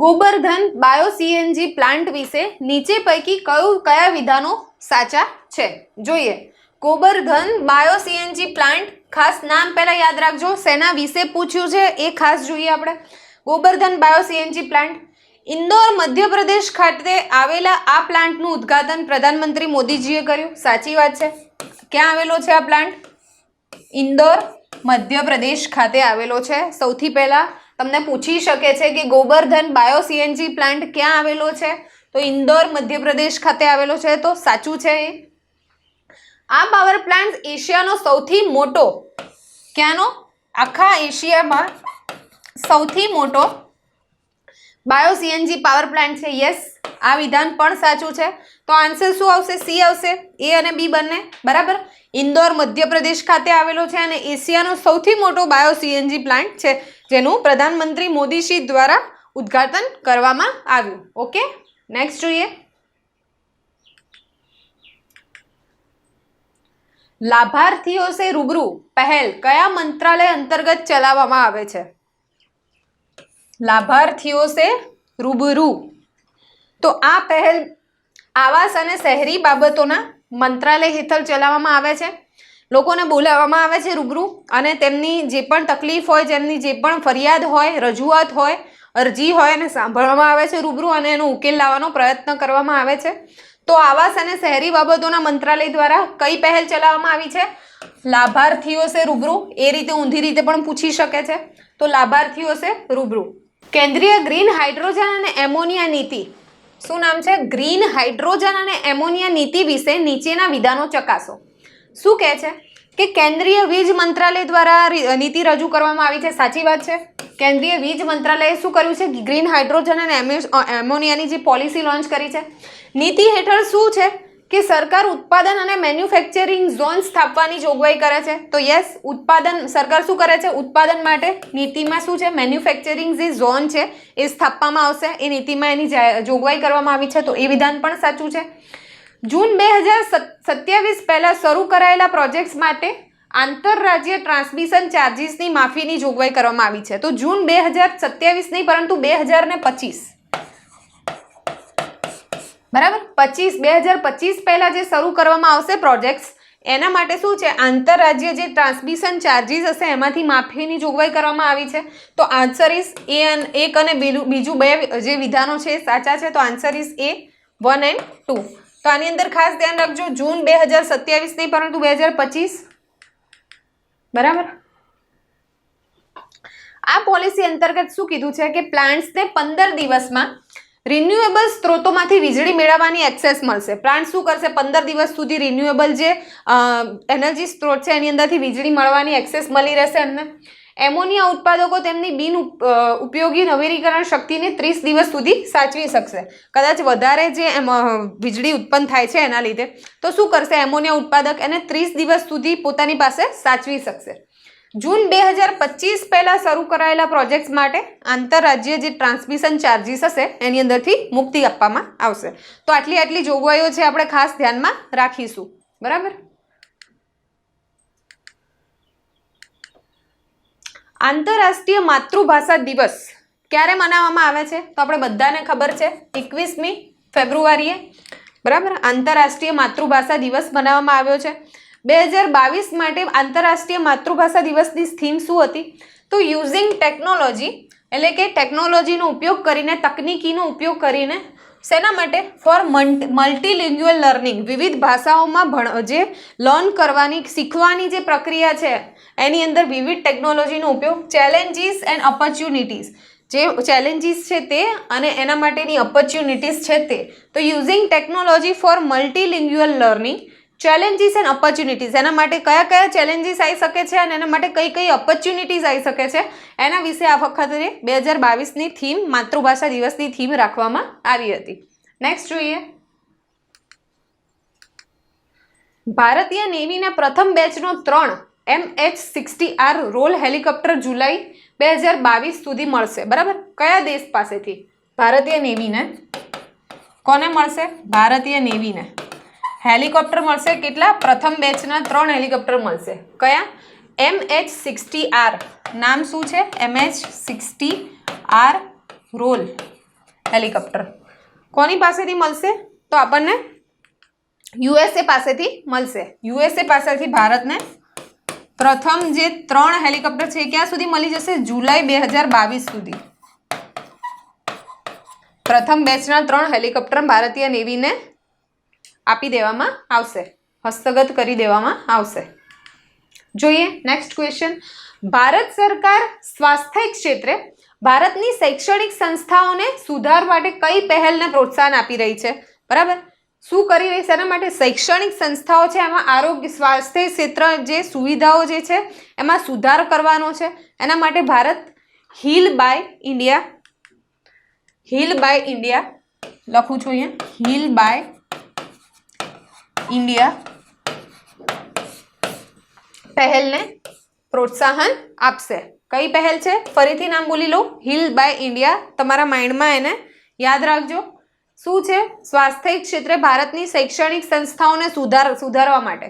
Gobardhan bio CNG plant વિશે નીચે પૈકી કયા વિધાનો સાચા છે? જોઈએ, ગોબરધન બાયો સીએનજી પ્લાન્ટ, ખાસ નામ પહેલા યાદ રાખજો, સેના વિશે પૂછ્યું છે એ ખાસ જોઈએ આપણે. Gobardhan bio CNG plant, Indore Madhya Pradesh ખાતે આવેલા આ પ્લાન્ટનું ઉદ્ઘાટન પ્રધાનમંત્રી મોદીજીએ કર્યું. સાચી વાત છે. ક્યાં આવેલો છે આ પ્લાન્ટ? ઇન્દોર મધ્યપ્રદેશ ખાતે આવેલો છે. સૌથી પહેલા તમને પૂછી શકે છે કે ગોબરધન બાયો સીએનજી પ્લાન્ટ ક્યાં આવેલો છે? તો ઇન્દોર મધ્યપ્રદેશ ખાતે આવેલો છે. તો સાચું છે એ. આ પાવર પ્લાન્ટ એશિયાનો સૌથી મોટો, ક્યાંનો? આખા એશિયામાં સૌથી મોટો બાયો સીએનજી પાવર પ્લાન્ટ છે. યસ, આ વિધાન પણ સાચું છે. તો આન્સર શું આવશે? સી આવશે. એ અને બી બંને બરાબર. ઇન્દોર મધ્યપ્રદેશ ખાતે આવેલો છે અને એશિયાનો સૌથી મોટો બાયો સીએનજી પ્લાન્ટ છે, જેનું પ્રધાનમંત્રી મોદીજી દ્વારા ઉદ્ઘાટન કરવામાં આવ્યું. ઓકે, નેક્સ્ટ જોઈએ. લાભાર્થીઓ સે રૂબરૂ પહેલ કયા મંત્રાલય અંતર્ગત ચલાવવામાં આવે છે? લાભાર્થીઓ સે રૂબરૂ, તો આ પહેલ આવાસ અને શહેરી બાબતોના મંત્રાલય હેઠળ ચલાવવામાં આવે છે. લોકોને બોલાવવામાં આવે છે રૂબરૂ, અને તેમની જે પણ તકલીફ હોય, જેમની જે પણ ફરિયાદ હોય, રજૂઆત હોય, અરજી હોય, એને સાંભળવામાં આવે છે રૂબરૂ અને એનો ઉકેલ લાવવાનો પ્રયત્ન કરવામાં આવે છે. તો આવાસ અને શહેરી બાબતોના મંત્રાલય દ્વારા કઈ પહેલ ચલાવવામાં આવી છે? લાભાર્થીઓ સે રૂબરૂ. એ રીતે ઊંધી રીતે પણ પૂછી શકે છે. તો લાભાર્થીઓ સે રૂબરૂ. કેન્દ્રીય ગ્રીન હાઇડ્રોજન અને એમોનિયા નીતિ, શું નામ છે? ગ્રીન હાઇડ્રોજન અને એમોનિયા નીતિ વિશે નીચેના વિધાનો ચકાસો. શું કહે છે કે કેન્દ્રીય વીજ મંત્રાલય દ્વારા નીતિ રજૂ કરવામાં આવી છે. સાચી વાત છે. કેન્દ્રીય વીજ મંત્રાલયે શું કર્યું છે? ગ્રીન હાઇડ્રોજન અને એમોનિયાની જે પોલિસી લોન્ચ કરી છે. નીતિ હેઠળ શું છે કે સરકાર ઉત્પાદન અને મેન્યુફેક્ચરિંગ ઝોન સ્થાપવાની જોગવાઈ કરે છે. તો યસ, ઉત્પાદન સરકાર શું કરે છે? ઉત્પાદન માટે નીતિમાં શું છે? મેન્યુફેક્ચરિંગ જે ઝોન છે એ સ્થાપવામાં આવશે. એ નીતિમાં એની જોગવાઈ કરવામાં આવી છે. તો એ વિધાન પણ સાચું છે. જૂન 2027 પહેલા શરૂ કરાયેલા પ્રોજેક્ટ્સ માટે આંતરરાજ્ય ટ્રાન્સમિશન ચાર્જીસની માફીની જોગવાઈ કરવામાં આવી છે. તો જૂન 2027 નહીં, પરંતુ 2025, બરાબર, 2025 પહેલા જે શરૂ કરવામાં આવશે પ્રોજેક્ટ્સ, એના માટે શું છે? આંતરરાજ્ય જે ટ્રાન્સમિશન ચાર્જીસ હશે એમાંથી માફીની જોગવાઈ કરવામાં આવી છે. તો આન્સર ઇઝ એ. એક અને બીજું બે જે વિધાનો છે સાચા છે. તો આન્સર ઇઝ એ 1 and 2. તો આની અંદર ખાસ ધ્યાન રાખજો, જૂન 2027 નહીં, પરંતુ 2025, બરાબર. આ પોલિસી અંતર્ગત શું કીધું છે કે પ્લાન્ટ્સને 15 દિવસમાં રિન્યુએબલ સ્ત્રોતોમાંથી વીજળી મેળવવાની એક્સેસ મળશે. પ્લાન્ટ શું કરશે? 15 દિવસ સુધી રિન્યુએબલ જે એનર્જી સ્ત્રોત છે એની અંદરથી વીજળી મળવાની એક્સેસ મળી રહેશે એમને. એમોનિયા ઉત્પાદકો તેમની બિન ઉપયોગી નવીનીકરણ શક્તિને 30 દિવસ સુધી સાચવી શકશે. કદાચ વધારે જે વીજળી ઉત્પન્ન થાય છે એના લીધે, તો શું કરશે એમોનિયા ઉત્પાદક? એને 30 દિવસ સુધી પોતાની પાસે સાચવી શકશે. જૂન 2025 પહેલા શરૂ કરાયેલા પ્રોજેક્ટ્સ માટે આંતરરાજ્ય જે ટ્રાન્સમિશન ચાર્જીસ હશે એની અંદરથી મુક્તિ આપવામાં આવશે. તો આટલી જોગવાઈઓ છે, આપણે ખાસ ધ્યાનમાં રાખીશું. બરાબર. આંતરરાષ્ટ્રીય માતૃભાષા દિવસ ક્યારે મનાવવામાં આવે છે? તો આપણે બધાને ખબર છે, 21મી ફેબ્રુઆરીએ, બરાબર, આંતરરાષ્ટ્રીય માતૃભાષા દિવસ મનાવવામાં આવ્યો છે. 2022 માટે આંતરરાષ્ટ્રીય માતૃભાષા દિવસની થીમ શું હતી? તો યુઝિંગ ટેકનોલોજી, એટલે કે ટેકનોલોજીનો ઉપયોગ કરીને, તકનીકીનો ઉપયોગ કરીને, શેના માટે? ફોર મલ્ટીલિંગ્યુઅલ લર્નિંગ, વિવિધ ભાષાઓમાં જે લર્ન કરવાની, શીખવાની જે પ્રક્રિયા છે એની અંદર વિવિધ ટેકનોલોજીનો ઉપયોગ. ચેલેન્જીસ એન્ડ ઓપોર્ચ્યુનિટીઝ, જે ચેલેન્જીસ છે તે અને એના માટેની ઓપોર્ચ્યુનિટીઝ છે તે. તો using technology for multilingual learning, challenges and opportunities, એના માટે કયા કયા ચેલેન્જીસ આવી શકે છે અને એના માટે કઈ કઈ ઓપોર્ચ્યુનિટીઝ આવી શકે છે, એના વિશે આ વખતે 2022ની થીમ, માતૃભાષા દિવસની થીમ રાખવામાં આવી હતી. નેક્સ્ટ જોઈએ. ભારતીય નેવીના પ્રથમ બેચનો 3 MH-60R રોલ હેલિકોપ્ટર જુલાઈ 2022 સુધી મળશે. બરાબર. કયા દેશ પાસેથી? ભારતીય નેવીને. કોને મળશે? ભારતીય નેવીને હેલિકોપ્ટર મળશે. કેટલા? પ્રથમ બેચના 3 હેલિકોપ્ટર મળશે. કયા? MH-60R. નામ શું છે? MH-60R રોલ હેલિકોપ્ટર કોની પાસેથી મળશે? તો આપણને યુએસએ પાસેથી મળશે. યુએસએ પાસેથી ભારતને પ્રથમ જે 3 હેલિકોપ્ટર છે ક્યાં સુધી મળી જશે? જુલાઈ 2022 સુધી. પ્રથમ બેચના 3 હેલિકોપ્ટર ભારતીય નેવીને આપી દેવામાં આવશે, હસ્તગત કરી દેવામાં આવશે. જોઈએ નેક્સ્ટ ક્વેશ્ચન. ભારત સરકાર સ્વાસ્થ્ય ક્ષેત્રે ભારતની શૈક્ષણિક સંસ્થાઓને સુધાર માટે કઈ પહેલને પ્રોત્સાહન આપી રહી છે? બરાબર, શું કરી રહી છે? એના માટે શૈક્ષણિક સંસ્થાઓ છે એમાં આરોગ્ય સ્વાસ્થ્ય ક્ષેત્ર જે સુવિધાઓ જે છે એમાં સુધાર કરવાનો છે. એના માટે ભારત હીલ બાય ઇન્ડિયા લખું છું અહીંયા, હીલ બાય ઇન્ડિયા પહેલને પ્રોત્સાહન આપશે. કઈ પહેલ છે? ફરીથી નામ બોલી લો, હીલ બાય ઇન્ડિયા. તમારા માઇન્ડમાં એને યાદ રાખજો. શું છે? સ્વાસ્થ્ય ક્ષેત્રે ભારતની શૈક્ષણિક સંસ્થાઓને સુધારવા માટે,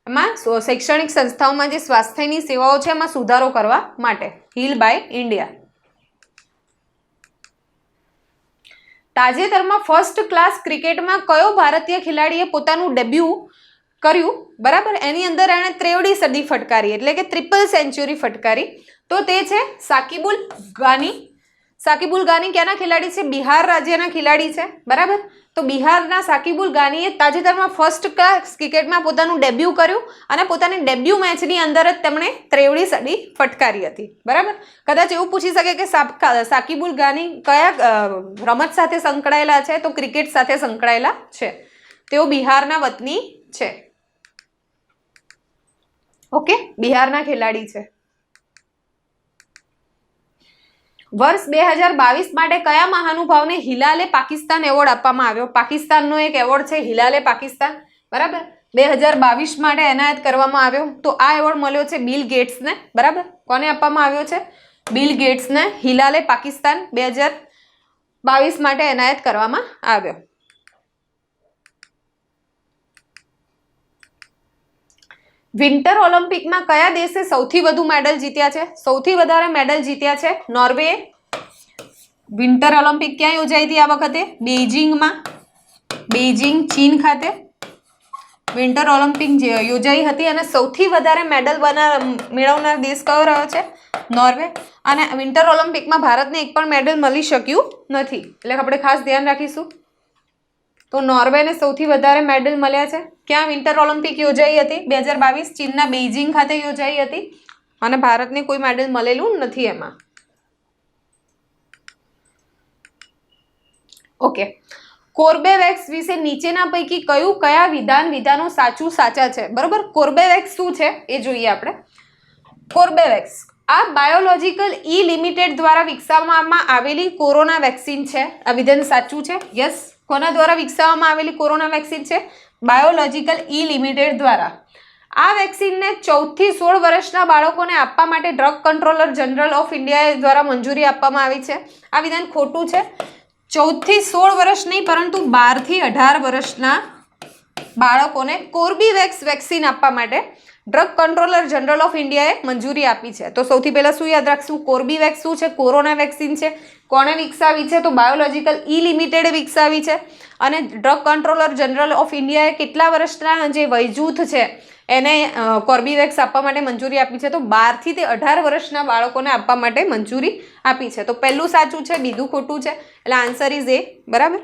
એમાં શૈક્ષણિક સંસ્થાઓમાં જે સ્વાસ્થ્યની સેવાઓ છે એમાં સુધારો કરવા માટે હીલ બાય ઇન્ડિયા. તાજેતરમાં ફર્સ્ટ ક્લાસ ક્રિકેટમાં કયો ભારતીય ખેલાડીએ પોતાનું ડેબ્યુ કર્યું? બરાબર, એની અંદર એણે 63 સદી ફટકારી એટલે કે ટ્રિપલ સેન્ચુરી ફટકારી. તો તે છે સાકિબુલ ગાની. સાકિબુલ ગાની ક્યાંના ખેલાડી છે? બિહાર રાજ્યના ખેલાડી છે. બરાબર, તો બિહારના સાકિબુલ ગાનીએ તાજેતરમાં ફર્સ્ટ ક્લાસ ક્રિકેટમાં પોતાનું ડેબ્યુ કર્યું અને પોતાની ડેબ્યુ મેચની અંદર જ તેમણે 63 સદી ફટકારી હતી. બરાબર, કદાચ એવું પૂછી શકે કે સાકિબુલ ગાની કયા રમત સાથે સંકળાયેલા છે? તો ક્રિકેટ સાથે સંકળાયેલા છે. તેઓ બિહારના વતની છે. ઓકે, બિહારના ખેલાડી છે. વર્ષ 2022 માટે કયા મહાનુભાવને હિલાલે પાકિસ્તાન એવોર્ડ આપવામાં આવ્યો? પાકિસ્તાનનો એક એવોર્ડ છે હિલાલે પાકિસ્તાન. બરાબર, 2022 માટે એનાયત કરવામાં આવ્યો. તો આ એવોર્ડ મળ્યો છે બિલ ગેટ્સને. બરાબર, કોને આપવામાં આવ્યો છે? બિલ ગેટ્સને હિલાલે પાકિસ્તાન 2022 માટે એનાયત કરવામાં આવ્યો. વિન્ટર ઓલિમ્પિકમાં કયા દેશે સૌથી વધુ મેડલ જીત્યા છે? સૌથી વધારે મેડલ જીત્યા છે નોર્વે. વિન્ટર ઓલિમ્પિક ક્યાં યોજાઈ હતી આ વખતે? બેઇજિંગમાં. બેઇજિંગ ચીન ખાતે વિન્ટર ઓલિમ્પિક યોજાઈ હતી અને સૌથી વધારે મેડલ મેળવનાર દેશ કયો રહ્યો છે? નોર્વે. અને વિન્ટર ઓલિમ્પિકમાં ભારતને એક પણ મેડલ મળી શક્યું નથી એટલે આપણે ખાસ ધ્યાન રાખીશું. તો નોર્વેને સૌથી વધારે મેડલ મળ્યા છે. ક્યાં વિન્ટર ઓલિમ્પિક યોજાઈ હતી? 2022 ચીનના બેઇજિંગ ખાતે યોજાઈ હતી અને ભારતને કોઈ મેડલ મળેલું નથી એમાં. ઓકે, કોર્બેવેક્સ વિશે નીચેના પૈકી કયા વિધાનો સાચા છે? બરોબર, કોર્બેવેક્સ શું છે એ જોઈએ આપણે. કોર્બેવેક્સ આ બાયોલોજિકલ ઈ લિમિટેડ દ્વારા વિકસાવવામાં આવેલી કોરોના વેક્સિન છે. આ વિધાન સાચું છે? યસ. કોના દ્વારા વિકસાવવામાં આવેલી કોરોના વેક્સિન છે? બાયોલોજિકલ ઈ લિમિટેડ દ્વારા. આ વેક્સિનને 14 થી 16 વર્ષના બાળકોને આપવા માટે drug controller general of India દ્વારા મંજૂરી આપવામાં આવી છે. આ વિધાન ખોટું છે. 14 થી 16 વર્ષ નહીં પરંતુ 12 થી 18 વર્ષના બાળકોને કોર્બેવેક્સ વેક્સિન આપવા માટે ડ્રગ કંટ્રોલર જનરલ ઓફ ઇન્ડિયાએ મંજૂરી આપી છે. તો સૌથી પહેલા શું યાદ રાખશું? કોર્બેવેક્સ શું છે? કોરોના વેક્સિન છે. કોણે વિકસાવી છે? તો બાયોલોજિકલ ઈ લિમિટેડે વિકસાવી છે. અને ડ્રગ કંટ્રોલર જનરલ ઓફ ઇન્ડિયાએ કેટલા વર્ષના જે વયજૂથ છે એને કોર્બેવેક્સ આપવા માટે મંજૂરી આપી છે? તો 12 થી 18 વર્ષના બાળકોને આપવા માટે મંજૂરી આપી છે. તો પહેલું સાચું છે, બીજું ખોટું છે એટલે આન્સર ઇઝ એ. બરાબર,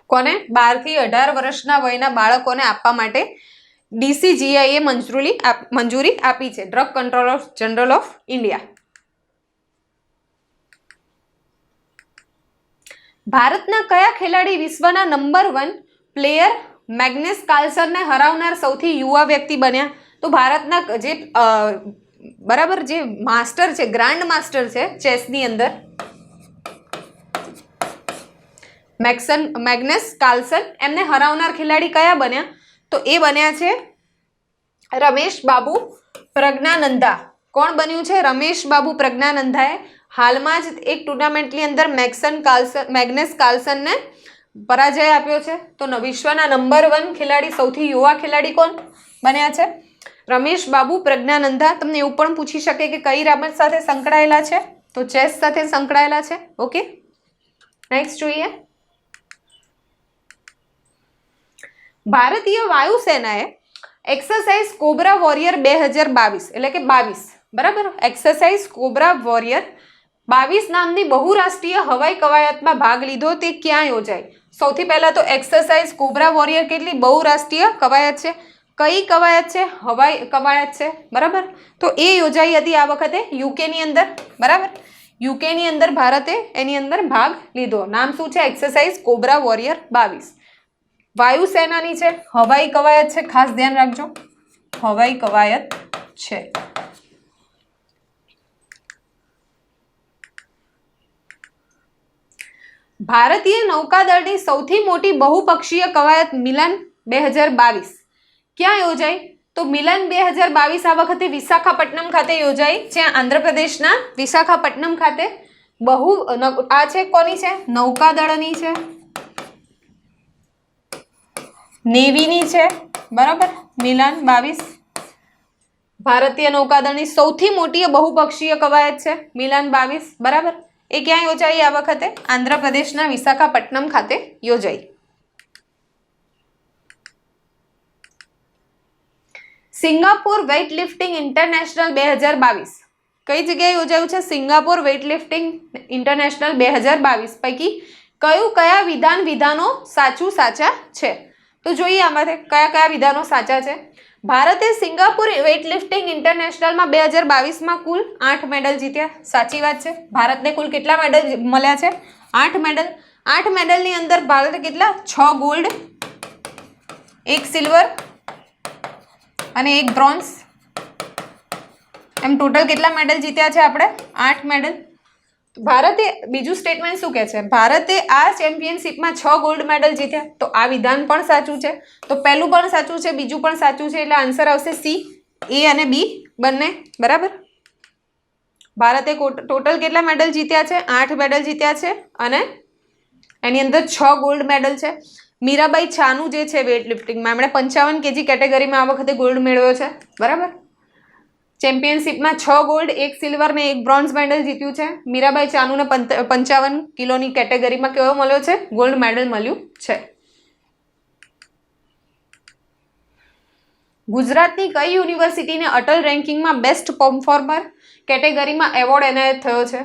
કોને? 12 થી 18 વર્ષના વયના બાળકોને આપવા માટે DCGI એ મંજૂરી આપી છે, drug controller general of India. ભારતના કયા ખેલાડી વિશ્વના નંબર 1 પ્લેયર મેગ્નસ કાર્લસનને હરાવનાર સૌથી યુવા વ્યક્તિ બન્યા? તો ભારતના જે માસ્ટર છે, ગ્રાન્ડ માસ્ટર છે ચેસની અંદર, મેગ્નસ કાર્લસન, એમને હરાવનાર ખેલાડી કયા બન્યા? તો એ બન્યા છે રમેશ બાબુ પ્રજ્ઞાનંદા. કોણ બન્યું છે? રમેશ બાબુ પ્રજ્ઞાનંદાએ હાલમાં જ એક ટુર્નામેન્ટની અંદર મેગ્નસ કાર્લસનને પરાજય આપ્યો છે. તો વિશ્વના નંબર 1 ખેલાડી, સૌથી યુવા ખેલાડી કોણ બન્યા છે? રમેશ બાબુ પ્રજ્ઞાનંદા. તમને એવું પણ પૂછી શકે કે કઈ રમત સાથે સંકળાયેલા છે, તો ચેસ સાથે સંકળાયેલા છે. ઓકે, નેક્સ્ટ જોઈએ. ભારતીય વાયુસેનાએ એક્સરસાઇઝ કોબ્રા વોરિયર 2022 એટલે કે 22, બરાબર, એક્સરસાઇઝ કોબ્રા વોરિયર 22 નામની બહુરાષ્ટ્રીય હવાઈ કવાયતમાં ભાગ લીધો. તે ક્યાં યોજાઈ? સૌથી પહેલા તો એક્સરસાઇઝ કોબ્રા વોરિયર કેટલી બહુરાષ્ટ્રીય કવાયત છે. કઈ કવાયત છે? હવાઈ કવાયત છે, બરાબર. તો એ યોજાઈ હતી આ વખતે યુકેની અંદર, બરાબર. યુકેની અંદર ભારતે એની અંદર ભાગ લીધો. નામ શું છે? Exercise cobra warrior 22. વાયુસેનાની છે, હવાઈ કવાયત છે, ખાસ ધ્યાન રાખજો, હવાઈ કવાયત છે. ભારતીય નૌકાદળની સૌથી મોટી બહુપક્ષીય કવાયત મિલન 2022 ક્યાં યોજાઈ? તો મિલન 2022 આ વખતે વિશાખાપટ્ટનમ ખાતે યોજાઈ, જ્યાં આંધ્રપ્રદેશના વિશાખાપટ્ટનમ ખાતે આ છે કોની છે? નૌકાદળની છે, નેવીની છે, બરાબર. મિલન 22 ભારતીય નૌકાદળની સૌથી મોટી બહુપક્ષીય કવાયત છે મિલન 22, બરાબર. એ ક્યાં યોજાઈ આ વખતે? આંધ્રપ્રદેશના વિશાખાપટ્ટનમ ખાતે યોજાઈ. સિંગાપોર વેઇટલિફ્ટિંગ ઇન્ટરનેશનલ 2022 કઈ જગ્યાએ યોજાયું છે? સિંગાપોર વેઇટલિફ્ટિંગ ઇન્ટરનેશનલ 2022 પૈકી કયા વિધાનો સાચા છે? તો જોઈએ આમાંથી કયા વિધાનો સાચા છે. ભારતે સિંગાપુર વેઇટલિફ્ટિંગ ઇન્ટરનેશનલમાં 2022માં કુલ 8 મેડલ જીત્યા. સાચી વાત છે. ભારતને કુલ કેટલા મેડલ મળ્યા છે? 8 મેડલ. 8 મેડલની અંદર ભારતે કેટલા? 6 ગોલ્ડ, 1 સિલ્વર અને 1 બ્રોન્ઝ, એમ ટોટલ કેટલા મેડલ જીત્યા છે આપણે? 8 મેડલ. ભારતે બીજું સ્ટેટમેન્ટ શું કહે છે? ભારતે આ ચેમ્પિયનશિપમાં 6 ગોલ્ડ મેડલ જીત્યા. તો આ વિધાન પણ સાચું છે. તો પહેલું પણ સાચું છે, બીજું પણ સાચું છે, એટલે આન્સર આવશે સી, એ અને બી બંને, બરાબર. ભારતે ટોટલ કેટલા મેડલ જીત્યા છે? 8 મેડલ જીત્યા છે અને એની અંદર 6 ગોલ્ડ મેડલ છે. મીરાબાઈ ચાનુ જે છે વેઇટ લિફ્ટિંગમાં, એમણે 55 કેજી કેટેગરીમાં આ વખતે ગોલ્ડ મેળવ્યો છે, બરાબર. ચેમ્પિયનશિપમાં 6 ગોલ્ડ, 1 સિલ્વર ને 1 બ્રોન્ઝ મેડલ જીત્યું છે. મીરાબાઈ ચાનુને 55 કિલોની કેટેગરીમાં કેવો મળ્યો છે? ગોલ્ડ મેડલ મળ્યું છે. ગુજરાતની કઈ યુનિવર્સિટીને અટલ રેન્કિંગમાં બેસ્ટ પરફોર્મર કેટેગરીમાં એવોર્ડ એનાયત થયો છે?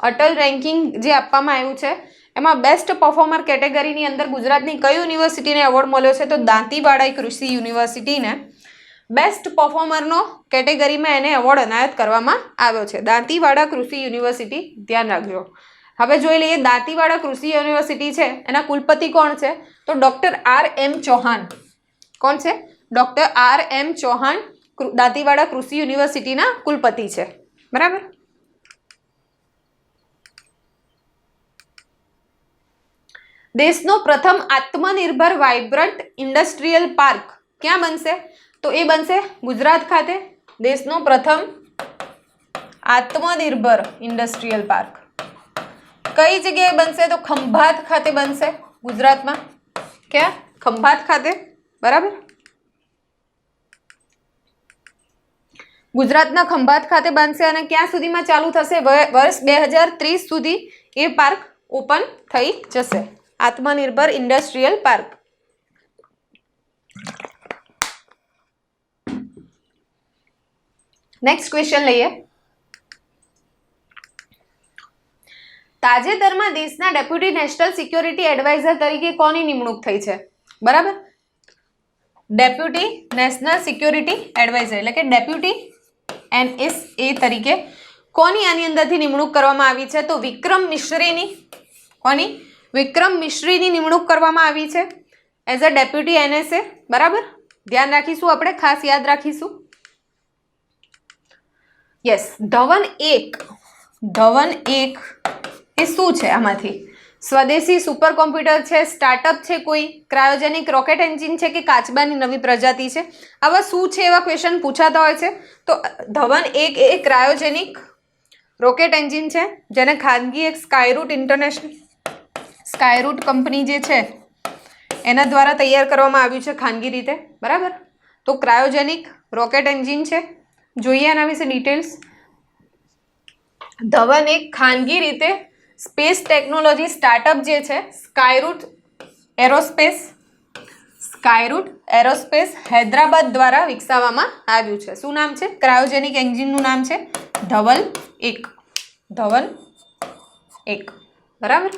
અટલ રેન્કિંગ જે આપવામાં આવ્યું છે એમાં બેસ્ટ પરફોર્મર કેટેગરીની અંદર ગુજરાતની કઈ યુનિવર્સિટીને એવોર્ડ મળ્યો છે? તો દાંતીવાડા કૃષિ યુનિવર્સિટીને બેસ્ટ પરફોર્મરનો કેટેગરીમાં એને એવોર્ડ એનાયત કરવામાં આવ્યો છે. દાંતીવાડા કૃષિ યુનિવર્સિટી, ધ્યાન રાખજો. હવે જોઈ લઈએ દાંતીવાડા કૃષિ યુનિવર્સિટી છે એના કુલપતિ કોણ છે? તો ડૉક્ટર R.M. ચૌહાણ. કોણ છે? Doctor R.M. ચૌહાણ દાંતીવાડા કૃષિ યુનિવર્સિટીના કુલપતિ છે, બરાબર. દેશનો પ્રથમ આત્મનિર્ભર વાઇબ્રન્ટ ઇન્ડસ્ટ્રીયલ પાર્ક ક્યાં બનશે? તો એ બનશે ગુજરાત ખાતે. દેશનો પ્રથમ આત્મનિર્ભર ઇન્ડસ્ટ્રીયલ પાર્ક કઈ જગ્યાએ બનશે? તો ખંભાત ખાતે બનશે, ગુજરાતમાં. ક્યાં? ખંભાત ખાતે, બરાબર. ગુજરાતના ખંભાત ખાતે બનશે અને ક્યાં સુધીમાં ચાલુ થશે? વર્ષ 2030 સુધી એ પાર્ક ઓપન થઈ જશે, આત્મનિર્ભર ઇન્ડસ્ટ્રીયલ પાર્ક. નેક્સ્ટ ક્વેશ્ચન લઈએ. તાજેતરમાં દેશના ડેપ્યુટી નેશનલ સિક્યોરિટી એડવાઇઝર તરીકે કોની નિમણૂક થઈ છે? બરાબર. ડેપ્યુટી નેશનલ સિક્યોરિટી એડવાઇઝર એટલે કે ડેપ્યુટી NSA તરીકે કોની આની અંદરથી નિમણૂક કરવામાં આવી છે? તો વિક્રમ મિશ્રીની. કોની? વિક્રમ મિશ્રીની નિમણૂક કરવામાં આવી છે એઝ અ ડેપ્યુટી NSA, બરાબર. ધ્યાન રાખીશું, આપણે ખાસ યાદ રાખીશું. યસ. ધવન 1 એ શું છે? આમાંથી સ્વદેશી સુપર કોમ્પ્યુટર છે, સ્ટાર્ટઅપ છે, કોઈ ક્રાયોજેનિક રોકેટ એન્જિન છે કે કાચબાની નવી પ્રજાતિ છે? આવા શું છે એવા ક્વેશ્ચન પૂછાતા હોય છે. તો ધવન 1 એ ક્રાયોજેનિક રોકેટ એન્જિન છે જેને ખાનગી એક સ્કાયરૂટ કંપની જે છે એના દ્વારા તૈયાર કરવામાં આવ્યું છે ખાનગી રીતે, બરાબર. તો ક્રાયોજેનિક રોકેટ એન્જિન છે. જોઈએ એના વિશે ડિટેલ્સ. ધવન એક ખાનગી રીતે સ્પેસ ટેકનોલોજી સ્ટાર્ટઅપ જે છે સ્કાયરૂટ એરોસ્પેસ હૈદરાબાદ દ્વારા વિકસાવવામાં આવ્યું છે. શું નામ છે? ક્રાયોજેનિક એન્જિનનું નામ છે ધવન 1. બરાબર.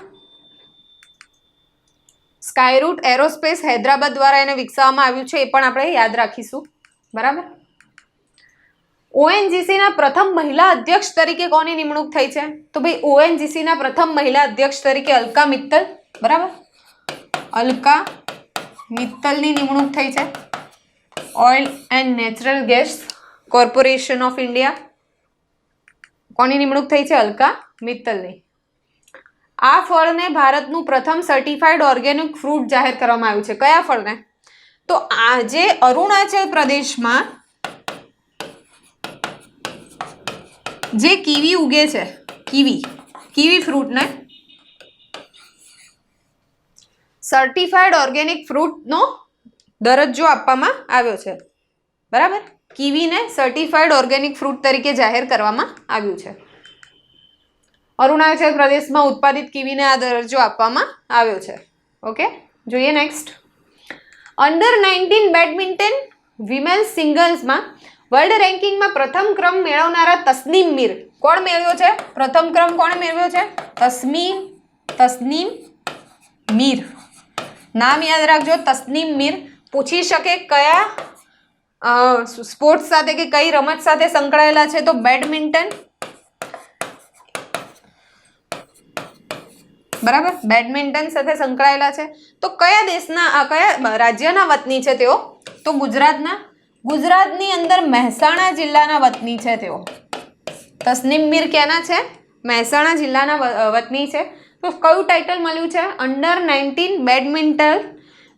સ્કાયરૂટ એરોસ્પેસ હૈદરાબાદ દ્વારા એને વિકસાવવામાં આવ્યું છે, એ પણ આપણે યાદ રાખીશું. બરાબર. ઓએનજીસીના પ્રથમ મહિલા અધ્યક્ષ તરીકે કોની નિમણૂક થઈ છે? તો ભાઈ ઓએનજીસીના પ્રથમ મહિલા અધ્યક્ષ તરીકે અલકા મિત્તલ. બરાબર. અલકા મિત્તલની નિમણૂક થઈ છે. Oil and natural gas corporation of India. કોની નિમણૂક થઈ છે? અલકા મિત્તલની. આ ફળને ભારતનું પ્રથમ સર્ટિફાઈડ ઓર્ગેનિક ફ્રૂટ જાહેર કરવામાં આવ્યું છે. કયા ફળને? તો આજે અરુણાચલ પ્રદેશમાં જે કીવી ઉગે છે, કીવી ફ્રૂટને સર્ટિફાઈડ ઓર્ગેનિક ફ્રૂટનો દરજ્જો આપવામાં આવ્યો છે. બરાબર. કીવીને સર્ટિફાઈડ ઓર્ગેનિક ફ્રૂટ તરીકે જાહેર કરવામાં આવ્યું છે. અરુણાચલ પ્રદેશમાં ઉત્પાદિત કીવીને આ દરજ્જો આપવામાં આવ્યો છે. ઓકે. જોઈએ નેક્સ્ટ. અંડર 19 બેડમિન્ટન વિમેન્સ સિંગલ્સમાં વર્લ્ડ રેન્કિંગમાં પ્રથમ ક્રમ મેળવનારા તસ્નીમ મીર. કોણ મેળવ્યો છે? પ્રથમ ક્રમ કોણે મેળવ્યો છે? તસ્નીમ મીર. નામ યાદ રાખજો, તસ્નીમ મીર. પૂછી શકે કયા સ્પોર્ટ્સ સાથે કે કઈ રમત સાથે સંકળાયેલા છે? તો બેડમિન્ટન. બરાબર. બેડમિન્ટન સાથે સંકળાયેલા છે. તો કયા દેશના કયા રાજ્યના વતની છે તેઓ? તો ગુજરાતની અંદર મહેસાણા જિલ્લાના વતની છે તેઓ. તસ્નીમ મીર ક્યાંના છે? મહેસાણા જિલ્લાના વતની છે. તો કયું ટાઇટલ મળ્યું છે? અંડર 19 બેડમિન્ટન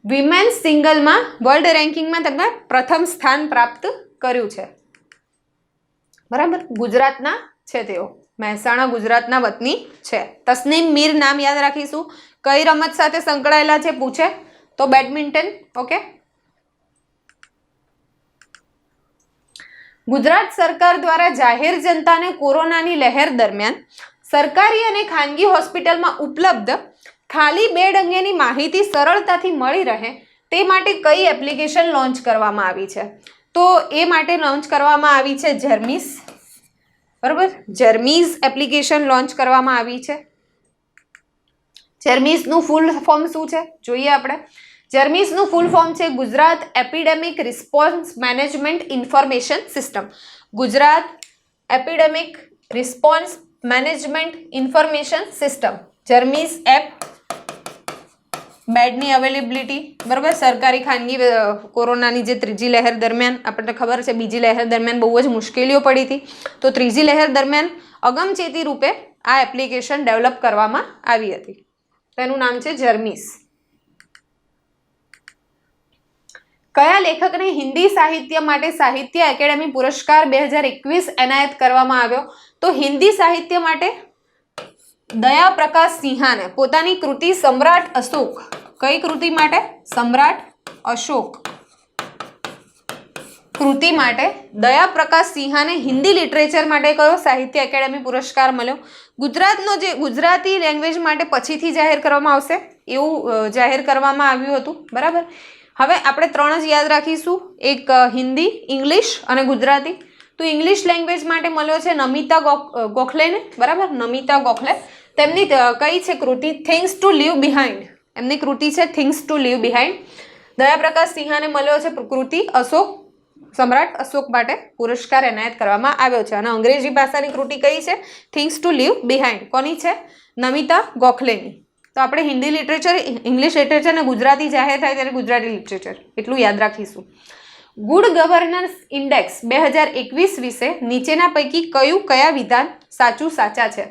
વિમેન્સ સિંગલમાં વર્લ્ડ રેન્કિંગમાં તેમને પ્રથમ સ્થાન પ્રાપ્ત કર્યું છે. બરાબર. ગુજરાતના છે તેઓ. મહેસાણા ગુજરાતના વતની છે. તસ્નીમ મીર નામ યાદ રાખીશું. કઈ રમત સાથે સંકળાયેલા છે પૂછે તો બેડમિન્ટન. ઓકે. ગુજરાત સરકાર દ્વારા જાહેર જનતાને કોરોનાની લહેર દરમિયાન સરકારી અને ખાનગી હોસ્પિટલમાં ઉપલબ્ધ ખાલી બેડ અંગેની માહિતી સરળતાથી મળી રહે તે માટે કઈ એપ્લિકેશન લોન્ચ કરવામાં આવી છે? તો એ માટે લોન્ચ કરવામાં આવી છે જર્મીસ. બરાબર. જર્મીસ એપ્લિકેશન લોન્ચ કરવામાં આવી છે. જર્મીસનું ફૂલ ફોર્મ શું છે જોઈએ આપણે. જર્મીસનું ફૂલ ફોર્મ છે Gujarat epidemic response management information system. Gujarat epidemic response management information system. GERMIS app. બેડની અવેલેબિલિટી. બરાબર. સરકારી ખાનગી કોરોનાની જે ત્રીજી લહેર દરમિયાન આપણને ખબર છે બીજી લહેર દરમિયાન બહુ જ મુશ્કેલીઓ પડી હતી, તો ત્રીજી લહેર દરમિયાન અગમચેતી રૂપે આ એપ્લિકેશન ડેવલપ કરવામાં આવી હતી. તેનું નામ છે જર્મીસ. કયા લેખકને હિન્દી સાહિત્ય માટે સાહિત્ય એકેડેમી પુરસ્કાર 2021 એનાયત કરવામાં આવ્યો? તો હિન્દી સાહિત્ય માટે દયા પ્રકાશ સિંહાને પોતાની કૃતિ સમ્રાટ અશોક. કઈ કૃતિ માટે? સમ્રાટ અશોક કૃતિ માટે દયા પ્રકાશ સિંહાને હિન્દી લિટરેચર માટે કયો સાહિત્ય એકેડેમી પુરસ્કાર મળ્યો? ગુજરાતી લેંગ્વેજ માટે પછીથી જાહેર કરવામાં આવશે એવું જાહેર કરવામાં આવ્યું હતું. બરાબર. હવે આપણે ત્રણ જ યાદ રાખીશું, એક હિન્દી, ઇંગ્લિશ અને ગુજરાતી. તો ઇંગ્લિશ લેંગ્વેજ માટે મળ્યો છે નમિતા ગોખલેને. બરાબર. નમિતા ગોખલે. તેમની કઈ છે કૃતિ? Things to leave behind. એમની કૃતિ છે things to leave behind. Dayaprakash સિંહાને મળ્યો છે કૃતિ સમ્રાટ અશોક માટે પુરસ્કાર એનાયત કરવામાં આવ્યો છે. અને અંગ્રેજી ભાષાની કૃતિ કઈ છે? Things to leave behind. કોની છે? નમિતા ગોખલેની. તો આપણે હિન્દી લિટરેચર, ઇંગ્લિશ લિટરેચર અને ગુજરાતી જાહેર થાય ત્યારે ગુજરાતી લિટરેચર એટલું યાદ રાખીશું. ગુડ ગવર્નન્સ ઇન્ડેક્સ 2021 વિશે નીચેના પૈકી કયા વિધાન સાચા છે?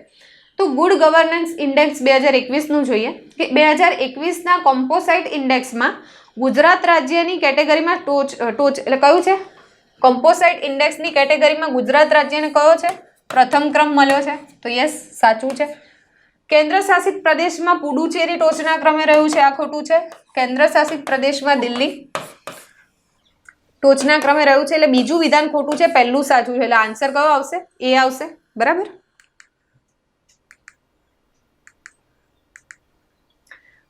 તો ગુડ ગવર્નન્સ ઇન્ડેક્સ 2021નું જોઈએ કે 2021ના કોમ્પોસાઇટ ઇન્ડેક્સમાં ગુજરાત રાજ્યની કેટેગરીમાં ટોચ એટલે કયું છે? કોમ્પોસાઇટ ઇન્ડેક્સની કેટેગરીમાં ગુજરાત રાજ્યને કયો છે? પ્રથમ ક્રમ મળ્યો છે. તો યસ, સાચું છે. કેન્દ્ર શાસિત પ્રદેશમાં પુડુચેરી ટોચના ક્રમે રહ્યું છે. આ ખોટું છે. કેન્દ્ર શાસિત પ્રદેશમાં દિલ્હી ટોચના ક્રમે રહ્યું છે એટલે બીજું વિધાન ખોટું છે, પહેલું સાચું છે. એટલે આન્સર કયો આવશે? એ આવશે. બરાબર.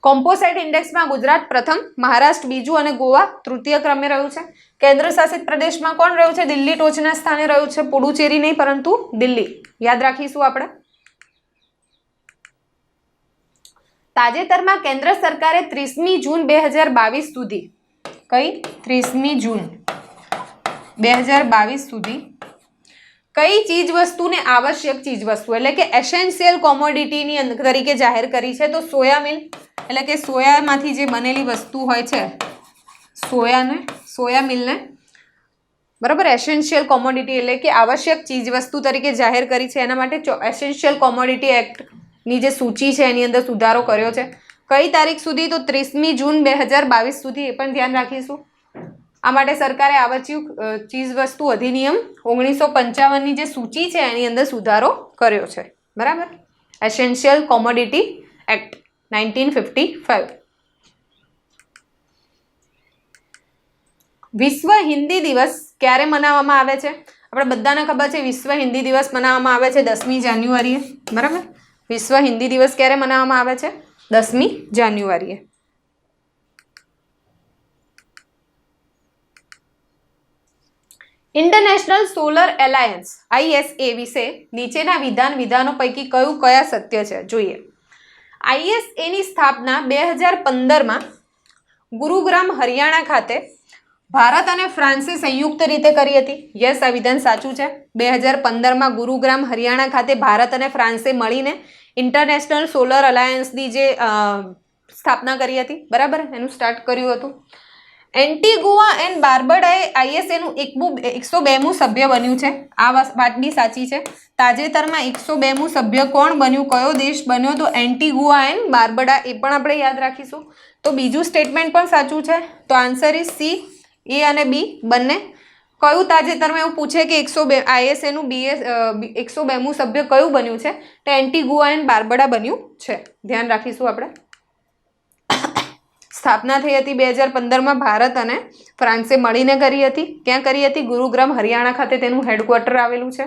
કોમ્પોસાઇટ ઇન્ડેક્સમાં ગુજરાત પ્રથમ, મહારાષ્ટ્ર બીજું અને ગોવા તૃતીય ક્રમે રહ્યું છે. કેન્દ્ર શાસિત પ્રદેશમાં કોણ રહ્યું છે? દિલ્હી ટોચના સ્થાને રહ્યું છે. પુડુચેરી નહીં પરંતુ દિલ્હી. યાદ રાખીશું આપણે. તાજેતરમાં કેન્દ્ર સરકારે 30મી જૂન 2022 સુધી, કઈ 30મી જૂન 2022 સુધી કઈ ચીજ વસ્તુને આવશ્યક ચીજ વસ્તુ એટલે કે એસેન્શિયલ કોમોડિટીની તરીકે જાહેર કરી છે? તો સોયા મિલ એટલે કે સોયામાંથી જે બનેલી વસ્તુ હોય છે, સોયા મિલને બરાબર એસેન્શિયલ કોમોડિટી એટલે કે આવશ્યક ચીજ વસ્તુ તરીકે જાહેર કરી છે. એના માટે એસેન્શિયલ કોમોડિટી એક્ટની જે સૂચિ છે એની અંદર સુધારો કર્યો છે. કઈ તારીખ સુધી? તો 30મી જૂન 2022 સુધી. એ પણ ધ્યાન રાખીશું. આ માટે સરકારે આવશ્યક ચીજ વસ્તુ અધિનિયમ 1955ની જે સૂચિ છે એની અંદર સુધારો કર્યો છે. બરાબર. Essential commodity act 1955. વિશ્વ હિન્દી દિવસ ક્યારે મનાવવામાં આવે છે? આપણે બધાને ખબર છે વિશ્વ હિન્દી દિવસ મનાવવામાં આવે છે 10મી જાન્યુઆરીએ. બરાબર. વિશ્વ હિન્દી દિવસ ક્યારે મનાવવામાં આવે છે? 10મી જાન્યુઆરીએ. ઇન્ટરનેશનલ સોલર એલાયન્સ ISA વિશે નીચેના વિધાનો પૈકી કયા સત્ય છે? જોઈએ. ISAની સ્થાપના 2015માં ગુરુગ્રામ હરિયાણા ખાતે ભારત અને ફ્રાન્સે સંયુક્ત રીતે કરી હતી. યસ, આ વિધાન સાચું છે. 2015માં ગુરુગ્રામ હરિયાણા ખાતે ભારત અને ફ્રાન્સે મળીને ઇન્ટરનેશનલ સોલર અલાયન્સની જે સ્થાપના કરી હતી. બરાબર, એનું સ્ટાર્ટ કર્યું હતું. એન્ટીગુઆ એન્ડ બાર્બડાએ ISAનું 102મું સભ્ય બન્યું છે. આ વાત બી સાચી છે. તાજેતરમાં 102મું સભ્ય કોણ બન્યું? કયો દેશ બન્યો? તો એન્ટીગુઆ એન્ડ બાર્બડા. એ પણ આપણે યાદ રાખીશું. તો બીજું સ્ટેટમેન્ટ પણ સાચું છે. તો આન્સર ઇઝ સી. એ અને બી બંને. કયું તાજેતરમાં એવું પૂછે કે ISAનું 102મું સભ્ય કયું બન્યું છે? તો એન્ટીગુઆ એન્ડ બાર્બડા બન્યું છે. ધ્યાન રાખીશું આપણે. સ્થાપના થઈ હતી 2015માં ભારત અને ફ્રાન્સે મળીને કરી હતી. ક્યાં કરી હતી? ગુરુગ્રામ હરિયાણા ખાતે તેનું હેડક્વાર્ટર આવેલું છે.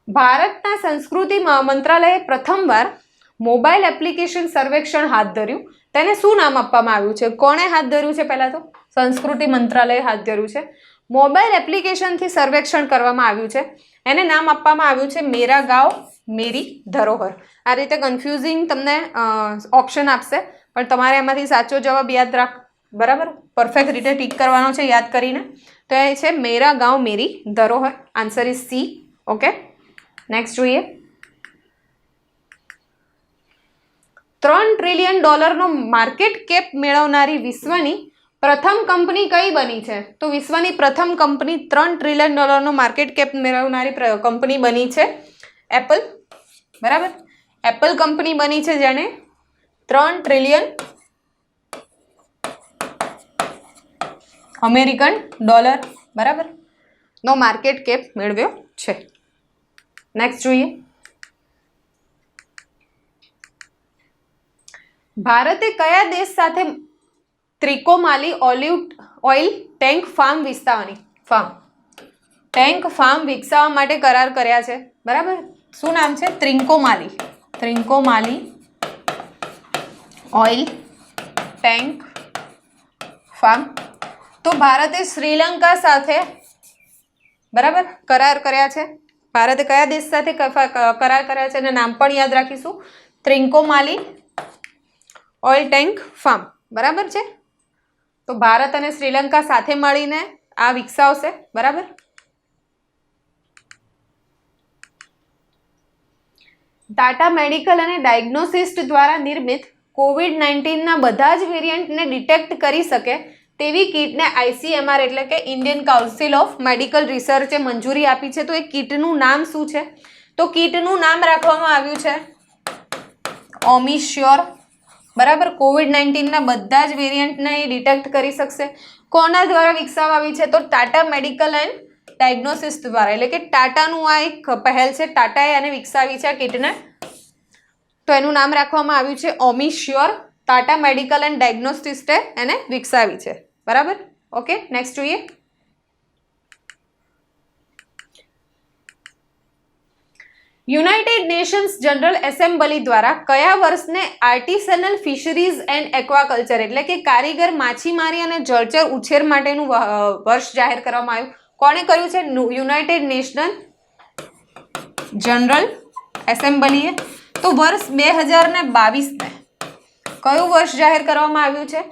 ભારતના સંસ્કૃતિ મંત્રાલયે પ્રથમવાર મોબાઈલ એપ્લિકેશન સર્વેક્ષણ હાથ ધર્યું. તેને શું નામ આપવામાં આવ્યું છે? કોણે હાથ ધર્યું છે? પહેલા તો સંસ્કૃતિ મંત્રાલયે હાથ ધર્યું છે. મોબાઈલ એપ્લિકેશનથી સર્વેક્ષણ કરવામાં આવ્યું છે. એને નામ આપવામાં આવ્યું છે મેરા ગાંવ મેરી ધરોહર. આ રીતે કન્ફ્યુઝિંગ તમને ઓપ્શન આપશે પણ તમારે એમાંથી સાચો જવાબ યાદ રાખ. બરાબર, પરફેક્ટ રીતે ટીક કરવાનો છે યાદ કરીને. તો એ છે મેરા ગાંવ મેરી ધરોહર. Answer is C. Okay, next જોઈએ. $3 ટ્રિલિયન માર્કેટ કેપ મેળવનારી વિશ્વની પ્રથમ કંપની કઈ બની છે? તો વિશ્વની પ્રથમ કંપની $3 ટ્રિલિયન માર્કેટ કેપ મેળવનારી કંપની બની છે એપલ. બરાબર, એપલ કંપની બની છે જેને $3 ટ્રિલિયન અમેરિકન ડોલર બરાબર નો માર્કેટ કેપ મેળવ્યો છે. નેક્સ્ટ જોઈએ. ભારતે કયા દેશ સાથે ત્રિકોમાલી ઓઇલ ટેન્ક ફાર્મ વિકસાવવા માટે કરાર કર્યા છે? બરાબર, શું નામ છે? ત્રિકોમાલી ઓઇલ ટેન્ક ફાર્મ. તો ભારતે શ્રીલંકા સાથે બરાબર કરાર કર્યા છે. ભારતે કયા દેશ સાથે કરાર કર્યા છે અને નામ પણ યાદ રાખીશું. ત્રિકોમાલી ઓઇલ ટેન્ક ફાર્મ. બરાબર છે. તો ભારત અને શ્રીલંકા સાથે મળીને આ વિકસાવશે. બરાબર. ટાટા મેડિકલ અને ડાયગ્નોસિસ્ટ દ્વારા નિર્મિત COVID-19ના બધા જ વેરિયન્ટને ડિટેક્ટ કરી શકે તેવી કીટને ICMR એટલે કે ઇન્ડિયન કાઉન્સિલ ઓફ મેડિકલ રિસર્ચે મંજૂરી આપી છે. તો એ કીટનું નામ શું છે? તો કીટનું નામ રાખવામાં આવ્યું છે ઓમિશ્યોર. બરાબર, COVID-19ના બધા જ વેરિયન્ટને એ ડિટેક્ટ કરી શકશે. કોના દ્વારા વિકસાવવામાં આવી છે? તો ટાટા મેડિકલ એન્ડ ડાયગ્નોસિસ્ટ દ્વારા. એટલે કે ટાટાનું આ એક પહેલ છે. ટાટાએ આને વિકસાવી છે આ કીટને. તો એનું નામ રાખવામાં આવ્યું છે ઓમિશ્યોર. ટાટા મેડિકલ એન્ડ ડાયગ્નોસ્ટિસ્ટે એને વિકસાવી છે. બરાબર. ઓકે, નેક્સ્ટ જોઈએ. યુનાઇટેડ નેશન્સ જનરલ એસેમ્બલી દ્વારા કયા વર્ષને આર્ટિસનલ ફિશરીઝ એન્ડ એક્વાકલ્ચર એટલે કે કારીગર માછીમારી અને જળચર ઉછેર માટેનું વર્ષ જાહેર કરવામાં આવ્યું? કોણે કર્યું છે? યુનાઇટેડ નેશનલ જનરલ એસેમ્બલીએ. તો વર્ષ 2022ને કયું વર્ષ જાહેર કરવામાં આવ્યું છે?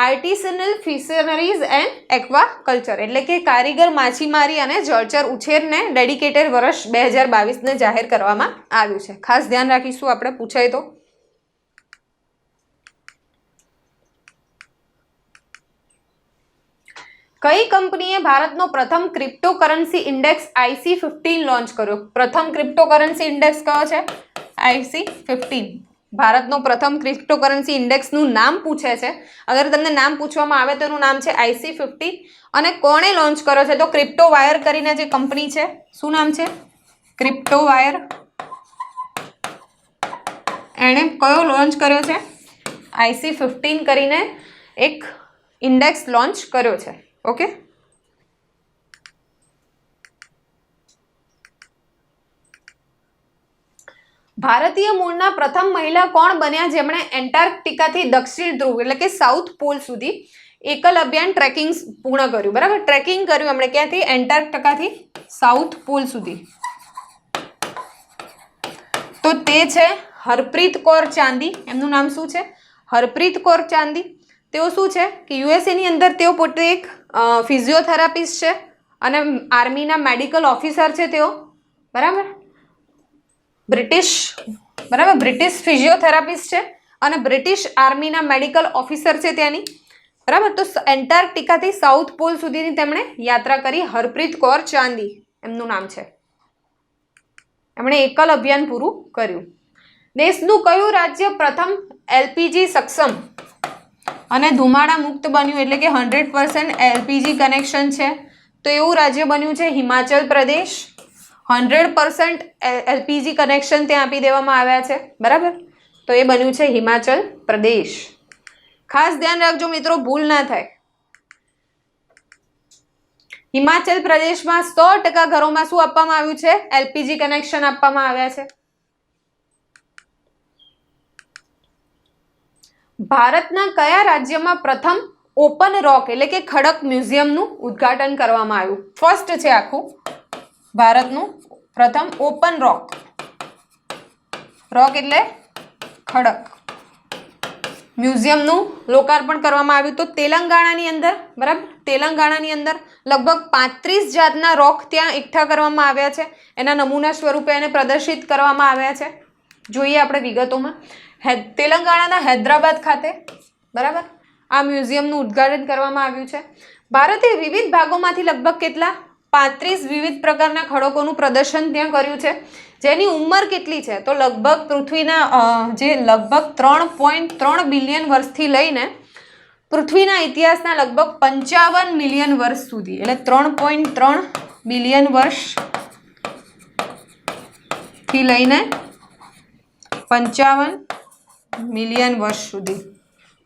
આર્ટિસનલ ફિશરીઝ એન્ડ એક્વાકલ્ચર એટલે કે કારીગર માછીમારી અને જળચર ઉછેરને ડેડિકેટેડ વર્ષ 2022ને જાહેર કરવામાં આવ્યું છે. ખાસ ધ્યાન રાખીશું, આપણે પૂછાય તો. કઈ કંપનીએ ભારતનો પ્રથમ ક્રિપ્ટોકરન્સી ઇન્ડેક્સ IC15 લોન્ચ કર્યો? પ્રથમ ક્રિપ્ટોકરન્સી ઇન્ડેક્સ કયો છે? IC15. ભારતનો પ્રથમ ક્રિપ્ટોકરન્સી ઇન્ડેક્સનું નામ પૂછે છે. અગર તમને નામ પૂછવામાં આવે તો એનું નામ છે IC15. અને કોણે લોન્ચ કર્યો છે? તો ક્રિપ્ટો વાયર કરીને જે કંપની છે, શું નામ છે? Crypto wire. એણે કયો લોન્ચ કર્યો છે? IC15 કરીને એક ઇન્ડેક્સ લોન્ચ કર્યો છે. ઓકે, ભારતીય મૂળના પ્રથમ મહિલા કોણ બન્યા જેમણે એન્ટાર્કટિકાથી દક્ષિણ ધ્રુવ એટલે કે સાઉથ પોલ સુધી એકલ અભિયાન ટ્રેકિંગ પૂર્ણ કર્યું? બરાબર, ટ્રેકિંગ કર્યું એમણે ક્યાંથી? એન્ટાર્કટિકાથી સાઉથ પોલ સુધી. તો તે છે હરપ્રીત કૌર ચાંદી. એમનું નામ શું છે? હરપ્રીત કૌર ચાંદી. તેઓ શું છે કે યુએસએની અંદર તેઓ પોતે એક ફિઝિયોથેરાપિસ્ટ છે અને આર્મીના મેડિકલ ઓફિસર છે તેઓ. બરાબર, બ્રિટિશ ફિઝિયોથેરાપિસ્ટ છે અને બ્રિટિશ આર્મીના મેડિકલ ઓફિસર છે ત્યાંની. બરાબર, તો એન્ટાર્કટિકાથી સાઉથ પોલ સુધીની તેમણે યાત્રા કરી. હરપ્રીત કૌર ચાંદી એમનું નામ છે. એમણે એકલ અભિયાન પૂરું કર્યું. દેશનું કયું રાજ્ય પ્રથમ LPG સક્ષમ અને ધુમાડા મુક્ત બન્યું એટલે કે 100% LPG કનેક્શન છે? તો એવું રાજ્ય બન્યું છે હિમાચલ પ્રદેશ. 100% LPG કનેક્શન ત્યાં આપી દેવામાં આવ્યા છે. બરાબર, તો એ બન્યું છે હિમાચલ પ્રદેશ. ખાસ ધ્યાન રાખજો મિત્રો, ભૂલ ના થાય. હિમાચલ પ્રદેશમાં 100% ઘરોમાં શું આપવામાં આવ્યું છે? LPG કનેક્શન આપવામાં આવ્યા છે. ભારતના કયા રાજ્યમાં પ્રથમ ઓપન રોક એટલે કે ખડક મ્યુઝિયમનું ઉદ્ઘાટન કરવામાં આવ્યું? ફર્સ્ટ છે આખું ભારતનું પ્રથમ ઓપન રોક. રોક એટલે ખડક. મ્યુઝિયમનું લોકાર્પણ કરવામાં આવ્યું. તો તેલંગાણાની અંદર, બરાબર, તેલંગાણાની અંદર લગભગ 35 જાતના રોક ત્યાં એકઠા કરવામાં આવ્યા છે. એના નમૂના સ્વરૂપે એને પ્રદર્શિત કરવામાં આવ્યા છે. જોઈએ આપણે વિગતોમાં. તેલંગાણાના હૈદરાબાદ ખાતે, બરાબર, આ મ્યુઝિયમનું ઉદ્ઘાટન કરવામાં આવ્યું છે. ભારતે વિવિધ ભાગોમાંથી લગભગ કેટલા? 35 વિવિધ પ્રકારના ખડકોનું પ્રદર્શન ત્યાં કર્યું છે. જેની ઉંમર કેટલી છે? તો લગભગ પૃથ્વીના જે લગભગ 3.3 બિલિયન વર્ષથી લઈને પૃથ્વીના ઇતિહાસના લગભગ 55 મિલિયન વર્ષ સુધી એટલે 3.3 બિલિયન વર્ષથી લઈને 55 મિલિયન વર્ષ સુધી.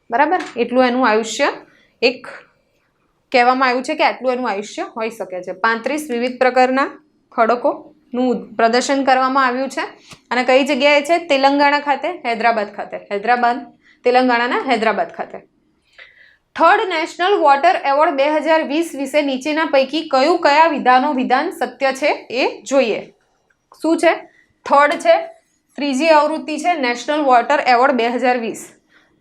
બરાબર, એટલું એનું આયુષ્ય એક કહેવામાં આવ્યું છે કે આટલું એનું આયુષ્ય હોઈ શકે છે. 35 વિવિધ પ્રકારના ખડકોનું પ્રદર્શન કરવામાં આવ્યું છે. અને કઈ જગ્યાએ છે? તેલંગાણા ખાતે, હૈદરાબાદ ખાતે. તેલંગાણાના હૈદરાબાદ ખાતે. થર્ડ નેશનલ વોટર એવોર્ડ 2020 વિશે નીચેના પૈકી કયા વિધાન સત્ય છે એ જોઈએ. શું છે? થર્ડ છે, ત્રીજી આવૃત્તિ છે national water award 2020.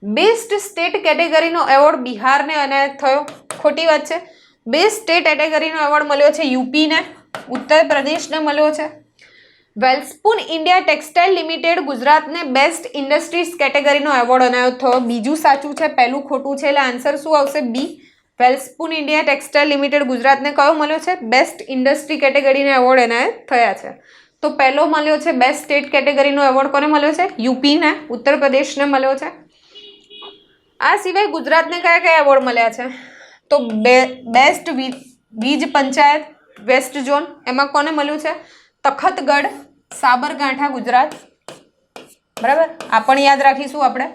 Best state કેટેગરીનો એવોર્ડ બિહારને એનાયત થયો. ખોટી વાત છે. બેસ્ટ સ્ટેટ કેટેગરીનો એવોર્ડ મળ્યો છે યુપીને. ઉત્તર પ્રદેશને મળ્યો છે. વેલ્સપૂન ઇન્ડિયા ટેક્સટાઇલ લિમિટેડ ગુજરાતને બેસ્ટ ઇન્ડસ્ટ્રીઝ કેટેગરીનો એવોર્ડ એનાયત થયો. બીજું સાચું છે, પહેલું ખોટું છે, એટલે આન્સર શું આવશે? બી. વેલ્સપૂન ઇન્ડિયા ટેક્સટાઇલ લિમિટેડ ગુજરાતને કયો મળ્યો છે? બેસ્ટ ઇન્ડસ્ટ્રી કેટેગરીનો એવોર્ડ એનાયત થયા છે. તો પહેલો મળ્યો છે બેસ્ટ સ્ટેટ કેટેગરીનો એવોર્ડ કોને મળ્યો છે? યુપીને. ઉત્તર પ્રદેશને મળ્યો છે. આ સિવાય ગુજરાતને કયા એવોર્ડ મળ્યા છે? તો બેસ્ટ વીજ પંચાયત વેસ્ટ ઝોન, એમાં કોને મળ્યું છે? તખતગઢ, સાબરકાંઠા, ગુજરાત. બરાબર, આ પણ યાદ રાખીશું આપણે.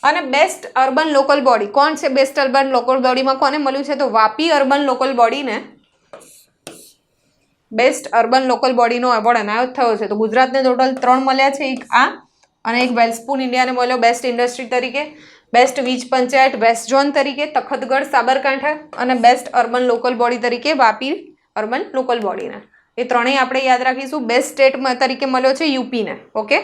અને બેસ્ટ અર્બન લોકલ બોડી કોણ છે? બેસ્ટ અર્બન લોકલ બોડીમાં કોને મળ્યું છે? તો વાપી અર્બન લોકલ બોડીને બેસ્ટ અર્બન લોકલ બોડીનો એવોર્ડ એનાયત થયો છે. તો ગુજરાતને ટોટલ 3 મળ્યા છે, એક આ અને એક વેલ્સપૂન ઇન્ડિયાને મળ્યો બેસ્ટ ઇન્ડસ્ટ્રી તરીકે, બેસ્ટ વીજ પંચાયત વેસ્ટ ઝોન તરીકે તખતગઢ સાબરકાંઠા અને બેસ્ટ અર્બન લોકલ બોડી તરીકે વાપી અર્બન લોકલ બોડીને. એ ત્રણેય આપણે યાદ રાખીશું. બેસ્ટ સ્ટેટ તરીકે મળ્યો છે યુપીને. ઓકે,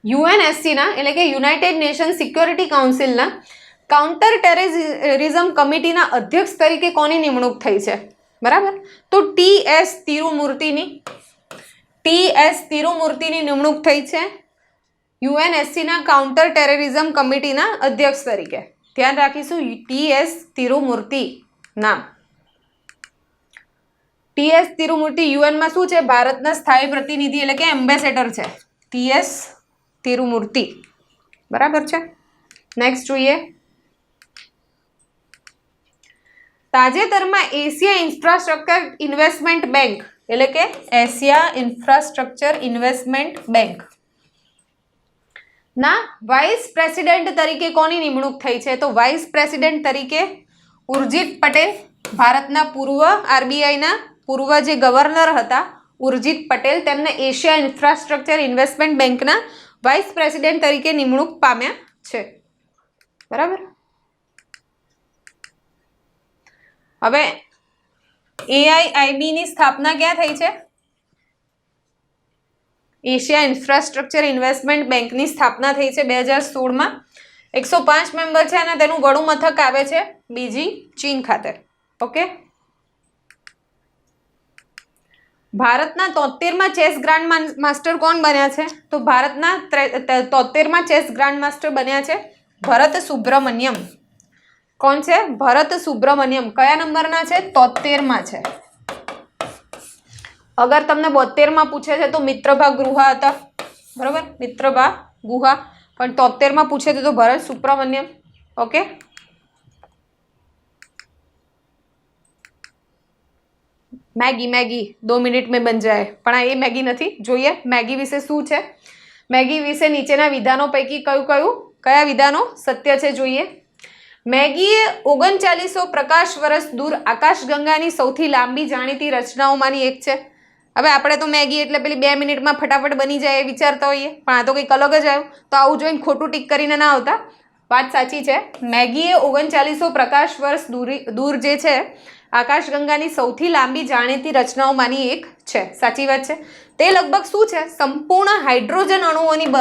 યુએનએસસીના એટલે કે યુનાઇટેડ નેશન સિક્યોરિટી કાઉન્સિલના કાઉન્ટર ટેરરિઝમ કમિટીના અધ્યક્ષ તરીકે કોની નિમણૂક થઈ છે? બરાબર, તો ટી.એસ. તિરુમૂર્તિની નિમણૂક થઈ છે યુએનએસસીના કાઉન્ટર ટેરરિઝમ કમિટીના અધ્યક્ષ તરીકે. ધ્યાન રાખીશું, ટી.એસ. તિરુમૂર્તિ નામ. ટી.એસ. તિરુમૂર્તિ યુએનમાં શું છે? ભારતના સ્થાયી પ્રતિનિધિ એટલે કે એમ્બેસેડર છે ટી.એસ. તિરુમૂર્તિ. બરાબર છે. નેક્સ્ટ જોઈએ, તાજેતરમાં એશિયા ઇન્ફ્રાસ્ટ્રક્ચર ઇન્વેસ્ટમેન્ટ બેંક એટલે કે એશિયા ઇન્ફ્રાસ્ટ્રક્ચર ઇન્વેસ્ટમેન્ટ બેંક ના વાઇસ પ્રેસિડેન્ટ તરીકે કોની નિમણૂક થઈ છે? તો વાઇસ પ્રેસિડેન્ટ તરીકે ઉર્જિત પટેલ, ભારતના પૂર્વ આરબીઆઈના પૂર્વ જે ગવર્નર હતા ઉર્જિત પટેલ, તેમને એશિયા ઇન્ફ્રાસ્ટ્રક્ચર ઇન્વેસ્ટમેન્ટ બેંકના વાઇસ પ્રેસિડેન્ટ તરીકે નિમણૂક પામ્યા છે. બરાબર. હવે એઆઈઆઈબી ની સ્થાપના ક્યાં થઈ છે? એશિયા ઇન્ફ્રાસ્ટ્રક્ચર ઇન્વેસ્ટમેન્ટ બેંકની સ્થાપના થઈ છે 2016માં. 105 મેમ્બર છે અને તેનું વડું મથક આવે છે બીજિંગ, ચીન ખાતે. ઓકે, ભારતના 73માં ચેસ ગ્રાન્ડ માસ્ટર કોણ બન્યા છે? તો ભારતના 73માં ચેસ ગ્રાન્ડ માસ્ટર બન્યા છે ભરત સુબ્રમણ્યમ. કોણ છે? ભરત સુબ્રમણ્યમ. કયા નંબરના છે? 73માં છે. અગર તમને 72માં પૂછે છે તો મિત્રભા ગુહા હતા. બરોબર, મિત્રભા ગુહા. પણ 73માં પૂછે છે તો ભરત સુબ્રમણ્યમ. ઓકે, मैगी 2 मिनट में बन जाए, પણ આ એ મેગી નથી. જોઈએ મેગી વિશે શું છે. મેગી વિશે નીચેના વિધાનો પૈકી કયા વિધાનો સત્ય છે? જોઈએ, મેગી એ 3900 પ્રકાશ વર્ષ દૂર આકાશગંગાની સૌથી લાંબી જાણીતી રચનાઓમાંની એક છે. હવે આપણે તો મેગી એટલે પેલી 2 મિનિટમાં ફટાફટ બની જાય એ વિચારતા હોઈએ, પણ આ તો કંઈક અલગ જ આવ્યું. તો આવું જોઈને ખોટું ટીક કરીને ના આવતા. વાત સાચી છે. મેગી એ 3900 પ્રકાશ વર્ષ દૂર જે છે આકાશગંગાની સૌથી લાંબી જાણીતી રચનાઓમાંની એક છે. સાચી વાત છે. તે લગભગ શું છે? સંપૂર્ણ હાઇડ્રોજન અણુઓની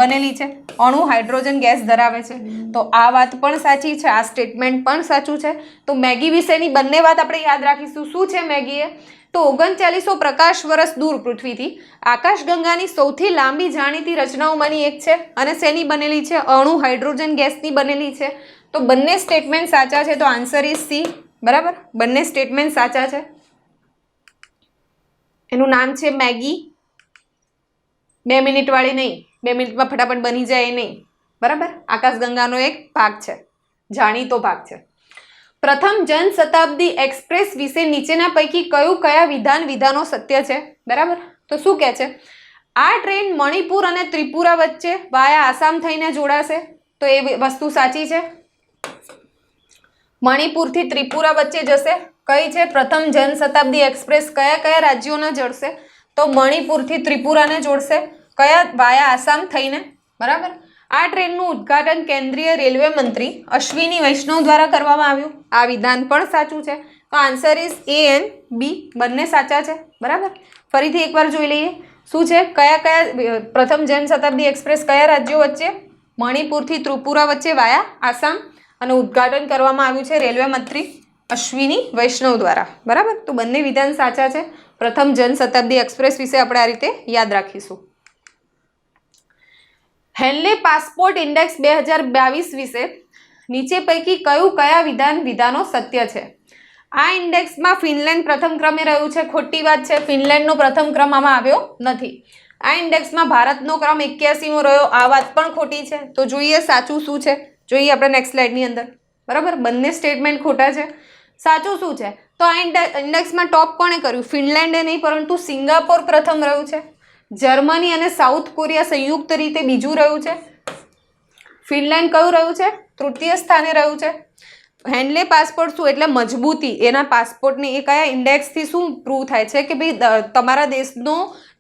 બનેલી છે. અણુ હાઇડ્રોજન ગેસ ધરાવે છે. તો આ વાત પણ સાચી છે, આ સ્ટેટમેન્ટ પણ સાચું છે. તો મેગી વિશેની બંને વાત આપણે યાદ રાખીશું. શું છે મેગી એ? તો 3900 પ્રકાશ વર્ષ દૂર પૃથ્વીથી આકાશગંગાની સૌથી લાંબી જાણીતી રચનાઓમાંની એક છે. અને શેની બનેલી છે? અણુ હાઇડ્રોજન ગેસની બનેલી છે. તો બંને સ્ટેટમેન્ટ સાચા છે. તો આન્સર ઇઝ સી. બરાબર, બંને સ્ટેટમેન્ટ સાચા છે. એનું નામ છે મેગી. 2 મિનિટ વાળી નહીં, 2 મિનિટમાં ફટાફટ બની જાય એ નહીં. બરાબર, આકાશગંગાનો એક ભાગ છે, જાણીતો ભાગ છે. પ્રથમ જનશતાબ્દી એક્સપ્રેસ વિશે નીચેના પૈકી કયા વિધાનો સત્ય છે? બરાબર, તો શું કહે છે? આ ટ્રેન મણિપુર અને ત્રિપુરા વચ્ચે વાયા આસામ થઈને જોડાશે. તો એ વસ્તુ સાચી છે. મણિપુરથી ત્રિપુરા વચ્ચે જશે. કઈ છે? પ્રથમ જનશતાબ્દી એક્સપ્રેસ કયા રાજ્યોને જોડશે? તો મણિપુરથી ત્રિપુરાને જોડશે. કયા? વાયા આસામ થઈને. બરાબર. આ ટ્રેનનું ઉદ્ઘાટન કેન્દ્રીય રેલવે મંત્રી અશ્વિની વૈષ્ણવ દ્વારા કરવામાં આવ્યું. આ વિધાન પણ સાચું છે. તો આન્સર ઇઝ એ એન્ડ બી, બંને સાચા છે. બરાબર, ફરીથી એકવાર જોઈ લઈએ. શું છે? કયા પ્રથમ જનશતાબ્દી એક્સપ્રેસ કયા રાજ્યો વચ્ચે? મણિપુરથી ત્રિપુરા વચ્ચે વાયા આસામ. અને ઉદ્ઘાટન કરવામાં આવ્યું છે રેલવે મંત્રી અશ્વિની વૈષ્ણવ દ્વારા. બરાબર, તો બંને વિધાન સાચા છે. પ્રથમ જનશતાબ્દી એક્સપ્રેસ વિશે આપણે આ રીતે યાદ રાખીશું. હેનલે પાસપોર્ટ ઇન્ડેક્સ 2022 વિશે નીચે પૈકી કયા વિધાનો સત્ય છે? આ ઇન્ડેક્સમાં ફિનલેન્ડ પ્રથમ ક્રમે રહ્યું છે. ખોટી વાત છે. ફિનલેન્ડનો પ્રથમ ક્રમ આમાં આવ્યો નથી. આ ઇન્ડેક્સમાં ભારતનો ક્રમ 81મો રહ્યો. આ વાત પણ ખોટી છે. તો જોઈએ સાચું શું છે. જોઈએ આપણે નેક્સ્ટ સ્લાઇડની અંદર. બરાબર, બંને સ્ટેટમેન્ટ ખોટા છે. સાચું શું છે? તો આ ઇન્ડેક્સમાં ટોપ કોણે કર્યું? ફિનલેન્ડે નહીં, પરંતુ સિંગાપોર પ્રથમ રહ્યું છે. જર્મની અને સાઉથ કોરિયા સંયુક્ત રીતે બીજું રહ્યું છે. ફિનલેન્ડ કયું રહ્યું છે? તૃતીય સ્થાને રહ્યું છે. હેન્ડલે પાસપોર્ટ શું એટલે મજબૂતી, એના પાસપોર્ટની એ કયા ઇન્ડેક્સથી શું પ્રૂવ થાય છે કે ભાઈ તમારા દેશનો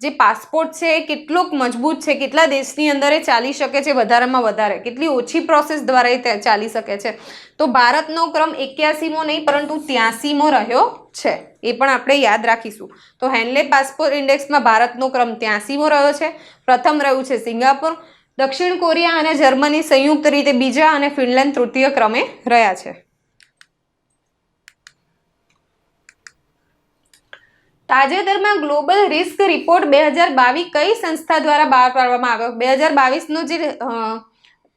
જે પાસપોર્ટ છે એ કેટલોક મજબૂત છે, કેટલા દેશની અંદર એ ચાલી શકે છે વધારેમાં વધારે, કેટલી ઓછી પ્રોસેસ દ્વારા એ ચાલી શકે છે. તો ભારતનો ક્રમ 81મો નહીં પરંતુ 83મો રહ્યો છે, એ પણ આપણે યાદ રાખીશું. તો હેન્ડલે પાસપોર્ટ ઇન્ડેક્સમાં ભારતનો ક્રમ 83મો રહ્યો છે. પ્રથમ રહ્યું છે સિંગાપુર, દક્ષિણ કોરિયા અને જર્મની સંયુક્ત રીતે બીજા અને ફિનલેન્ડ તૃતીય ક્રમે રહ્યા છે. તાજેતરમાં ગ્લોબલ રિસ્ક રિપોર્ટ 2022 કઈ સંસ્થા દ્વારા બહાર પાડવામાં આવ્યો? 2022નો જે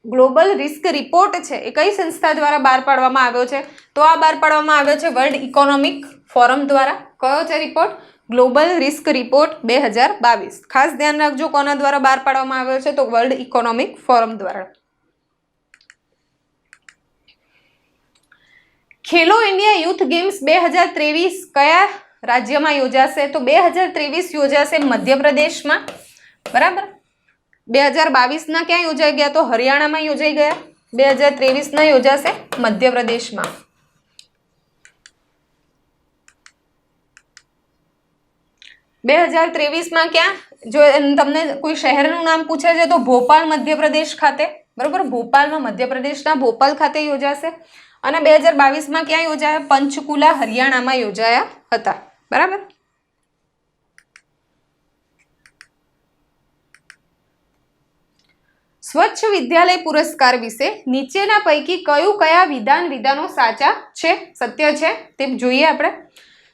ગ્લોબલ રિસ્ક રિપોર્ટ છે એ કઈ સંસ્થા દ્વારા બહાર પાડવામાં આવ્યો છે? તો આ બહાર પાડવામાં આવ્યો છે વર્લ્ડ ઇકોનોમિક ફોરમ દ્વારા. કયો છે રિપોર્ટ? Global risk report 2022. ખાસ ધ્યાન રાખજો કોના દ્વારા બહાર પાડવામાં આવ્યો છે, તો વર્લ્ડ ઇકોનોમિક ફોરમ દ્વારા. ખેલો ઇન્ડિયા યુથ ગેમ્સ 2023 કયા રાજ્યમાં યોજાશે? તો 2023 યોજાશે મધ્યપ્રદેશમાં. બરાબર. 2022ના ક્યાં યોજાઈ ગયા? તો હરિયાણામાં યોજાઈ ગયા. 2023ના યોજાશે મધ્યપ્રદેશમાં. બે 2023માં ક્યાં? જો તમને કોઈ શહેરનું નામ પૂછે છે તો ભોપાલ મધ્યપ્રદેશ ખાતે. બરોબર, ભોપાલમાં મધ્યપ્રદેશના ભોપાલ ખાતે યોજાશે. અને 2022માં ક્યાં યોજાયા? પંચકુલા હરિયાણામાં યોજાયા હતા. બરાબર. સ્વચ્છ વિદ્યાલય પુરસ્કાર વિશે નીચેના પૈકી કયા વિધાનો સાચા છે, સત્ય છે તે જોઈએ આપણે.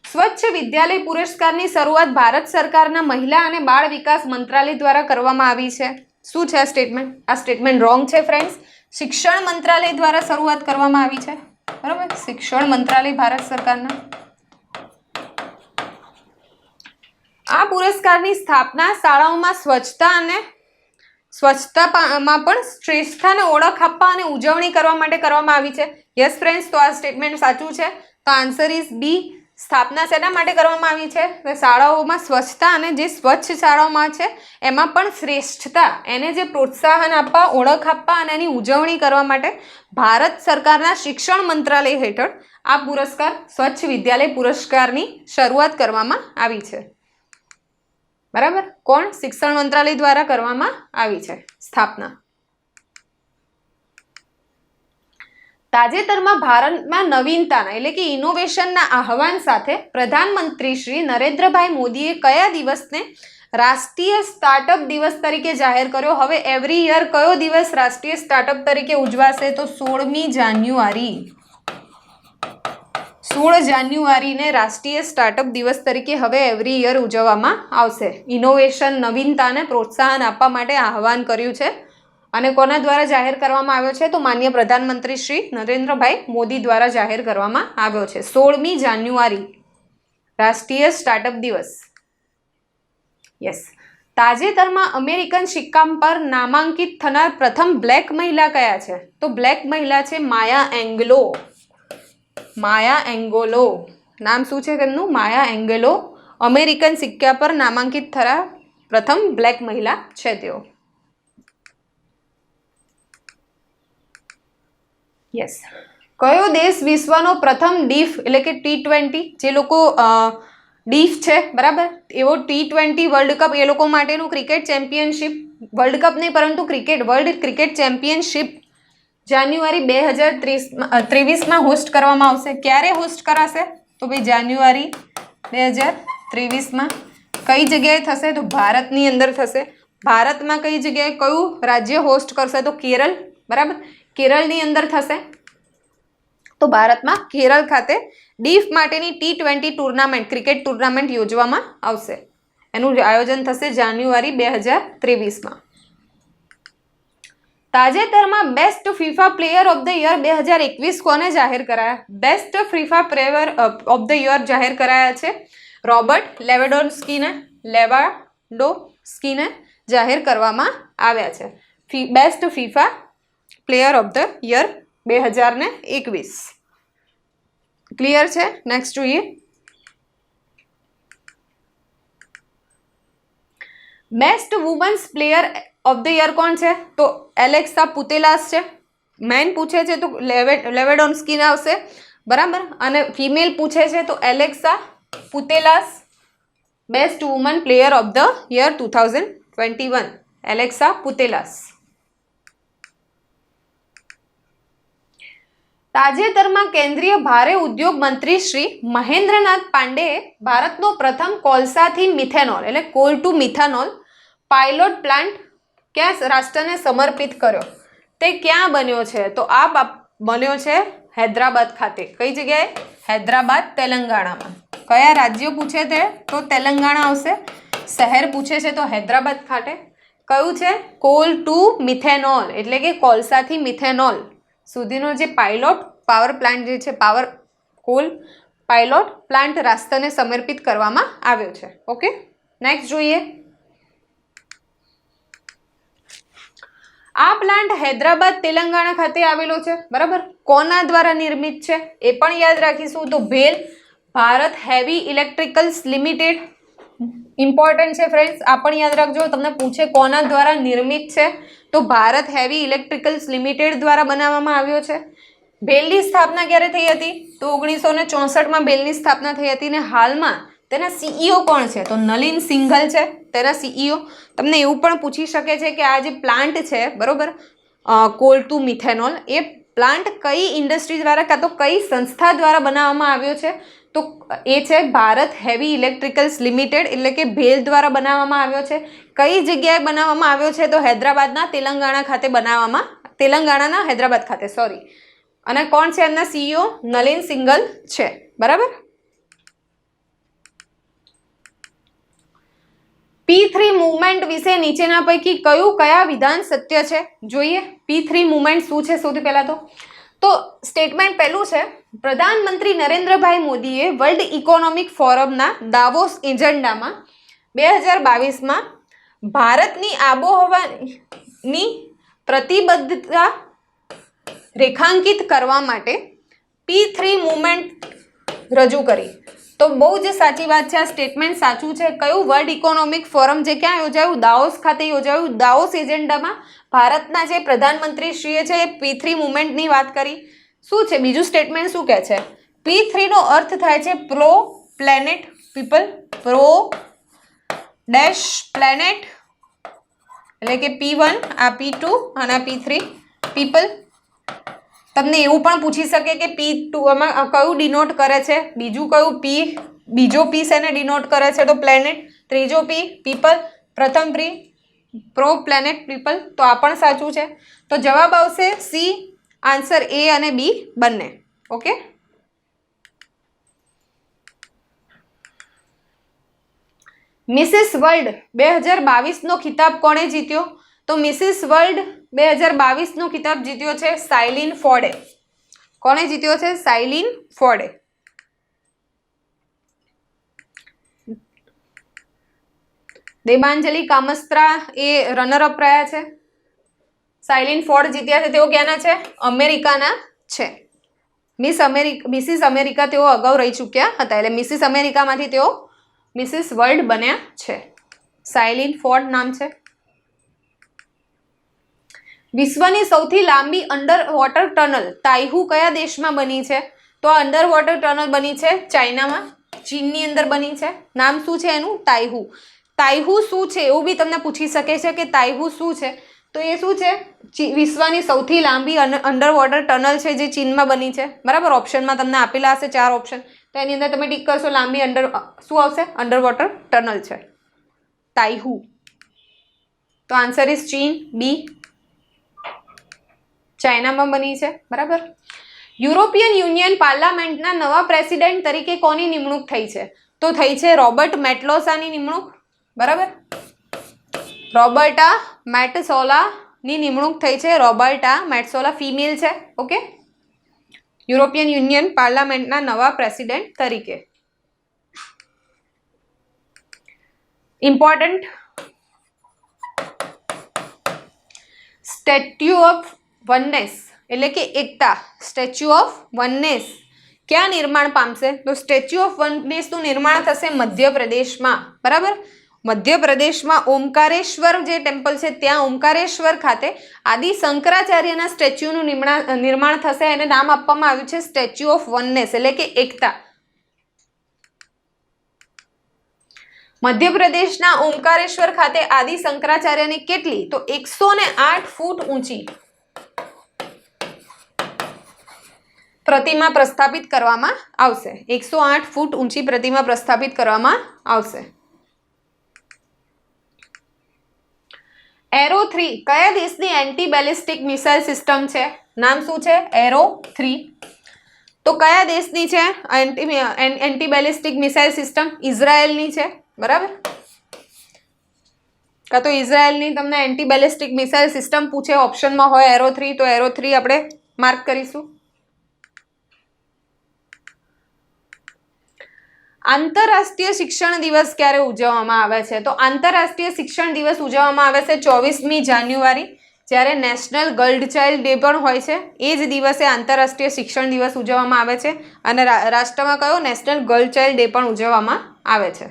સ્વચ્છ વિદ્યાલય પુરસ્કારની શરૂઆત ભારત સરકારના મહિલા અને બાળ વિકાસ મંત્રાલય દ્વારા કરવામાં આવી છે. શું છે આ સ્ટેટમેન્ટ? આ સ્ટેટમેન્ટ રોંગ છે ફ્રેન્ડ્સ. શિક્ષણ મંત્રાલય દ્વારા શરૂઆત કરવામાં આવી છે. બરાબર, શિક્ષણ મંત્રાલય ભારત સરકારના. આ પુરસ્કારની સ્થાપના શાળાઓમાં સ્વચ્છતામાં પણ શ્રેષ્ઠતાને ઓળખ આપવા અને ઉજવણી કરવા માટે કરવામાં આવી છે. યસ ફ્રેન્ડ્સ, તો આ સ્ટેટમેન્ટ સાચું છે. તો આન્સર ઇઝ બી. સ્થાપના શેના માટે કરવામાં આવી છે? શાળાઓમાં સ્વચ્છતા, અને જે સ્વચ્છ શાળાઓમાં છે એમાં પણ શ્રેષ્ઠતા, એને જે પ્રોત્સાહન આપવા, ઓળખ આપવા અને એની ઉજવણી કરવા માટે ભારત સરકારના શિક્ષણ મંત્રાલય હેઠળ આ પુરસ્કાર, સ્વચ્છ વિદ્યાલય પુરસ્કારની શરૂઆત કરવામાં આવી છે. બરાબર. કોણ? શિક્ષણ મંત્રાલય દ્વારા કરવામાં આવી છે સ્થાપના. તાજેતરમાં ભારતમાં નવીનતાના એટલે કે ઇનોવેશનના આહવાન સાથે પ્રધાનમંત્રી શ્રી નરેન્દ્રભાઈ મોદીએ કયા દિવસને રાષ્ટ્રીય સ્ટાર્ટઅપ દિવસ તરીકે જાહેર કર્યો? હવે એવરી યર કયો દિવસ રાષ્ટ્રીય સ્ટાર્ટઅપ તરીકે ઉજવાશે? તો 16મી જાન્યુઆરી. 16 જાન્યુઆરીને રાષ્ટ્રીય સ્ટાર્ટઅપ દિવસ તરીકે હવે એવરી યર ઉજવવામાં આવશે. ઇનોવેશન, નવીનતાને પ્રોત્સાહન આપવા માટે આહવાન કર્યું છે. અને કોના દ્વારા જાહેર કરવામાં આવ્યો છે? તો માનનીય પ્રધાનમંત્રી શ્રી નરેન્દ્રભાઈ મોદી દ્વારા જાહેર કરવામાં આવ્યો છે. 16મી જાન્યુઆરી રાષ્ટ્રીય સ્ટાર્ટઅપ દિવસ. યસ. તાજેતરમાં અમેરિકન સિક્કા પર નામાંકિત થનાર પ્રથમ બ્લેક મહિલા કયા છે? તો બ્લેક મહિલા છે માયા એંગલો. માયા એંગોલો નામ શું છે તેમનું? માયા એંગેલો. અમેરિકન સિક્કા પર નામાંકિત થનાર પ્રથમ બ્લેક મહિલા છે તેઓ. યસ. કયો દેશ વિશ્વનો પ્રથમ ડીફ એટલે કે T20 જે લોકો ડીફ છે, બરાબર, એવો T20 વર્લ્ડ કપ એ લોકો માટેનું ક્રિકેટ ચેમ્પિયનશિપ, વર્લ્ડ કપ નહીં પરંતુ વર્લ્ડ ક્રિકેટ ચેમ્પિયનશિપ જાન્યુઆરી 2023માં હોસ્ટ કરવામાં આવશે. ક્યારે હોસ્ટ કરાશે? તો ભાઈ જાન્યુઆરી 2023માં. કઈ જગ્યાએ થશે? તો ભારતની અંદર થશે. ભારતમાં કઈ જગ્યાએ, કયું રાજ્ય હોસ્ટ કરશે? તો કેરળ. બરાબર, કેરળની અંદર થશે. તો ભારતમાં કેરળ ખાતે ડીફ માટેની T20 ટુર્નામેન્ટ, ક્રિકેટ ટુર્નામેન્ટ યોજવામાં આવશે. એનું આયોજન થશે જાન્યુઆરી 2023માં. તાજેતરમાં best FIFA player of the year 2021 કોને જાહેર કરાયા? Best FIFA player of the year જાહેર કરાયા છે રોબર્ટ લેવાન્ડોસ્કીને જાહેર કરવામાં આવ્યા છે. Best FIFA player of the year 2021. Clear છે? નેક્સ્ટ જોઈએ. Best women's player of the year કોણ છે? તો એલેક્સા પુટેલાસ છે. મેન પૂછે છે તો લેવેડોન્સ્કી આવશે, બરાબર. અને ફિમેલ પૂછે છે તો Alexia Putellas. Best woman player of the year 2021 Alexia Putellas. તાજેતરમાં કેન્દ્રીય ભારે ઉદ્યોગ મંત્રી શ્રી મહેન્દ્રનાથ પાંડેએ ભારતનો પ્રથમ કોલસાથી મિથેનોલ એટલે coal to methanol pilot plant કયા રાષ્ટ્રને સમર્પિત કર્યો? તે ક્યાં બન્યો છે? તો આ બન્યો છે હૈદરાબાદ ખાતે. કઈ જગ્યાએ? હૈદરાબાદ, તેલંગાણામાં. કયા રાજ્યો પૂછે તે? તો તેલંગાણા આવશે. શહેર પૂછે છે તો હૈદરાબાદ ખાતે. કયું છે? કોલ ટુ મિથેનોલ એટલે કે કોલસાથી મિથેનોલ સુધીનો જે પાયલોટ પાવર પ્લાન્ટ જે છે, પાવર કોલ પાયલોટ પ્લાન્ટ રાષ્ટ્રને સમર્પિત કરવામાં આવ્યો છે. ઓકે, નેક્સ્ટ જોઈએ. આ પ્લાન્ટ હૈદરાબાદ, તેલંગાણા ખાતે આવેલો છે, બરાબર. કોના દ્વારા નિર્મિત છે એ પણ યાદ રાખીશું. તો bhel Bharat heavy electricals limited. Important છે ફ્રેન્ડ્સ, આ પણ યાદ રાખજો. તમને પૂછે કોના દ્વારા નિર્મિત છે તો ભારત હેવી ઇલેક્ટ્રિકલ્સ લિમિટેડ દ્વારા બનાવવામાં આવ્યો છે. ભેલની સ્થાપના ક્યારે થઈ હતી? તો 1964માં ભેલની સ્થાપના થઈ હતી. ને હાલમાં તેના સીઈઓ કોણ છે? તો નલિન સિંઘલ છે તેના સીઈઓ. તમને એવું પણ પૂછી શકે છે કે આ જે પ્લાન્ટ છે, બરોબર, call to methanol, A plant કઈ ઇન્ડસ્ટ્રી દ્વારા કાં તો કઈ સંસ્થા દ્વારા બનાવવામાં આવ્યો છે? તો એ છે ભારત હેવી ઇલેક્ટ્રિકલ્સ લિમિટેડ એટલે કે ભેલ દ્વારા બનાવવામાં આવ્યો છે. કઈ જગ્યાએ બનાવવામાં આવ્યો છે? તો હૈદરાબાદના તેલંગાણા ખાતે બનાવવામાં, તેલંગાણાના હૈદરાબાદ ખાતે, સોરી. અને કોણ છે એમના સીઈઓ? નલિન સિંઘલ છે, બરાબર. P3 મુવમેન્ટ વિશે નીચેના પૈકી કયા વિધાન સત્ય છે? જોઈએ P3 મુવમેન્ટ શું છે સૌથી પહેલા તો સ્ટેટમેન્ટ પહેલું છે, પ્રધાનમંત્રી નરેન્દ્રભાઈ મોદીએ વર્લ્ડ ઇકોનોમિક ફોરમના દાવોસ એજન્ડામાં 2022માં ભારતની આબોહવાની પ્રતિબદ્ધતા રેખાંકિત કરવા માટે P3 મુવમેન્ટ રજૂ કરી. તો બહુ જ સાચી વાત છે, આ સ્ટેટમેન્ટ સાચું છે. કયું? વર્લ્ડ ઇકોનોમિક ફોરમ જે ક્યાં યોજાયું? દાવોસ ખાતે યોજાયું. દાવોસ એજન્ડામાં ભારતના જે પ્રધાનમંત્રી શ્રીએ છે એ P3 મુવમેન્ટની વાત કરી. શું છે બીજું સ્ટેટમેન્ટ? શું કહે છે? P3 નો અર્થ થાય છે pro planet people. Pro dash planet એટલે કે P1, આ P2 અને આ P3 પીપલ. તમને એવું પણ પૂછી શકે કે P2 માં કયું ડિનોટ કરે છે? બીજું કયું બીજો P શેને ડિનોટ કરે છે? તો પ્લેનેટ. ત્રીજો P પીપલ. પ્રથમ P પ્રો પ્લેનેટ પીપલ. તો આ પણ સાચું છે. તો જવાબ આવશે સી, આન્સર A અને B બંને. ઓકે, મિસિસ વર્લ્ડ 2022નો ખિતાબ કોણે જીત્યો? તો મિસિસ વર્લ્ડ 2022નો ખિતાબ જીત્યો છે સાયલીન ફોર્ડે. કોણે જીત્યો છે? સાયલીન ફોર્ડે. દેબાંજલિ કામસ્ત્રા એ રનરઅપ રહ્યા છે. સાયલીન ફોર્ડ જીત્યા છે. તેઓ ક્યાંના છે? અમેરિકાના છે. મિસિસ અમેરિકા તેઓ અગાઉ રહી ચૂક્યા હતા, એટલે મિસિસ અમેરિકામાંથી તેઓ મિસિસ વર્લ્ડ બન્યા છે. સાયલીન ફોર્ડ નામ છે. વિશ્વની સૌથી લાંબી અંડર વોટર ટનલ તાઇહુ કયા દેશમાં બની છે? તો આ અંડર વોટર ટનલ બની છે ચાઇનામાં, ચીનની અંદર બની છે. નામ શું છે એનું? તાઇહુ. તાઇહુ શું છે એવું બી તમને પૂછી શકે છે કે તાઇહુ શું છે? તો એ શું છે? વિશ્વની સૌથી લાંબી અંડર વોટર ટનલ છે જે ચીનમાં બની છે, બરાબર. ઓપ્શનમાં તમને આપેલા હશે 4 ઓપ્શન, તો એની અંદર તમે ટીક કરશો લાંબી શું આવશે? અંડર વોટર ટનલ છે તાઇહુ. તો આન્સર ઇઝ ચીન, બી. ચાઇનામાં બની છે, બરાબર. યુરોપિયન યુનિયન પાર્લામેન્ટના નવા પ્રેસિડેન્ટ તરીકે કોની નિમણૂક થઈ છે? તો થઈ છે રોબર્ટ મેટ્લોસાની નિમણૂક, બરાબર. રોબર્ટા મેટ્સોલાની નિમણૂક થઈ છે. રોબર્ટા મેટ્સોલા ફિમેલ છે. ઓકે, યુરોપિયન યુનિયન પાર્લામેન્ટના નવા પ્રેસિડેન્ટ તરીકે. ઇમ્પોર્ટન્ટ, સ્ટેચ્યુ ઓફ વનનેસ એટલે કે એકતા, સ્ટેચ્યુ ઓફ વનનેસ ક્યાં નિર્માણ પામશે? તો સ્ટેચ્યુ ઓફ વનનેસનું નિર્માણ થશે મધ્યપ્રદેશમાં, બરાબર. મધ્યપ્રદેશમાં ઓમકારેશ્વર જે ટેમ્પલ છે ત્યાં ઓમકારેશ્વર ખાતે આદિ શંકરાચાર્યના સ્ટેચ્યુનું નિર્માણ થશે. એને નામ આપવામાં આવ્યું છે સ્ટેચ્યુ ઓફ વનનેસ એટલે કે એકતા. મધ્યપ્રદેશના ઓમકારેશ્વર ખાતે આદિ શંકરાચાર્યની કેટલી? તો 108 ફૂટ ઊંચી પ્રતિમા પ્રસ્થાપિત કરવામાં આવશે. 108 ફૂટ ઊંચી પ્રતિમા પ્રસ્થાપિત કરવામાં આવશે. એરો 3 કયા દેશની એન્ટી બેલિસ્ટિક મિસાઇલ સિસ્ટમ છે? નામ શું છે? એરો 3. તો કયા દેશની છે એન્ટી બેલિસ્ટિક મિસાઇલ સિસ્ટમ? ઇઝરાયલની છે. બરાબર. કાં તો ઇઝરાયલની તમને એન્ટી બેલિસ્ટિક મિસાઇલ સિસ્ટમ પૂછે, ઓપ્શનમાં હોય એરો 3, તો એરો 3 આપણે માર્ક કરીશું. આંતરરાષ્ટ્રીય શિક્ષણ દિવસ ક્યારે ઉજવવામાં આવે છે? તો આંતરરાષ્ટ્રીય શિક્ષણ દિવસ ઉજવવામાં આવે છે 24મી જાન્યુઆરી, જ્યારે નેશનલ ગર્લ ચાઇલ્ડ ડે પણ હોય છે. એ જ દિવસે આંતરરાષ્ટ્રીય શિક્ષણ દિવસ ઉજવવામાં આવે છે. અને રાષ્ટ્રમાં કયો? નેશનલ ગર્લ ચાઇલ્ડ ડે પણ ઉજવવામાં આવે છે.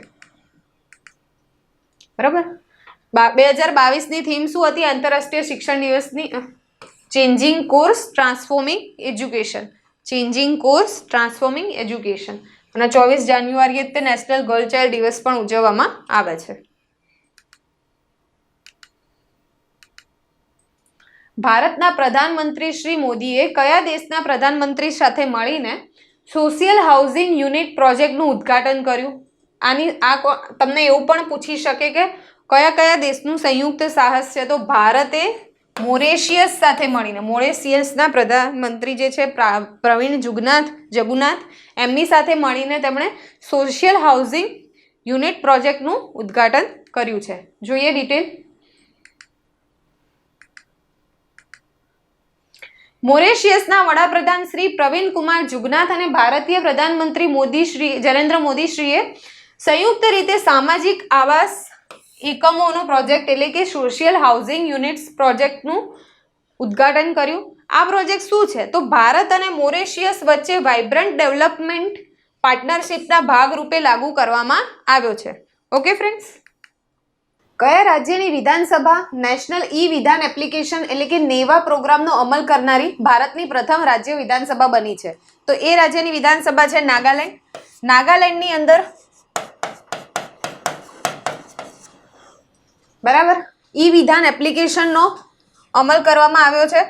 બરાબર. 2022ની થીમ શું હતી આંતરરાષ્ટ્રીય શિક્ષણ દિવસની? Changing course transforming education. Changing course transforming education. અને 24 જાન્યુઆરીએ તે નેશનલ ગર્લ ચાઇલ્ડ દિવસ પણ ઉજવવામાં આવે છે. ભારતના પ્રધાનમંત્રી શ્રી મોદીએ કયા દેશના પ્રધાનમંત્રી સાથે મળીને સોશિયલ હાઉસિંગ યુનિટ પ્રોજેક્ટનું ઉદ્ઘાટન કર્યું? તમને એવું પણ પૂછી શકે કે કયા કયા દેશનું સંયુક્ત સાહસ છે? તો ભારતે મોરેશિયસ સાથે મળીને, મોરેશિયસના પ્રધાનમંત્રી જે છે પ્રવીણ જગુનાથ એમની સાથે મળીને તેમણે સોશિયલ હાઉસિંગ યુનિટ પ્રોજેક્ટનું ઉદ્ઘાટન કર્યું છે. જોઈએ ડિટેલ. મોરેશિયસના વડાપ્રધાન શ્રી પ્રવીણ કુમાર જુગનાથ અને ભારતીય પ્રધાનમંત્રી નરેન્દ્ર મોદી શ્રીએ સંયુક્ત રીતે સામાજિક આવાસ એકમોનો પ્રોજેક્ટ એટલે કે સોશિયલ હાઉસિંગ યુનિટ્સ પ્રોજેક્ટનું ઉદ્ઘાટન કર્યું. આ પ્રોજેક્ટ શું છે? તો ભારત અને મોરેશિયસ વચ્ચે વાઇબ્રન્ટ ડેવલપમેન્ટ પાર્ટનરશિપના ભાગરૂપે લાગુ કરવામાં આવ્યો છે. Okay friends. કયા રાજ્યની વિધાનસભા નેશનલ ઈ વિધાન એપ્લિકેશન એટલે કે નેવા પ્રોગ્રામનો અમલ કરનારી ભારતની પ્રથમ રાજ્ય વિધાનસભા બની છે? તો એ રાજ્યની વિધાનસભા છે નાગાલેન્ડ. નાગાલેન્ડની અંદર બરાબર ઈ વિધાન એપ્લિકેશનનો અમલ કરવામાં આવ્યો છે.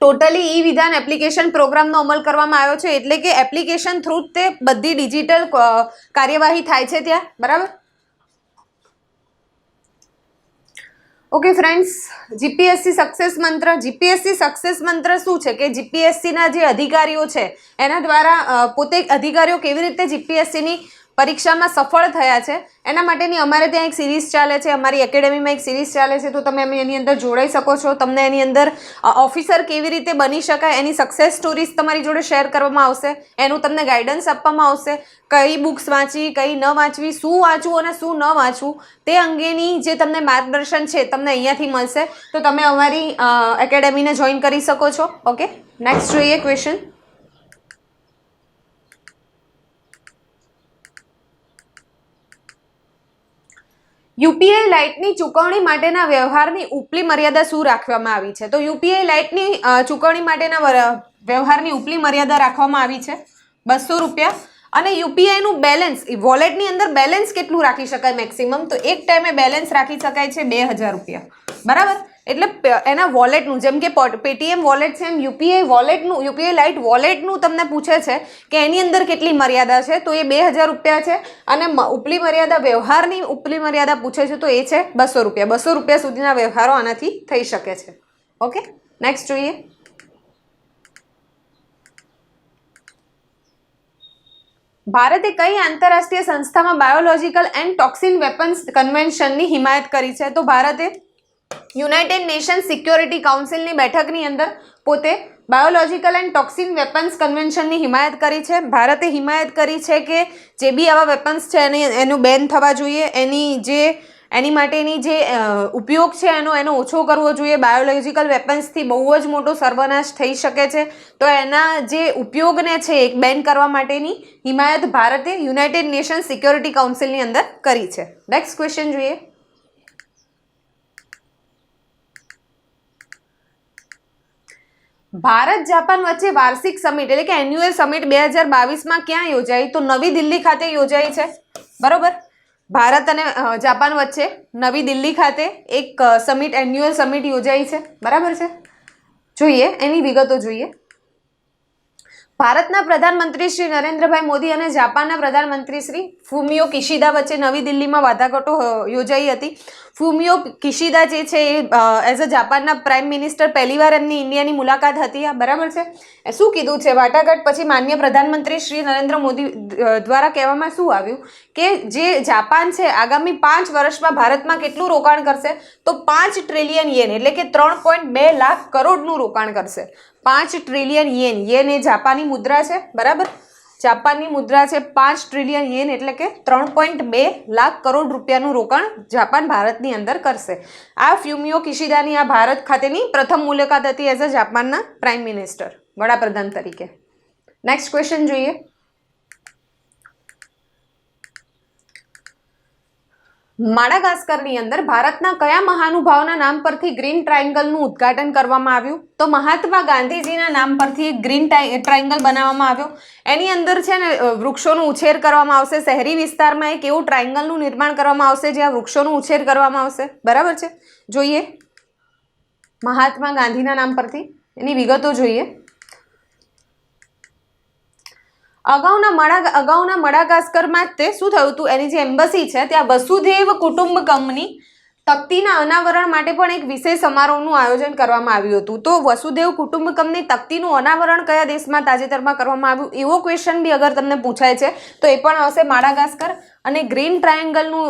ટોટલી ઈ વિધાન એપ્લિકેશન પ્રોગ્રામનો અમલ કરવામાં આવ્યો છે, એટલે કે એપ્લિકેશન થ્રુ તે બધી ડિજિટલ કાર્યવાહી થાય છે ત્યાં. બરાબર. ઓકે ફ્રેન્ડ્સ, જીપીએસસી સક્સેસ મંત્ર. જીપીએસસી સક્સેસ મંત્ર શું છે? કે જીપીએસસીના જે અધિકારીઓ છે એના દ્વારા પોતે અધિકારીઓ કેવી રીતે જીપીએસસીની પરીક્ષામાં સફળ થયા છે એના માટેની અમારે ત્યાં એક સિરીઝ ચાલે છે, અમારી એકેડેમીમાં એક સિરીઝ ચાલે છે. તો તમે એની અંદર જોડાઈ શકો છો. તમને એની અંદર ઓફિસર કેવી રીતે બની શકાય એની સક્સેસ સ્ટોરીઝ તમારી જોડે શેર કરવામાં આવશે. એનું તમને ગાઈડન્સ આપવામાં આવશે. કઈ બુક્સ વાંચવી, કઈ ન વાંચવી, શું વાંચવું અને શું ન વાંચવું તે અંગેની જે તમને માર્ગદર્શન છે તમને અહીંયાથી મળશે. તો તમે અમારી એકેડેમીને જોઈન કરી શકો છો. ઓકે, નેક્સ્ટ જોઈએ ક્વેશ્ચન. યુપીઆઈ લાઇટની ચૂકવણી માટેના વ્યવહારની ઉપલી મર્યાદા શું રાખવામાં આવી છે? તો યુપીઆઈ લાઇટની ચૂકવણી માટેના વ્યવહારની ઉપલી મર્યાદા રાખવામાં આવી છે 200 રૂપિયા. અને યુપીઆઈનું બેલેન્સ, વોલેટની અંદર બેલેન્સ કેટલું રાખી શકાય મેક્સિમમ? તો એક ટાઈમે બેલેન્સ રાખી શકાય છે 2000 રૂપિયા. બરાબર. એટલે એના વોલેટનું, જેમ કે પેટીએમ વોલેટ છે એમ યુપીઆઈ વોલેટનું, યુપીઆઈ લાઇટ વોલેટનું તમને પૂછે છે કે એની અંદર કેટલી મર્યાદા છે? તો એ 2000 રૂપિયા છે. અને ઉપલી મર્યાદા, વ્યવહારની ઉપલી મર્યાદા પૂછે છે તો એ છે 200 રૂપિયા. 200 રૂપિયા સુધીના વ્યવહારો આનાથી થઈ શકે છે. ઓકે, નેક્સ્ટ જોઈએ. ભારતે કઈ આંતરરાષ્ટ્રીય સંસ્થામાં બાયોલોજિકલ એન્ડ ટોક્સિન વેપન્સ કન્વેન્શનની હિમાયત કરી છે? તો ભારતે યુનાઇટેડ નેશન સિક્યોરિટી કાઉન્સિલની બેઠકની અંદર પોતે બાયોલોજિકલ એન્ડ ટોક્સિન વેપન્સ કન્વેન્શનની હિમાયત કરી છે. ભારતે હિમાયત કરી છે કે જે બી આવા વેપન્સ છે એનું બેન થવા જોઈએ. એની જે એની માટેની જે ઉપયોગ છે એનો ઓછો કરવો જોઈએ. બાયોલોજિકલ વેપન્સથી બહુ જ મોટો સર્વનાશ થઈ શકે છે. તો એના જે ઉપયોગને છે એક બેન કરવા માટેની હિમાયત ભારતે યુનાઇટેડ નેશન સિક્યોરિટી કાઉન્સિલની અંદર કરી છે. નેક્સ્ટ ક્વેશ્ચન જોઈએ. ભારત જાપાન વચ્ચે વાર્ષિક સમિટ એટલે કે એન્યુઅલ સમિટ 2022માં ક્યાં યોજાઈ? તો નવી દિલ્હી ખાતે યોજાઈ છે. બરોબર. ભારત અને જાપાન વચ્ચે નવી દિલ્હી ખાતે એક સમિટ એન્યુઅલ સમિટ યોજાઈ છે. બરાબર છે. જોઈએ એની વિગતો જોઈએ. ભારતના પ્રધાનમંત્રી શ્રી નરેન્દ્રભાઈ મોદી અને જાપાનના પ્રધાનમંત્રી શ્રી ફુમિયો કિશિદા વચ્ચે નવી દિલ્હીમાં વાટાઘાટો યોજાઈ હતી. ફુમિયો કિશિદા જે છે એ એઝ અ જાપાનના પ્રાઇમ મિનિસ્ટર પહેલીવાર એમની ઇન્ડિયાની મુલાકાત હતી. આ બરાબર છે. શું કીધું છે? વાટાઘાટ પછી માનનીય પ્રધાનમંત્રી શ્રી નરેન્દ્ર મોદી દ્વારા કહેવામાં શું આવ્યું કે જે જાપાન છે આગામી 5 વર્ષમાં ભારતમાં કેટલું રોકાણ કરશે? તો 5 ટ્રિલિયન યેન એટલે કે 3.2 લાખ કરોડનું રોકાણ કરશે. 5 ટ્રિલિયન યેન. યેન એ જાપાની મુદ્રા છે. બરાબર. જાપાનની મુદ્રા છે 5 ટ્રિલિયન યેન એટલે કે 3.2 લાખ કરોડ રૂપિયાનું રોકાણ જાપાન ભારતની અંદર કરશે. આ ફ્યુમિયો કિશિદાની આ ભારત ખાતેની પ્રથમ મુલાકાત હતી એઝ અ જાપાનના પ્રાઇમ મિનિસ્ટર, વડાપ્રધાન તરીકે. નેક્સ્ટ ક્વેશ્ચન જોઈએ. માડાગાસ્કરની અંદર ભારતના કયા મહાનુભાવના નામ પરથી ગ્રીન ટ્રાયંગલનું ઉદ્ઘાટન કરવામાં આવ્યું? તો મહાત્મા ગાંધીજીના નામ પરથી એક ગ્રીન ટ્રાયંગલ બનાવવામાં આવ્યો. એની અંદર છે ને વૃક્ષોનો ઉછેર કરવામાં આવશે. શહેરી વિસ્તારમાં એક એવું ટ્રાયંગલનું નિર્માણ કરવામાં આવશે જ્યાં વૃક્ષોનો ઉછેર કરવામાં આવશે. બરાબર છે. જોઈએ મહાત્મા ગાંધીના નામ પરથી એની વિગતો જોઈએ. અગાઉના મડાગાસ્કરમાં તે શું થયું હતું? એની જે એમ્બસી છે ત્યાં વસુધૈવ કુટુંબકમની તકતીના અનાવરણ માટે પણ એક વિશેષ સમારોહનું આયોજન કરવામાં આવ્યું હતું. તો વસુધૈવ કુટુંબકમની તકતીનું અનાવરણ કયા દેશમાં તાજેતરમાં કરવામાં આવ્યું? એવો ક્વેશ્ચન બી અગર તમને પૂછાય છે તો એ પણ આવશે માડાગાસ્કર. અને ગ્રીન ટ્રાયંગલનું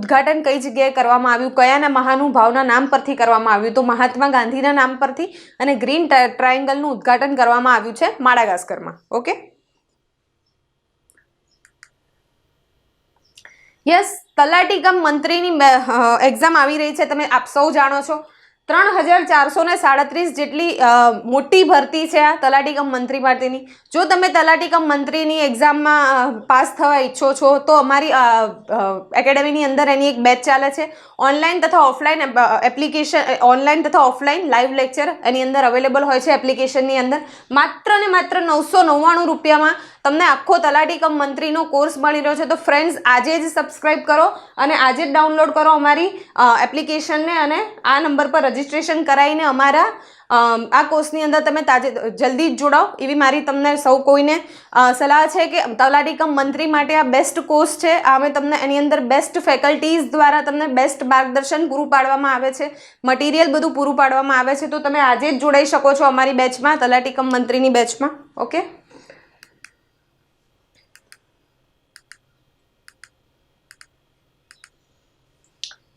ઉદ્ઘાટન કઈ જગ્યાએ કરવામાં આવ્યું? કયાના મહાનુભાવના નામ પરથી કરવામાં આવ્યું? તો મહાત્મા ગાંધીના નામ પરથી. અને ગ્રીન ટ્રાયંગલનું ઉદ્ઘાટન કરવામાં આવ્યું છે માડાગાસ્કરમાં. ઓકે. યસ, તલાટી કમ મંત્રીની એક્ઝામ આવી રહી છે. તમે આપ સૌ જાણો છો 3437 જેટલી મોટી ભરતી છે આ તલાટી કમ મંત્રી માટેની. જો તમે તલાટી કમ મંત્રીની એક્ઝામમાં પાસ થવા ઈચ્છો છો તો અમારી એકેડેમીની અંદર એની એક બેચ ચાલે છે. ઓનલાઈન તથા ઓફલાઈન એપ્લિકેશન, ઓનલાઈન તથા ઓફલાઈન લાઈવ લેક્ચર એની અંદર અવેલેબલ હોય છે એપ્લિકેશનની અંદર. માત્ર ને માત્ર 999 રૂપિયામાં તમને આખો તલાટી કમ મંત્રીનો કોર્સ મળી રહ્યો છે. તો ફ્રેન્ડ્સ આજે જ સબસ્ક્રાઇબ કરો અને આજે જ ડાઉનલોડ કરો અમારી એપ્લિકેશનને અને આ નંબર પર રજીસ્ટ્રેશન કરાવીને અમારા આ કોર્સની અંદર તમે જલ્દી જ જોડાઓ એવી મારી તમને સૌ કોઈને સલાહ છે કે તલાટી કમ મંત્રી માટે આ બેસ્ટ કોર્સ છે. અમે તમને એની અંદર બેસ્ટ ફેકલ્ટીઝ દ્વારા તમને બેસ્ટ માર્ગદર્શન પૂરું પાડવામાં આવે છે, મટીરિયલ બધું પૂરું પાડવામાં આવે છે. તો તમે આજે જ જોડાઈ શકો છો અમારી બેચમાં, તલાટી કમ મંત્રીની બેચમાં. ઓકે.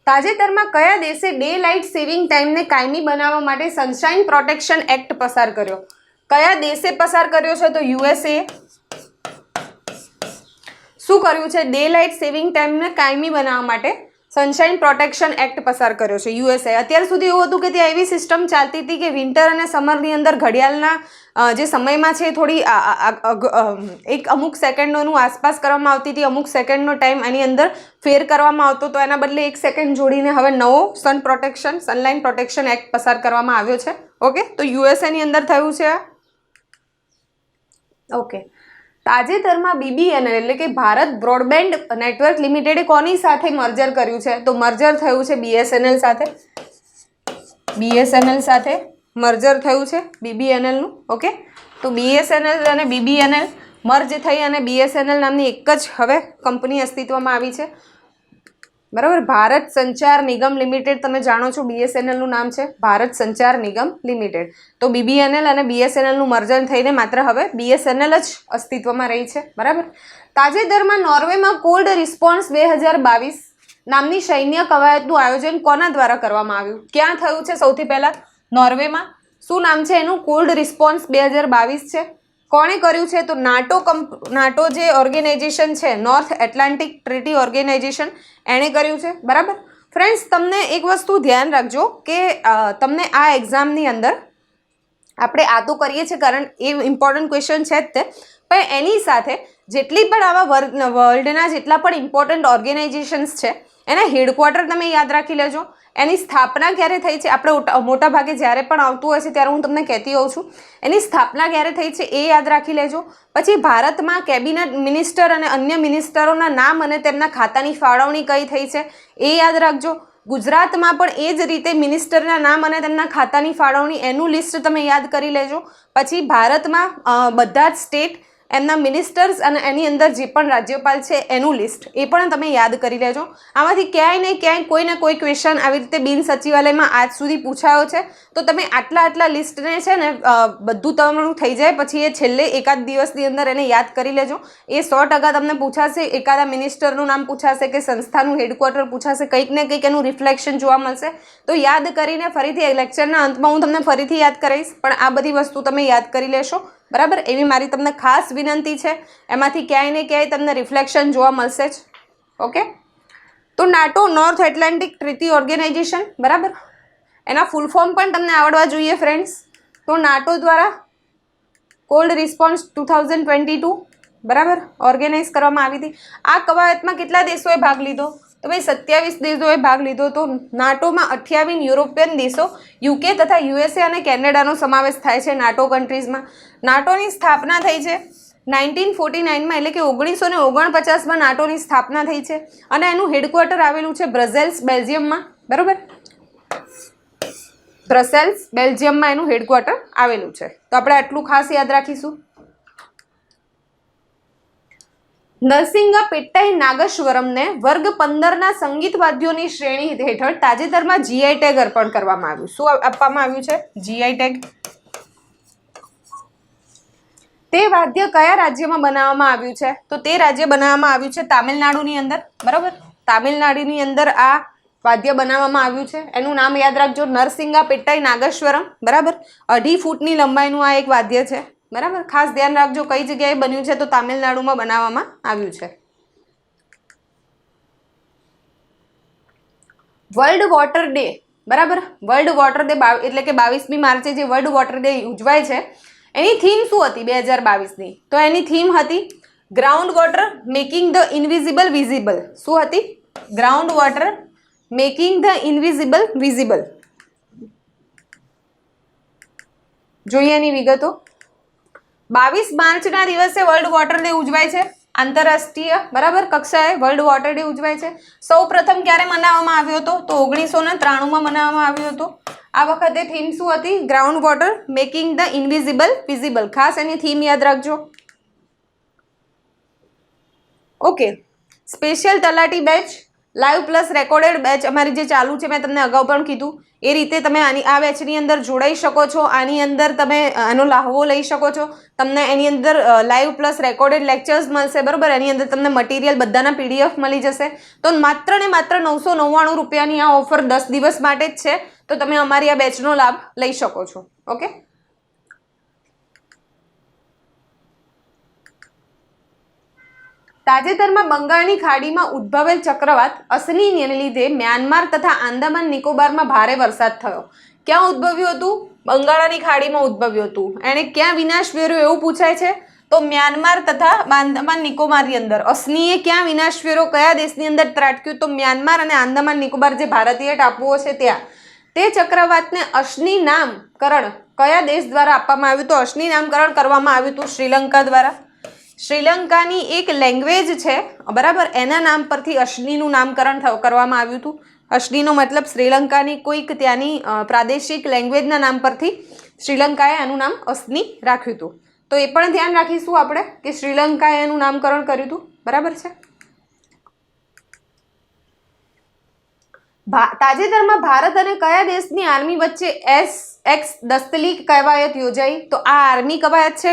તાજેતરમાં કયા દેશે ડે લાઇટ સેવિંગ ટાઈમને કાયમી બનાવવા માટે સનશાઇન પ્રોટેક્શન એક્ટ પસાર કર્યો? કયા દેશે પસાર કર્યો છે? તો યુએસએ. શું કર્યું છે? ડે લાઇટ સેવિંગ ટાઈમને કાયમી બનાવવા માટે સનશાઇન પ્રોટેક્શન એક્ટ પસાર કર્યો છે યુએસએ. અત્યાર સુધી એવું હતું કે ત્યાં એવી સિસ્ટમ ચાલતી હતી કે વિન્ટર અને સમરની અંદર ઘડિયાળના જે સમયમાં છે થોડી એક અમુક સેકન્ડોનું આસપાસ કરવામાં આવતી હતી, અમુક સેકન્ડનો ટાઈમ એની અંદર ફેર કરવામાં આવતો. તો એના બદલે 1 સેકન્ડ જોડીને હવે નવો સનલાઇન પ્રોટેક્શન એક્ટ પસાર કરવામાં આવ્યો છે. ઓકે. તો યુએસએની અંદર થયું છે આ. ઓકે. તાજેતરમાં BBNL એટલે કે ભારત બ્રોડબેન્ડ નેટવર્ક લિમિટેડે કોની સાથે મર્જર કર્યું છે? તો મર્જર થયું છે BSNL સાથે. BSNL સાથે મર્જર થયું છે BBNLનું. ઓકે. તો BSNL અને BBNL મર્જ થઈ અને BSNL નામની એક જ હવે કંપની અસ્તિત્વમાં આવી છે. બરાબર. ભારત સંચાર નિગમ લિમિટેડ તમે જાણો છો BSNLનું નામ છે ભારત સંચાર નિગમ લિમિટેડ. તો BBNL અને BSNLનું મર્જર થઈને માત્ર હવે BSNL જ અસ્તિત્વમાં રહી છે. બરાબર. તાજેતરમાં નોર્વેમાં કોલ્ડ રિસ્પોન્સ 2022 નામની સૈન્ય કવાયતનું આયોજન કોના દ્વારા કરવામાં આવ્યું? ક્યાં થયું છે? સૌથી પહેલા નોર્વેમાં. શું નામ છે એનું? કોલ્ડ રિસ્પોન્સ 2022 છે. કોણે કર્યું છે? તો નાટો જે ઓર્ગેનાઇઝેશન છે, નોર્થ એટલાન્ટિક ટ્રીટી ઓર્ગેનાઇઝેશન, એણે કર્યું છે. બરાબર ફ્રેન્ડ્સ, તમને એક વસ્તુ ધ્યાન રાખજો કે તમને આ એક્ઝામની અંદર આપણે આ તો કરીએ છીએ કારણ એ ઇમ્પોર્ટન્ટ ક્વેશ્ચન છે જ તે, પણ એની સાથે જેટલી પણ આવા વર્લ્ડના જેટલા પણ ઇમ્પોર્ટન્ટ ઓર્ગેનાઇઝેશન્સ છે એના હેડક્વાર્ટર તમે યાદ રાખી લેજો. એની સ્થાપના ક્યારે થઈ છે, આપણે મોટા ભાગે જ્યારે પણ આવતું હોય છે ત્યારે હું તમને કહેતી હોઉં છું એની સ્થાપના ક્યારે થઈ છે એ યાદ રાખી લેજો. પછી ભારતમાં કેબિનેટ મિનિસ્ટર અને અન્ય મિનિસ્ટરોના નામ અને તેમના ખાતાની ફાળવણી કઈ થઈ છે એ યાદ રાખજો. ગુજરાતમાં પણ એ જ રીતે મિનિસ્ટરના નામ અને તેમના ખાતાની ફાળવણી એનું લિસ્ટ તમે યાદ કરી લેજો. પછી ભારતમાં બધા જ સ્ટેટ એમના મિનિસ્ટર્સ અને એની અંદર જે પણ રાજ્યપાલ છે એનું લિસ્ટ એ પણ તમે યાદ કરી લેજો. આમાંથી ક્યાંય ને ક્યાંય કોઈ ને કોઈ ક્વેશ્ચન આવી રીતે બિન સચિવાલયમાં આજ સુધી પૂછાયો છે તો તમે આટલા લિસ્ટને છે ને બધું તમારું થઈ જાય પછી એ છેલ્લે એકાદ દિવસની અંદર એને યાદ કરી લેજો. એ 100% તમને પૂછાશે, એકાદા મિનિસ્ટરનું નામ પૂછાશે કે સંસ્થાનું હેડક્વાર્ટર પૂછાશે, કંઈક ને કંઈક એનું રિફ્લેક્શન જોવા મળશે. તો યાદ કરીને ફરીથી લેક્ચરના અંતમાં હું તમને ફરીથી યાદ કરાવીશ, પણ આ બધી વસ્તુ તમે યાદ કરી લેશો. બરાબર, એવી મારી તમને ખાસ વિનંતી છે. એમાંથી ક્યાંય ને ક્યાંય તમને રિફ્લેક્શન જોવા મળશે જ. ઓકે, તો NATO North Atlantic Treaty Organisation, બરાબર, એના ફૂલ ફોર્મ પણ તમને આવડવા જોઈએ ફ્રેન્ડ્સ. તો નાટો દ્વારા કોલ્ડ રિસ્પોન્સ 2022 બરાબર ઓર્ગેનાઇઝ કરવામાં આવી હતી. આ કવાયતમાં કેટલા દેશોએ ભાગ લીધો? તો ભાઈ 27 દેશોએ ભાગ લીધો. તો નાટોમાં 28 યુરોપિયન દેશો, યુકે તથા યુએસએ અને કેનેડાનો સમાવેશ થાય છે નાટો કન્ટ્રીઝમાં. નાટોની સ્થાપના થઈ છે 1949માં, એટલે કે 1949માં નાટોની સ્થાપના થઈ છે અને એનું હેડક્વાર્ટર આવેલું છે બ્રસેલ્સ, બેલ્જિયમમાં. બરાબર, બ્રસેલ્સ, બેલ્જિયમમાં એનું હેડક્વાર્ટર આવેલું છે. તો આપણે આટલું ખાસ યાદ રાખીશું. નરસિંગા પેટ્ટાઈ નાગેશ્વરમને વર્ગ 15ના સંગીત વાદ્યોની શ્રેણી હેઠળ તાજેતરમાં જીઆઈ ટેગ અર્પણ કરવામાં આવ્યું. શું આપવામાં આવ્યું છે? GI tag. તે વાદ્ય કયા રાજ્યમાં બનાવવામાં આવ્યું છે? તો તે રાજ્ય બનાવવામાં આવ્યું છે તામિલનાડુની અંદર. બરાબર, તામિલનાડુની અંદર આ વાદ્ય બનાવવામાં આવ્યું છે. એનું નામ યાદ રાખજો, નરસિંગા પેટ્ટાઈ નાગેશ્વરમ. બરાબર, 2.5 ફૂટની લંબાઈનું આ એક વાદ્ય છે. બરાબર, ખાસ ધ્યાન રાખજો કઈ જગ્યાએ બન્યું છે, તો તામિલનાડુમાં બનાવવામાં આવ્યું છે. વર્લ્ડ વોટર ડે, બરાબર, વર્લ્ડ વોટર ડે એટલે કે 22મી માર્ચે જે વર્લ્ડ વોટર ડે ઉજવાય છે એની થીમ શું હતી 2022ની? તો એની થીમ હતી ground water making the invisible visible. શું હતી? Ground water making the invisible visible. જોઈએ એની વિગતો. 22 માર્ચના દિવસે વર્લ્ડ વોટર ડે ઉજવાય છે, આંતરરાષ્ટ્રીય બરાબર કક્ષાએ વર્લ્ડ વોટર ડે ઉજવાય છે. સૌ પ્રથમ ક્યારે મનાવવામાં આવ્યો હતો? તો 1993માં મનાવવામાં આવ્યો હતો. આ વખતે થીમ શું હતી? Ground water making the invisible visible. ખાસ એની થીમ યાદ રાખજો. ઓકે, સ્પેશિયલ તલાટી batch, live plus recorded batch અમારી જે ચાલુ છે, મેં તમને અગાઉ પણ કીધું એ રીતે તમે આ બેચની અંદર જોડાઈ શકો છો. આની અંદર તમે એનો લાહવો લઈ શકો છો. તમને એની અંદર લાઈવ પ્લસ રેકોર્ડેડ લેક્ચર્સ મળશે. બરાબર, એની અંદર તમને મટીરિયલ બધાના PDF મળી જશે. તો માત્ર ને માત્ર 999 રૂપિયાની આ ઓફર 10 દિવસ માટે જ છે. તો તમે અમારી આ બેચનો લાભ લઈ શકો છો. ઓકે, તાજેતરમાં બંગાળની ખાડીમાં ઉદ્ભવેલ ચક્રવાત અસનીને લીધે મ્યાનમાર તથા આંદામાન નિકોબારમાં ભારે વરસાદ થયો. ક્યાં ઉદ્ભવ્યું હતું? બંગાળની ખાડીમાં ઉદ્ભવ્યું હતું. એને ક્યાં વિનાશ વેર્યો એવું પૂછાય છે. તો મ્યાનમાર તથા આંદામાન નિકોબારની અંદર. અસનીએ ક્યાં વિનાશ વેર્યો? કયા દેશની અંદર ત્રાટક્યું? તો મ્યાનમાર અને આંદામાન નિકોબાર જે ભારતીય ટાપુઓ છે ત્યાં. તે ચક્રવાતને અશ્ની નામકરણ કયા દેશ દ્વારા આપવામાં આવ્યું? તો અશ્ની નામકરણ કરવામાં આવ્યું હતું શ્રીલંકા દ્વારા. શ્રીલંકાની એક લેંગ્વેજ છે, બરાબર, એના નામ પરથી અશ્નીનું નામકરણ કરવામાં આવ્યું હતું. અશ્નીનો મતલબ શ્રીલંકાની કોઈક ત્યાંની પ્રાદેશિક લેંગ્વેજના નામ પરથી શ્રીલંકાએ એનું નામ અશ્ની રાખ્યું હતું. તો એ પણ ધ્યાન રાખીશું આપણે કે શ્રીલંકાએ એનું નામકરણ કર્યું હતું. બરાબર છે. તાજેતરમાં ભારત અને કયા દેશની આર્મી વચ્ચે SX દસ્તલી કવાયત યોજાઈ? તો આ આર્મી કવાયત છે.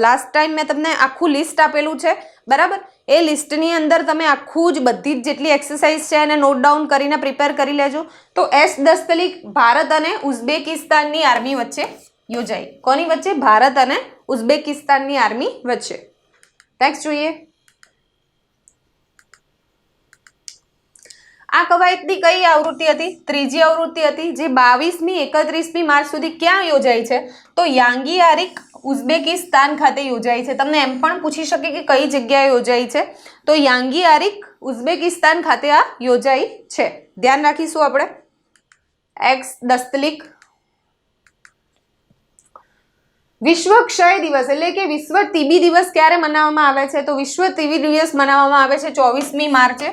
લાસ્ટ ટાઈમ મેં તમને આખું લિસ્ટ આપેલું છે. બરાબર, એ લિસ્ટની અંદર તમે આખું જ બધી જ જેટલી એક્સરસાઇઝ છે એને નોટ ડાઉન કરીને પ્રિપેર કરી લેજો. તો S દસ્તલી ભારત અને ઉઝબેકિસ્તાનની આર્મી વચ્ચે યોજાઈ. કોની વચ્ચે? ભારત અને ઉઝબેકિસ્તાનની આર્મી વચ્ચે. નેક્સ્ટ જોઈએ. આ કવાયતની કઈ આવૃત્તિ હતી? ત્રીજી આવૃત્તિ હતી, જે 22મી 31મી માર્ચ સુધી ક્યાં યોજાઈ છે? તો યાંગીયારિક ઉઝબેકિસ્તાન ખાતે યોજાઈ છે. તમને એમ પણ પૂછી શકે કે કઈ જગ્યાએ યોજાઈ છે, તો યાંગીયારિક ઉઝબેકિસ્તાન ખાતે આ યોજાઈ છે. ધ્યાન રાખીશું આપણે. એક્સ દસ્તલિક. વિશ્વ ક્ષય દિવસ એટલે કે વિશ્વ ટીબી દિવસ ક્યારે મનાવવામાં આવે છે? તો વિશ્વ ટીબી દિવસ મનાવવામાં આવે છે 24મી માર્ચે.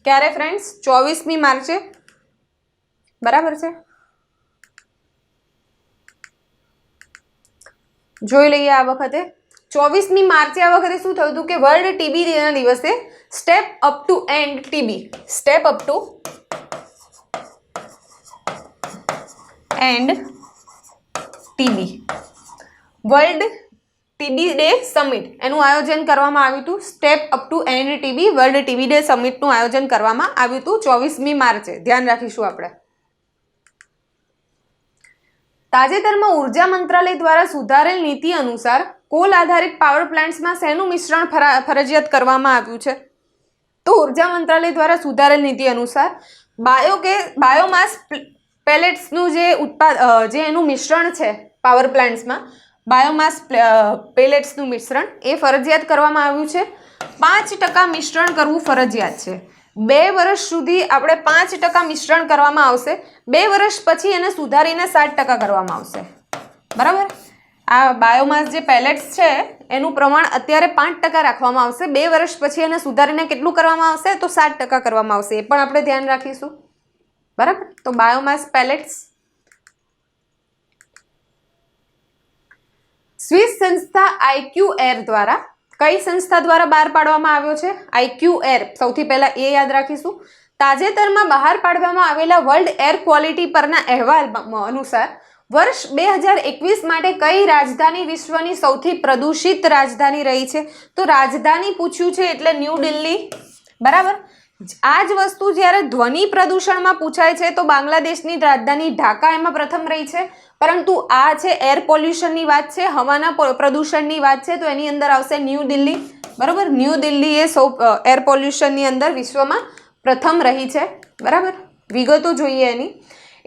ક્યારે ફ્રેન્ડ્સ? 24મી માર્ચે. બરાબર છે, જોઈ લઈએ. આ વખતે 24મી માર્ચે આ વખતે શું થયું હતું કે વર્લ્ડ ટીબી ના દિવસે step up to end TB, step up to end TB, world TB day summit એનું આયોજન કરવામાં આવ્યું હતું. Step up to end TB world TB day સમિટનું આયોજન કરવામાં આવ્યું હતું 24મી માર્ચે. ધ્યાન રાખીશું આપણે. તાજેતરમાં ઉર્જા મંત્રાલય દ્વારા સુધારેલ નીતિ અનુસાર કોલ આધારિત પાવર પ્લાન્ટ્સમાં શેનું મિશ્રણ ફરજિયાત કરવામાં આવ્યું છે? તો ઉર્જા મંત્રાલય દ્વારા સુધારેલ નીતિ અનુસાર બાયોમાસ પેલેટ્સનું જે એનું મિશ્રણ છે પાવર પ્લાન્ટ્સમાં, બાયોમાસ પેલેટ્સનું મિશ્રણ એ ફરજિયાત કરવામાં આવ્યું છે. 5% મિશ્રણ કરવું ફરજિયાત છે. 2 વર્ષ સુધી આપણે 5% મિશ્રણ કરવામાં આવશે. 2 વર્ષ પછી એને સુધારીને 7% કરવામાં આવશે. બરાબર. આ બાયોમાસ જે પેલેટ્સ છે એનું પ્રમાણ અત્યારે 5% રાખવામાં આવશે. 2 વર્ષ પછી એને સુધારીને કેટલું કરવામાં આવશે? તો 7% કરવામાં આવશે. એ પણ આપણે ધ્યાન રાખીશું. બરાબર. તો બાયોમાસ પેલેટ્સ. સ્વિસ સંસ્થા IQAir દ્વારા, કઈ સંસ્થા દ્વારા બહાર પાડવામાં આવ્યો છે? IQAir. સૌથી પહેલા એ યાદ રાખીશું. તાજેતરમાં બહાર પાડવામાં આવેલા વર્લ્ડ એર ક્વોલિટી પરના અહેવાલ અનુસાર વર્ષ 2021 માટે કઈ રાજધાની વિશ્વની સૌથી પ્રદૂષિત રાજધાની રહી છે? તો રાજધાની પૂછ્યું છે એટલે ન્યૂ દિલ્હી. બરાબર. આ જ વસ્તુ જ્યારે ધ્વનિ પ્રદૂષણમાં પૂછાય છે તો બાંગ્લાદેશની રાજધાની ઢાકા એમાં પ્રથમ રહી છે. પરંતુ આ છે એર પોલ્યુશનની વાત છે, હવાના પ્રદૂષણની વાત છે, તો એની અંદર આવશે ન્યૂ દિલ્હી. બરાબર. ન્યૂ દિલ્હી એ એર પોલ્યુશનની અંદર વિશ્વમાં પ્રથમ રહી છે. બરાબર. વિગતો જોઈએ એની.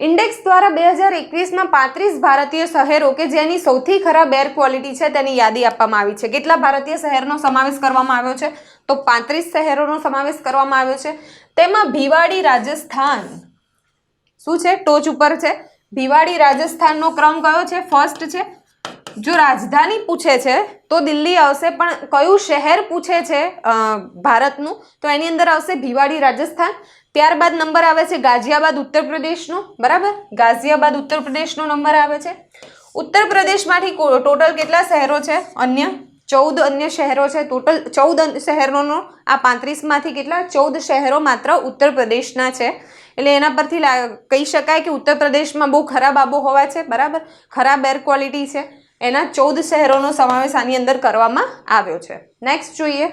ઇન્ડેક્સ દ્વારા 2021માં 35 ભારતીય શહેરો કે જેની સૌથી ખરાબ એર ક્વોલિટી છે તેની યાદી આપવામાં આવી છે. કેટલા ભારતીય શહેરનો સમાવેશ કરવામાં આવ્યો છે? તો 35 શહેરોનો સમાવેશ કરવામાં આવ્યો છે. તેમાં ભિવાડી રાજસ્થાન શું છે? ટોચ ઉપર છે. ભિવાડી રાજસ્થાનનો ક્રમ કયો છે? ફર્સ્ટ છે. જો રાજધાની પૂછે છે તો દિલ્હી આવશે, પણ કયું શહેર પૂછે છે ભારતનું તો એની અંદર આવશે ભિવાડી રાજસ્થાન. ત્યારબાદ નંબર આવે છે ગાઝિયાબાદ ઉત્તર પ્રદેશનો. બરાબર. ગાઝિયાબાદ ઉત્તર પ્રદેશનો નંબર આવે છે. ઉત્તર પ્રદેશમાંથી ટોટલ કેટલા શહેરો છે? અન્ય 14 અન્ય શહેરો છે. ટોટલ 14 શહેરોનો આ 35માંથી કેટલા? 14 શહેરો માત્ર ઉત્તર પ્રદેશના છે. એટલે એના પરથી કહી શકાય કે ઉત્તર પ્રદેશમાં બહુ ખરાબ આબોહવા છે. બરાબર. ખરાબ એર ક્વોલિટી છે. એના 14 શહેરોનો સમાવેશ આની અંદર કરવામાં આવ્યો છે. નેક્સ્ટ જોઈએ.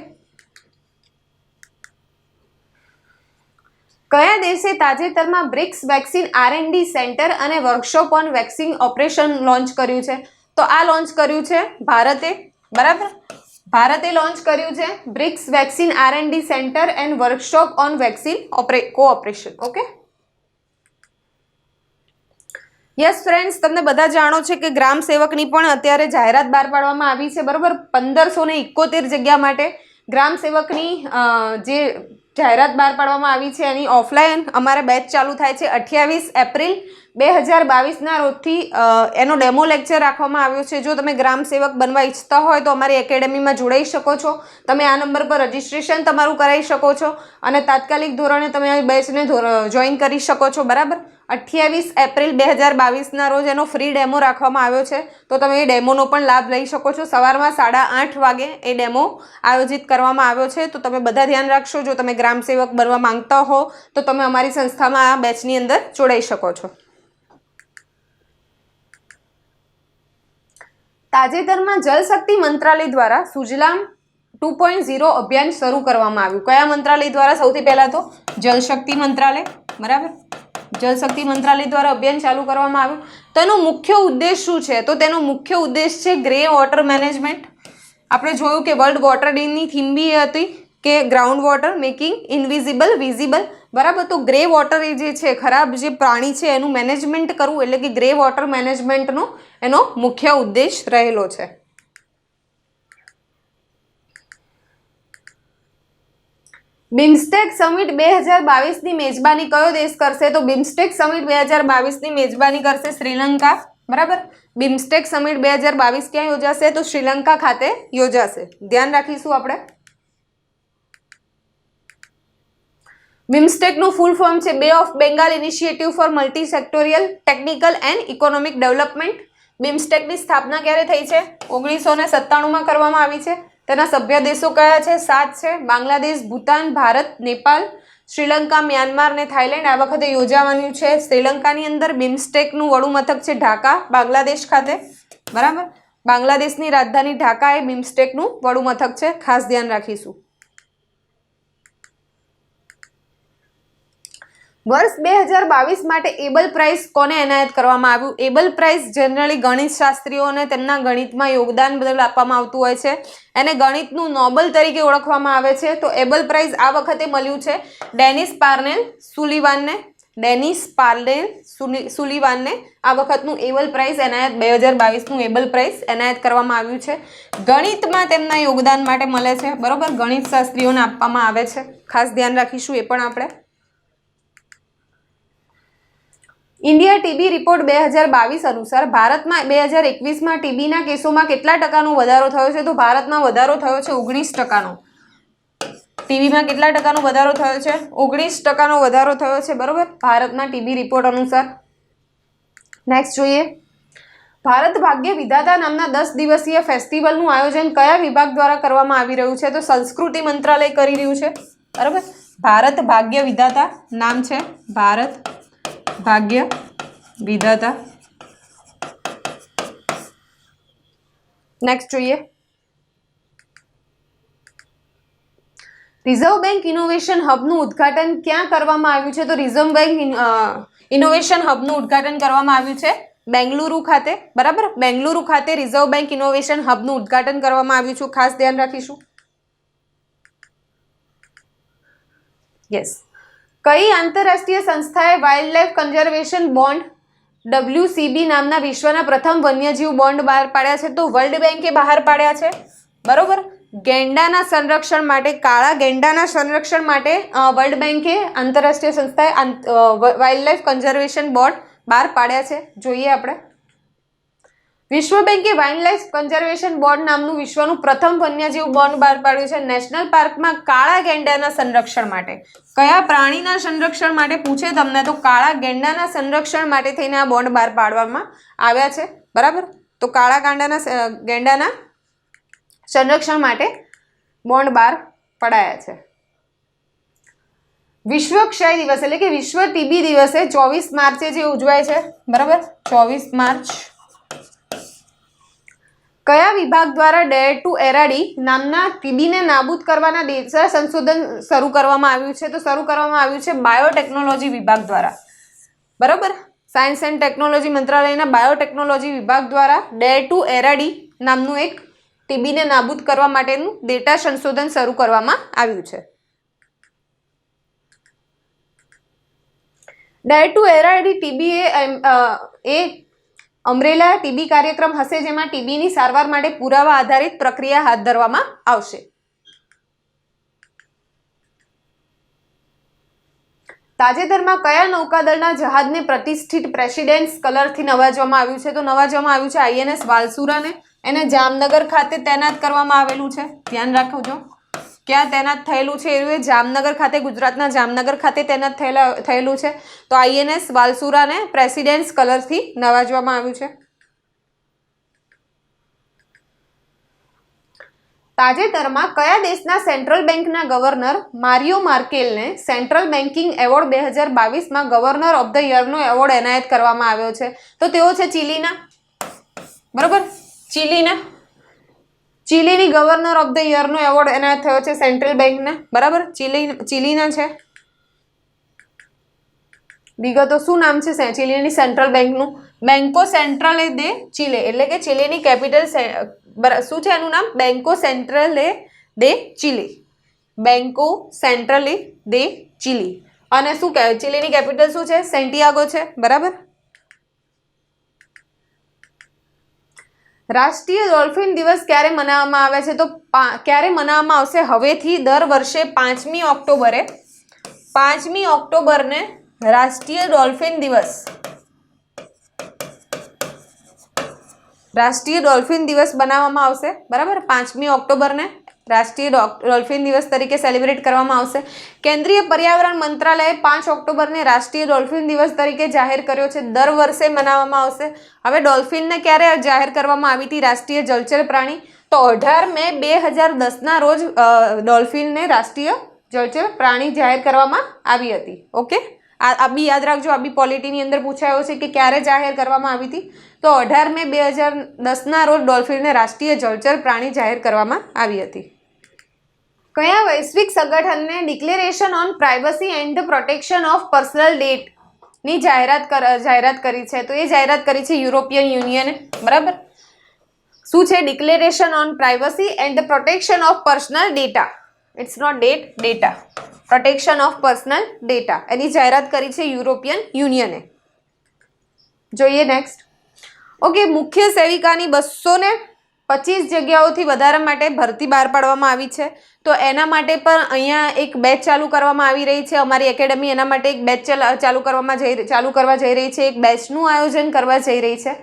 કયા દેશે તાજેતરમાં બ્રિક્સ વેક્સિન R&D સેન્ટર અને workshop on vaccine operation launch કર્યું છે? તો આ લોન્ચ કર્યું છે ભારતે. બરાબર. ભારતે લોન્ચ કર્યું છે BRICS vaccine R&D centre and workshop on vaccine cooperation. Okay. Yes friends, તમને બધા જાણો છે કે ગ્રામ સેવકની પણ અત્યારે જાહેરાત બહાર પાડવામાં આવી છે. બરાબર. 1571 જગ્યા માટે ગ્રામ સેવકની જે જાહેરાત બહાર પાડવામાં આવી છે એની ઓફલાઈન અમારે બેચ ચાલુ થાય છે 28 એપ્રિલ 2022ના રોજથી. એનો ડેમો લેક્ચર રાખવામાં આવ્યો છે. જો તમે ગ્રામ સેવક બનવા ઈચ્છતા હોય તો અમારી એકેડેમીમાં જોડાઈ શકો છો. તમે આ નંબર પર રજિસ્ટ્રેશન તમારું કરાવી શકો છો અને તાત્કાલિક ધોરણે તમે આ બેચને જોઈન કરી શકો છો. બરાબર. 28 એપ્રિલ 2022ના રોજ એનો ફ્રી ડેમો રાખવામાં આવ્યો છે, તો તમે એ ડેમોનો પણ લાભ લઈ શકો છો. સવારમાં 8:30 વાગે એ ડેમો આયોજિત કરવામાં આવ્યો છે, તો તમે બધા ધ્યાન રાખશો. જો તમે ગ્રામ સેવક બનવા માંગતા હો તો તમે અમારી સંસ્થામાં આ બેચની અંદર જોડાઈ શકો છો. તાજેતરમાં જલશક્તિ મંત્રાલય દ્વારા સુજલામ 2.0 અભિયાન શરૂ કરવામાં આવ્યું. કયા મંત્રાલય દ્વારા? સૌથી પહેલા તો જલશક્તિ મંત્રાલય. બરાબર. જળશક્તિ મંત્રાલય દ્વારા અભિયાન ચાલુ કરવામાં આવ્યું. તેનો મુખ્ય ઉદ્દેશ શું છે? તો તેનો મુખ્ય ઉદ્દેશ છે ગ્રે વોટર મેનેજમેન્ટ. આપણે જોયું કે વર્લ્ડ વોટર ડેની થીમ બી હતી કે ground water making invisible visible. બરાબર, તો ગ્રે વોટર એ જે છે ખરાબ જે પાણી છે એનું મેનેજમેન્ટ કરવું એટલે કે ગ્રે વોટર મેનેજમેન્ટનો એનો મુખ્ય ઉદ્દેશ રહેલો છે. બિમસ્ટેક સમિટ 2022ની મેજબાની કયો દેશ કરશે? તો બિમસ્ટેક સમિટ 2022ની મેજબાની કરશે શ્રીલંકા. બરાબર, બિમસ્ટેક સમિટ 2022 ક્યાં યોજાશે? તો શ્રીલંકા ખાતે યોજાશે. ધ્યાન રાખીશું આપણે. બિમસ્ટેકનું ફૂલ ફોર્મ છે bay of Bengal initiative for multi sectoral technical and economic development. બિમસ્ટેકની સ્થાપના ક્યારે થઈ છે? 1997માં કરવામાં આવી છે. તેના સભ્ય દેશો કયા છે? 7 છે. બાંગ્લાદેશ, ભૂતાન, ભારત, નેપાલ, શ્રીલંકા, મ્યાનમાર ને થાઈલેન્ડ. આ વખતે યોજાવાનું છે શ્રીલંકાની અંદર. બિમસ્ટેકનું વડું મથક છે ઢાકા, બાંગ્લાદેશ ખાતે. બરાબર, બાંગ્લાદેશની રાજધાની ઢાકા એ બિમસ્ટેકનું વડું મથક છે. ખાસ ધ્યાન રાખીશું. વર્ષ 2022 માટે એબલ પ્રાઇઝ કોને એનાયત કરવામાં આવ્યું? એબલ પ્રાઇઝ જનરલી ગણિત શાસ્ત્રીઓને તેમના ગણિતમાં યોગદાન બદલ આપવામાં આવતું હોય છે. એને ગણિતનું નોબેલ તરીકે ઓળખવામાં આવે છે. તો એબલ પ્રાઇઝ આ વખતે મળ્યું છે ડેનિસ પાર્નેલ સુલિવાનને. ડેનિસ પાર્નેલ સુલિવાનને આ વખતનું એબલ પ્રાઇઝ એનાયત 2022નું એબલ પ્રાઇઝ એનાયત કરવામાં આવ્યું છે. ગણિતમાં તેમના યોગદાન માટે મળે છે. બરોબર, ગણિત શાસ્ત્રીઓને આપવામાં આવે છે. ખાસ ધ્યાન રાખીશું એ પણ આપણે. ઇન્ડિયા ટીબી રિપોર્ટ 2022 અનુસાર ભારતમાં 2021માં ટીબીના કેસોમાં કેટલા ટકાનો વધારો થયો છે? તો ભારતમાં વધારો થયો છે 19%નો. ટીબીમાં કેટલા ટકાનો વધારો થયો છે? 19%નો વધારો થયો છે. બરોબર, ભારતના ટીબી રિપોર્ટ અનુસાર. નેક્સ્ટ જોઈએ. ભારત ભાગ્ય વિધાતા નામના 10 દિવસીય ફેસ્ટિવલનું આયોજન કયા વિભાગ દ્વારા કરવામાં આવી રહ્યું છે? તો સંસ્કૃતિ મંત્રાલય કરી રહ્યું છે. બરાબર, ભારત ભાગ્ય વિધાતા નામ છે. ભારત ભાગ્ય વિધાતા. નેક્સ્ટ જોઈએ. રિઝર્વ બેંક ઇનોવેશન હબનું ઉદ્ઘાટન ક્યાં કરવામાં આવ્યું છે? તો રિઝર્વ બેંક ઇનોવેશન હબનું ઉદ્ઘાટન કરવામાં આવ્યું છે બેંગલુરુ ખાતે. બરાબર, બેંગલુરુ ખાતે રિઝર્વ બેંક ઇનોવેશન હબનું ઉદ્ઘાટન કરવામાં આવ્યું છે. ખાસ ધ્યાન રાખીશું. યસ. કઈ આંતરરાષ્ટ્રીય સંસ્થાએ વાઇલ્ડલાઇફ કન્ઝર્વેશન બોન્ડ WCB નામના વિશ્વના પ્રથમ વન્યજીવ બોન્ડ બહાર પાડ્યા છે? તો વર્લ્ડ બેંકે બહાર પાડ્યા છે. બરોબર, ગેંડાના સંરક્ષણ માટે, કાળા ગેંડાના સંરક્ષણ માટે વર્લ્ડ બેંકે આંતરરાષ્ટ્રીય સંસ્થાએ વાઇલ્ડલાઇફ કન્ઝર્વેશન બોન્ડ બહાર પાડ્યા છે. જોઈએ આપણે. વિશ્વ બેંકે વાઇલ્ડલાઇફ કન્ઝર્વેશન બોન્ડ નામનું વિશ્વનું પ્રથમ વન્યજીવ બોન્ડ બહાર પાડ્યું છે નેશનલ પાર્કમાં કાળા ગેંડાના સંરક્ષણ માટે. કયા પ્રાણીના સંરક્ષણ માટે પૂછે તમને તો કાળા ગેંડાના સંરક્ષણ માટે થઈને આ બોન્ડ બહાર પાડવામાં આવ્યા છે. બરાબર, તો કાળા ગેંડાના સંરક્ષણ માટે બોન્ડ બહાર પડાયા છે. વિશ્વ ક્ષય દિવસ એટલે કે વિશ્વ ટીબી દિવસે 24 માર્ચે જે ઉજવાય છે. બરાબર, 24 માર્ચ કયા વિભાગ દ્વારા ડેર ટુ એરાડી નામના ટીબીને નાબૂદ કરવાના દિશા સંશોધન શરૂ કરવામાં આવ્યું છે? તો શરૂ કરવામાં આવ્યું છે બાયોટેકનોલોજી વિભાગ દ્વારા. બરાબર, સાયન્સ એન્ડ ટેકનોલોજી મંત્રાલયના બાયોટેકનોલોજી વિભાગ દ્વારા ડેર ટુ એરાડી નામનું એક ટીબીને નાબૂદ કરવા માટેનું ડેટા સંશોધન શરૂ કરવામાં આવ્યું છે. ડેર ટુ એરાડી ટીબી એ અમરેલા ટીબી કાર્યક્રમ હશે જેમાં ટીબીની સારવાર માટે પુરાવા આધારિત પ્રક્રિયા હાથ ધરવામાં આવશે. તાજેતરમાં કયા નૌકાદળના જહાજને પ્રતિષ્ઠિત પ્રેસિડેન્ટ્સ કલરથી નવાજવામાં આવ્યું છે? તો નવાજવામાં આવ્યું છે INS વાલસુરાને. એને જામનગર ખાતે તૈનાત કરવામાં આવેલું છે. ધ્યાન રાખજો ક્યાં તૈનાત થયેલું છે? એ જામનગર ખાતે, ગુજરાતના જામનગર ખાતે તૈનાત થયેલું છે. તો INS વાલસુરાને પ્રેસિડેન્ટ્સ કલરથી નવાજવામાં આવ્યું છે. તાજેતરમાં કયા દેશના સેન્ટ્રલ બેંકના ગવર્નર મારિયો માર્કેલને સેન્ટ્રલ બેન્કિંગ એવોર્ડ 2022માં ગવર્નર ઓફ ધ યરનો એવોર્ડ એનાયત કરવામાં આવ્યો છે? તો તેઓ છે ચીલીના. બરોબર, ચીલીની ગવર્નર ઓફ ધ યરનો એવોર્ડ એનાયત થયો છે સેન્ટ્રલ બેંકને. બરાબર, ચીલીના છે. વિગતો શું નામ છે ચિલીની સેન્ટ્રલ બેંકનું? બેંકો સેન્ટ્રલે દે ચિલે, એટલે કે ચિલીની કેપિટલ શું છે એનું નામ? બેંકો સેન્ટ્રલે દે ચિલે. બેંકો સેન્ટ્રલે દે ચિલી. અને શું કહેવાય ચિલીની કેપિટલ શું છે? સેન્ટિયાગો છે, બરાબર. રાષ્ટ્રીય ડોલ્ફિન દિવસ ક્યારે મનાવવામાં આવે છે? તો ક્યારે મનાવવામાં આવશે? હવેથી દર વર્ષે 5મી ઓક્ટોબરે, 5મી ઓક્ટોબરને રાષ્ટ્રીય ડોલ્ફિન દિવસ, રાષ્ટ્રીય ડોલ્ફિન દિવસ બનાવવામાં આવશે, બરાબર. 5મી ઓક્ટોબરને રાષ્ટ્રીય ડોલ્ફિન દિવસ તરીકે સેલિબ્રેટ કરવામાં આવશે. કેન્દ્રીય પર્યાવરણ મંત્રાલયે 5 ઓક્ટોબરને રાષ્ટ્રીય ડોલ્ફિન દિવસ તરીકે જાહેર કર્યો છે. દર વર્ષે મનાવવામાં આવશે. હવે ડોલ્ફિનને ક્યારે જાહેર કરવામાં આવી હતી રાષ્ટ્રીય જળચર પ્રાણી? તો 18 મે 2010ના રોજ ડોલ્ફિનને રાષ્ટ્રીય જળચર પ્રાણી જાહેર કરવામાં આવી હતી. ઓકે, આ બી યાદ રાખજો. આ બી પોલિટીની અંદર પૂછાયો છે કે ક્યારે જાહેર કરવામાં આવી હતી? તો 18 મે 2010ના રોજ ડોલ્ફિનને રાષ્ટ્રીય જળચર પ્રાણી જાહેર કરવામાં આવી હતી. કયા વૈશ્વિક સંગઠનને declaration on privacy and the protection of personal ડેટાની જાહેરાત કરી છે? તો એ જાહેરાત કરી છે યુરોપિયન યુનિયને, બરાબર. શું છે? Declaration on privacy and the protection of personal data. It's not data, protection of personal data, એની જાહેરાત કરી છે યુરોપિયન યુનિયને. જોઈએ નેક્સ્ટ. ઓકે, મુખ્ય સેવિકાની 225 જગ્યાઓથી વધારે માટે ભરતી બહાર પાડવામાં આવી છે. તો એના માટે પણ અહીંયા એક બેચ ચાલુ કરવામાં આવી રહી છે. અમારી એકેડમી એના માટે એક બેચ ચાલુ કરવા જઈ રહી છે. એક બેચનું આયોજન કરવા જઈ રહી છે.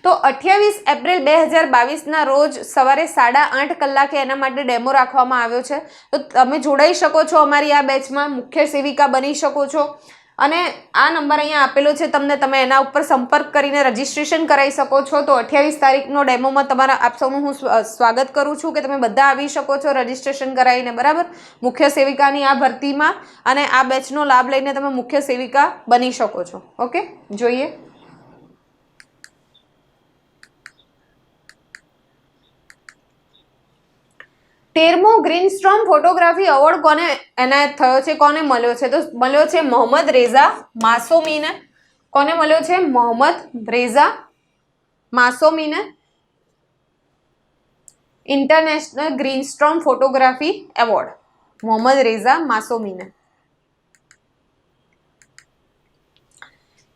તો 28 એપ્રિલ 2022ના રોજ સવારે 8:30 કલાકે એના માટે ડેમો રાખવામાં આવ્યો છે. તો તમે જોડાઈ શકો છો અમારી આ બેચમાં, મુખ્ય સેવિકા બની શકો છો. અને આ નંબર અહીંયા આપેલો છે તમને, તમે એના ઉપર સંપર્ક કરીને રજીસ્ટ્રેશન કરાવી શકો છો. તો 28 તારીખનો ડેમોમાં તમારા આપ સૌનું હું સ્વાગત કરું છું કે તમે બધા આવી શકો છો રજીસ્ટ્રેશન કરાવીને, બરાબર. મુખ્ય સેવિકાની આ ભરતીમાં અને આ બેચનો લાભ લઈને તમે મુખ્ય સેવિકા બની શકો છો. ઓકે, જોઈએ. તેરમો ગ્રીન સ્ટોર્મ ફોટોગ્રાફી એવોર્ડ કોને એનાયત થયો છે? કોને મળ્યો છે? તો મળ્યો છે મોહમ્મદ રેઝા માસોમીને. કોને મળ્યો છે? મોહમ્મદ રેઝા માસોમીને. International green storm photography award, Mohammad Reza માસોમીને.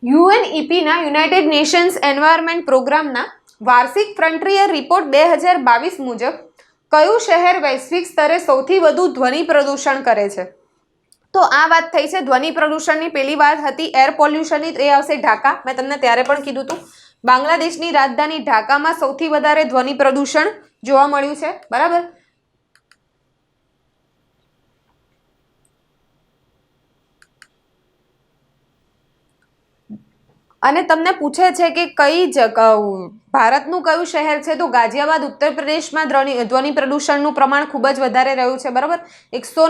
યુએનઈપીના યુનાઇટેડ નેશન્સ એન્વાયરમેન્ટ પ્રોગ્રામના વાર્ષિક ફ્રન્ટિયર રિપોર્ટ 2022 મુજબ કયું શહેર વૈશ્વિક સ્તરે સૌથી વધુ ધ્વનિ પ્રદૂષણ કરે છે? તો આ વાત થઈ છે ધ્વનિ પ્રદૂષણની. પેલી વાત હતી એર પોલ્યુશનની, એ આવશે ઢાકા. મેં તમને ત્યારે પણ કીધું હતું બાંગ્લાદેશની રાજધાની ઢાકામાં સૌથી વધારે ધ્વનિ પ્રદૂષણ જોવા મળ્યું છે, બરાબર. અને તમને પૂછે છે કે ભારતનું કયું શહેર છે? તો ગાઝિયાબાદ ઉત્તર પ્રદેશમાં ધ્વનિ પ્રદૂષણનું પ્રમાણ ખૂબ જ વધારે રહ્યું છે, બરાબર. 100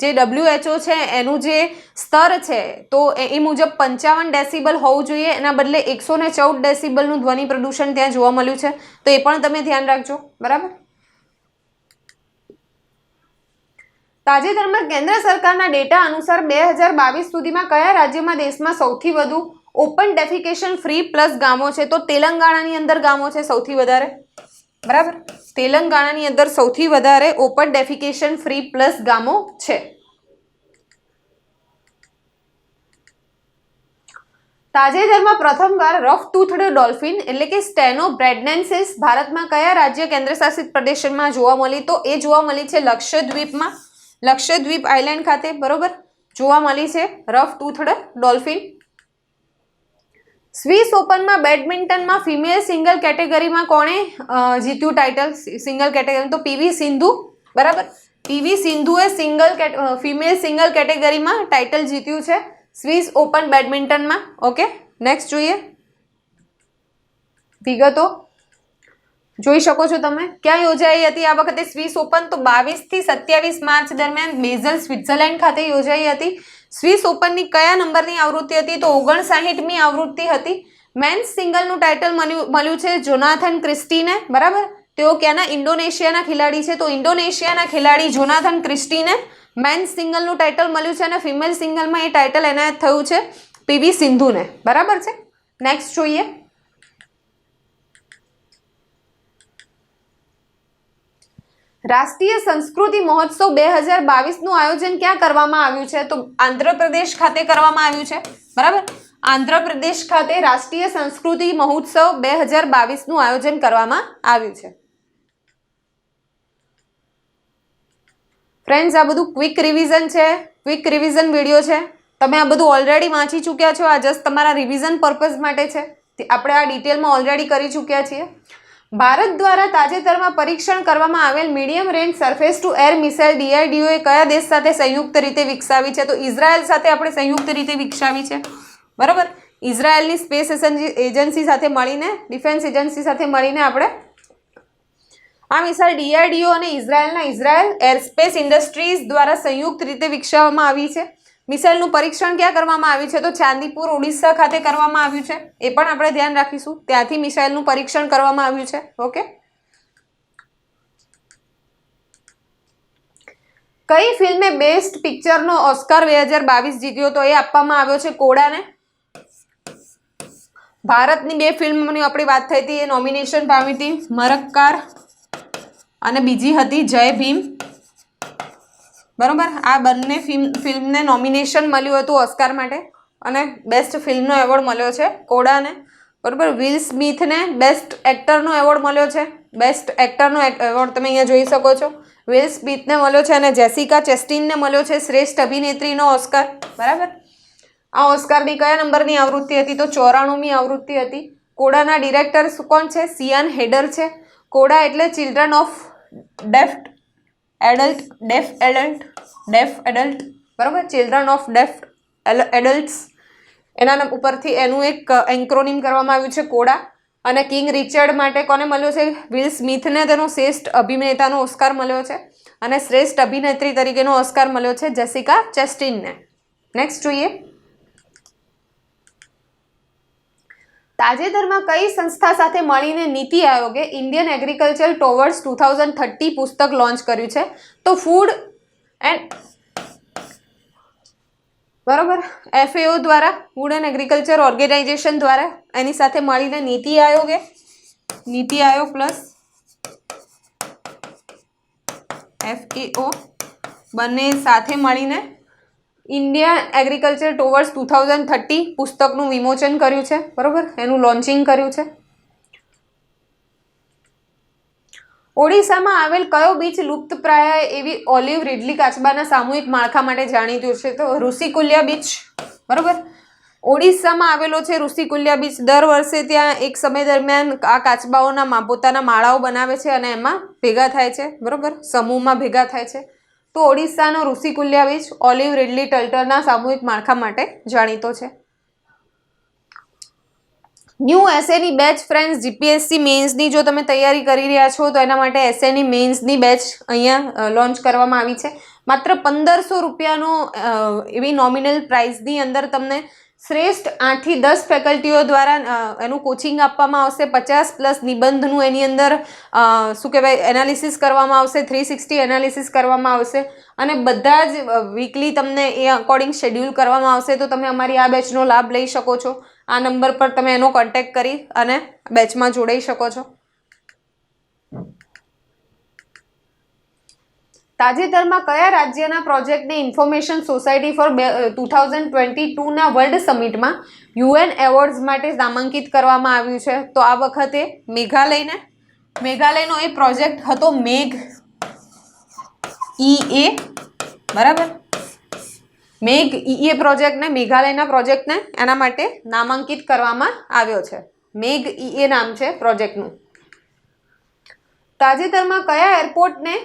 જે WHO છે એનું જે સ્તર છે તો એ મુજબ 55 ડેસિબલ હોવું જોઈએ, એના બદલે 114 ડેસિબલનું ધ્વનિ પ્રદૂષણ ત્યાં જોવા મળ્યું છે. તો એ પણ તમે ધ્યાન રાખજો, બરાબર. તાજેતરમાં કેન્દ્ર સરકારના ડેટા અનુસાર 2022 સુધીમાં કયા રાજ્યમાં દેશમાં સૌથી વધુ ઓપન ડેફિકેશન ફ્રી પ્લસ ગામો છે? તો તેલંગાણાની અંદર ગામો છે સૌથી વધારે, બરાબર. તેલંગાણાની અંદર સૌથી વધારે ઓપન ડેફિકેશન ફ્રી પ્લસ ગામો છે. તાજેતરમાં પ્રથમવાર રફ ટૂથડ ડોલ્ફિન એટલે કે સ્ટેનો બ્રેડનેન્સિસ ભારતમાં કયા રાજ્ય કેન્દ્રશાસિત પ્રદેશમાં જોવા મળી? તો એ જોવા મળી છે લક્ષદ્વીપમાં, લક્ષદ્વીપ આઇલેન્ડ ખાતે, બરોબર, જોવા મળી છે રફ ટૂથડ ડોલ્ફિન. સ્વિસ ઓપનમાં બેડમિન્ટનમાં ફિમેલ સિંગલ કેટેગરીમાં કોણે જીત્યું ટાઇટલ? સિંગલ કેટેગરી તો પીવી સિંધુ, બરાબર. પીવી સિંધુએ ફિમેલ સિંગલ કેટેગરીમાં ટાઇટલ જીત્યું છે સ્વિસ ઓપન બેડમિન્ટનમાં. ઓકે, નેક્સ્ટ જોઈએ. વિગતો જોઈ શકો છો તમે. ક્યાં યોજાઈ હતી આ વખતે સ્વિસ ઓપન? તો 22 થી 27 માર્ચ દરમિયાન બેઝલ સ્વિટ્ઝરલેન્ડ ખાતે યોજાઈ હતી. સ્વિસ ઓપનની કયા નંબરની આવૃત્તિ હતી? તો 59મી આવૃત્તિ હતી. મેન્સ સિંગલનું ટાઇટલ મળ્યું છે જોનાથન ક્રિસ્ટીને, બરાબર. તેઓ ક્યાંના? ઇન્ડોનેશિયાના ખેલાડી છે. તો ઇન્ડોનેશિયાના ખેલાડી જોનાથન ક્રિસ્ટીને મેન્સ સિંગલનું ટાઇટલ મળ્યું છે અને ફિમેલ સિંગલમાં એ ટાઇટલ એનાયત થયું છે પીવી સિંધુને, બરાબર છે. નેક્સ્ટ જોઈએ. રાષ્ટ્રીય સંસ્કૃતિ મહોત્સવ 2022નું આયોજન ક્યાં કરવામાં આવ્યું છે? તો આંધ્રપ્રદેશ ખાતે કરવામાં આવ્યું છે, બરાબર. આંધ્રપ્રદેશ ખાતે રાષ્ટ્રીય સંસ્કૃતિ મહોત્સવ 2022નું આયોજન કરવામાં આવ્યું છે. ફ્રેન્ડ્સ, આ બધું ક્વિક રિવિઝન છે, ક્વિક રિવિઝન વિડીયો છે. તમે આ બધું ઓલરેડી વાંચી ચૂક્યા છો. આ જસ્ટ તમારા રિવિઝન પર્પઝ માટે છે. આપણે આ ડિટેલમાં ઓલરેડી કરી ચૂક્યા છીએ. ભારત દ્વારા તાજેતરમાં પરીક્ષણ કરવામાં આવેલ medium range surface two air missile DRDO એ કયા દેશ સાથે સંયુક્ત રીતે વિકસાવી છે? તો ઇઝરાયલ સાથે આપણે સંયુક્ત રીતે વિકસાવી છે, બરાબર. ઇઝરાયલની સ્પેસ એજન્સી સાથે મળીને, ડિફેન્સ એજન્સી સાથે મળીને આપણે આ મિસાઇલ DRDO અને ઇઝરાયલના ઇઝરાયલ એરસ્પેસ ઇન્ડસ્ટ્રીઝ દ્વારા સંયુક્ત રીતે વિકસાવવામાં આવી છે. મિસાઇલનું પરીક્ષણ ક્યાં કરવામાં આવ્યું છે? તો ચાંદીપુર, ઓડિશા ખાતે કરવામાં આવ્યું છે. એ પણ આપણે ધ્યાન રાખીશું. ત્યાંથી મિસાઇલનું પરીક્ષણ કરવામાં આવ્યું છે. ઓકે. કઈ ફિલ્મે બેસ્ટ પિક્ચરનો ઓસ્કાર 2022 જીત્યો? તો એ આપવામાં આવ્યો છે કોડાને. ભારતની 2 ફિલ્મની આપણી વાત થઈ હતી, એ નોમિનેશન પામી હતી, મરક્કાર અને બીજી હતી જય ભીમ, બરોબર. આ બંને ફિલ્મને નોમિનેશન મળ્યું હતું ઓસ્કાર માટે અને બેસ્ટ ફિલ્મનો એવોર્ડ મળ્યો છે કોડાને, બરોબર. વિલ સ્મિથને બેસ્ટ એક્ટરનો એવોર્ડ મળ્યો છે. બેસ્ટ એક્ટરનો એવોર્ડ તમે અહીંયા જોઈ શકો છો. વિલ સ્મિથને મળ્યો છે અને જેસિકા ચેસ્ટિનને મળ્યો છે શ્રેષ્ઠ અભિનેત્રીનો ઓસ્કાર, બરાબર. આ ઓસ્કારની કયા નંબરની આવૃત્તિ હતી? તો 94મી આવૃત્તિ હતી. કોડાના ડિરેક્ટર કોણ છે? સિયાન હેડર છે. કોડા એટલે ચિલ્ડ્રન ઓફ ડેફ એડલ્ટ, બરાબર. ચિલ્ડ્રન ઓફ ડેફ એડલ્ટ્સ, એના ઉપરથી એનું એક એન્ક્રોનિમ કરવામાં આવ્યું છે કોડા. અને કિંગ રિચર્ડ માટે કોને મળ્યો છે? વિલ સ્મિથને તેનો શ્રેષ્ઠ અભિનેતાનો ઓસ્કાર મળ્યો છે અને શ્રેષ્ઠ અભિનેત્રી તરીકેનો ઓસ્કાર મળ્યો છે જેસિકા ચેસ્ટિનને. નેક્સ્ટ જોઈએ. તાજેતરમાં કઈ સંસ્થા સાથે મળીને નીતિ આયોગે ઇન્ડિયન એગ્રીકલ્ચર ટુવર્ડ્સ 2030 પુસ્તક લોન્ચ કર્યું છે? તો ફૂડ એન્ડ, બરોબર, FAO દ્વારા, ફૂડ એન્ડ એગ્રીકલ્ચર ઓર્ગેનાઇઝેશન દ્વારા એની સાથે મળીને નીતિ આયોગ પ્લસ FAO બંને સાથે મળીને ઇન્ડિયન એગ્રીકલ્ચર ટુવર્ડ્સ 2030 પુસ્તકનું વિમોચન કર્યું છે, બરોબર. એનું લોન્ચિંગ કર્યું છે. ઓડિશામાં આવેલ કયો બીચ લુપ્તપ્રાય એવી ઓલિવ રીડલી કાચબાના સામૂહિક માળખા માટે જાણીતું છે? તો ઋષિકુલ્યા બીચ, બરોબર. ઓડિશામાં આવેલો છે ઋષિકુલ્યા બીચ. દર વર્ષે ત્યાં એક સમય દરમિયાન આ કાચબાઓના પોતાના માળાઓ બનાવે છે અને એમાં ભેગા થાય છે, બરોબર. સમૂહમાં ભેગા થાય છે. તો ઓડિશાનો ઋષિકુલ્યા બીચ ઓલિવ રીડલી ટર્ટલના સામૂહિક માળખા માટે જાણીતો છે. ન્યૂ એસએની બેચ ફ્રેન્ડ્સ, જીપીએસસી મેન્સની જો તમે તૈયારી કરી રહ્યા છો તો એના માટે એસએની મેન્સની બેચ અહીંયા લોન્ચ કરવામાં આવી છે. માત્ર 1500 રૂપિયાનો એવી નોમિનલ પ્રાઇસની અંદર તમને શ્રેષ્ઠ 8 થી 10 ફેકલ્ટીઓ દ્વારા એનું કોચિંગ આપવામાં આવશે. 50+ નિબંધનું એની અંદર શું કહેવાય એનાલિસિસ કરવામાં આવશે, 360 એનાલિસિસ કરવામાં આવશે અને બધા જ વીકલી તમને એ અકોર્ડિંગ શેડ્યુલ કરવામાં આવશે. તો તમે અમારી આ બેચનો લાભ લઈ શકો છો. આ નંબર પર તમે એનો કોન્ટેક્ટ કરી અને બેચમાં જોડાઈ શકો છો. તાજેતરમાં કયા રાજ્યના પ્રોજેક્ટને ઇન્ફોર્મેશન સોસાયટી ફોર 2022ના વર્લ્ડ સમિટમાં UN એવોર્ડ્સ માટે નામાંકિત કરવામાં આવ્યું છે? તો આ વખતે મેઘાલયનો એ પ્રોજેક્ટ હતો મેઘ EA, બરાબર. મેઘ EA પ્રોજેક્ટને, મેઘાલયના પ્રોજેક્ટને એના માટે નામાંકિત કરવામાં આવ્યો છે. મેઘ EA નામ છે પ્રોજેક્ટનું. તાજેતરમાં કયા એરપોર્ટને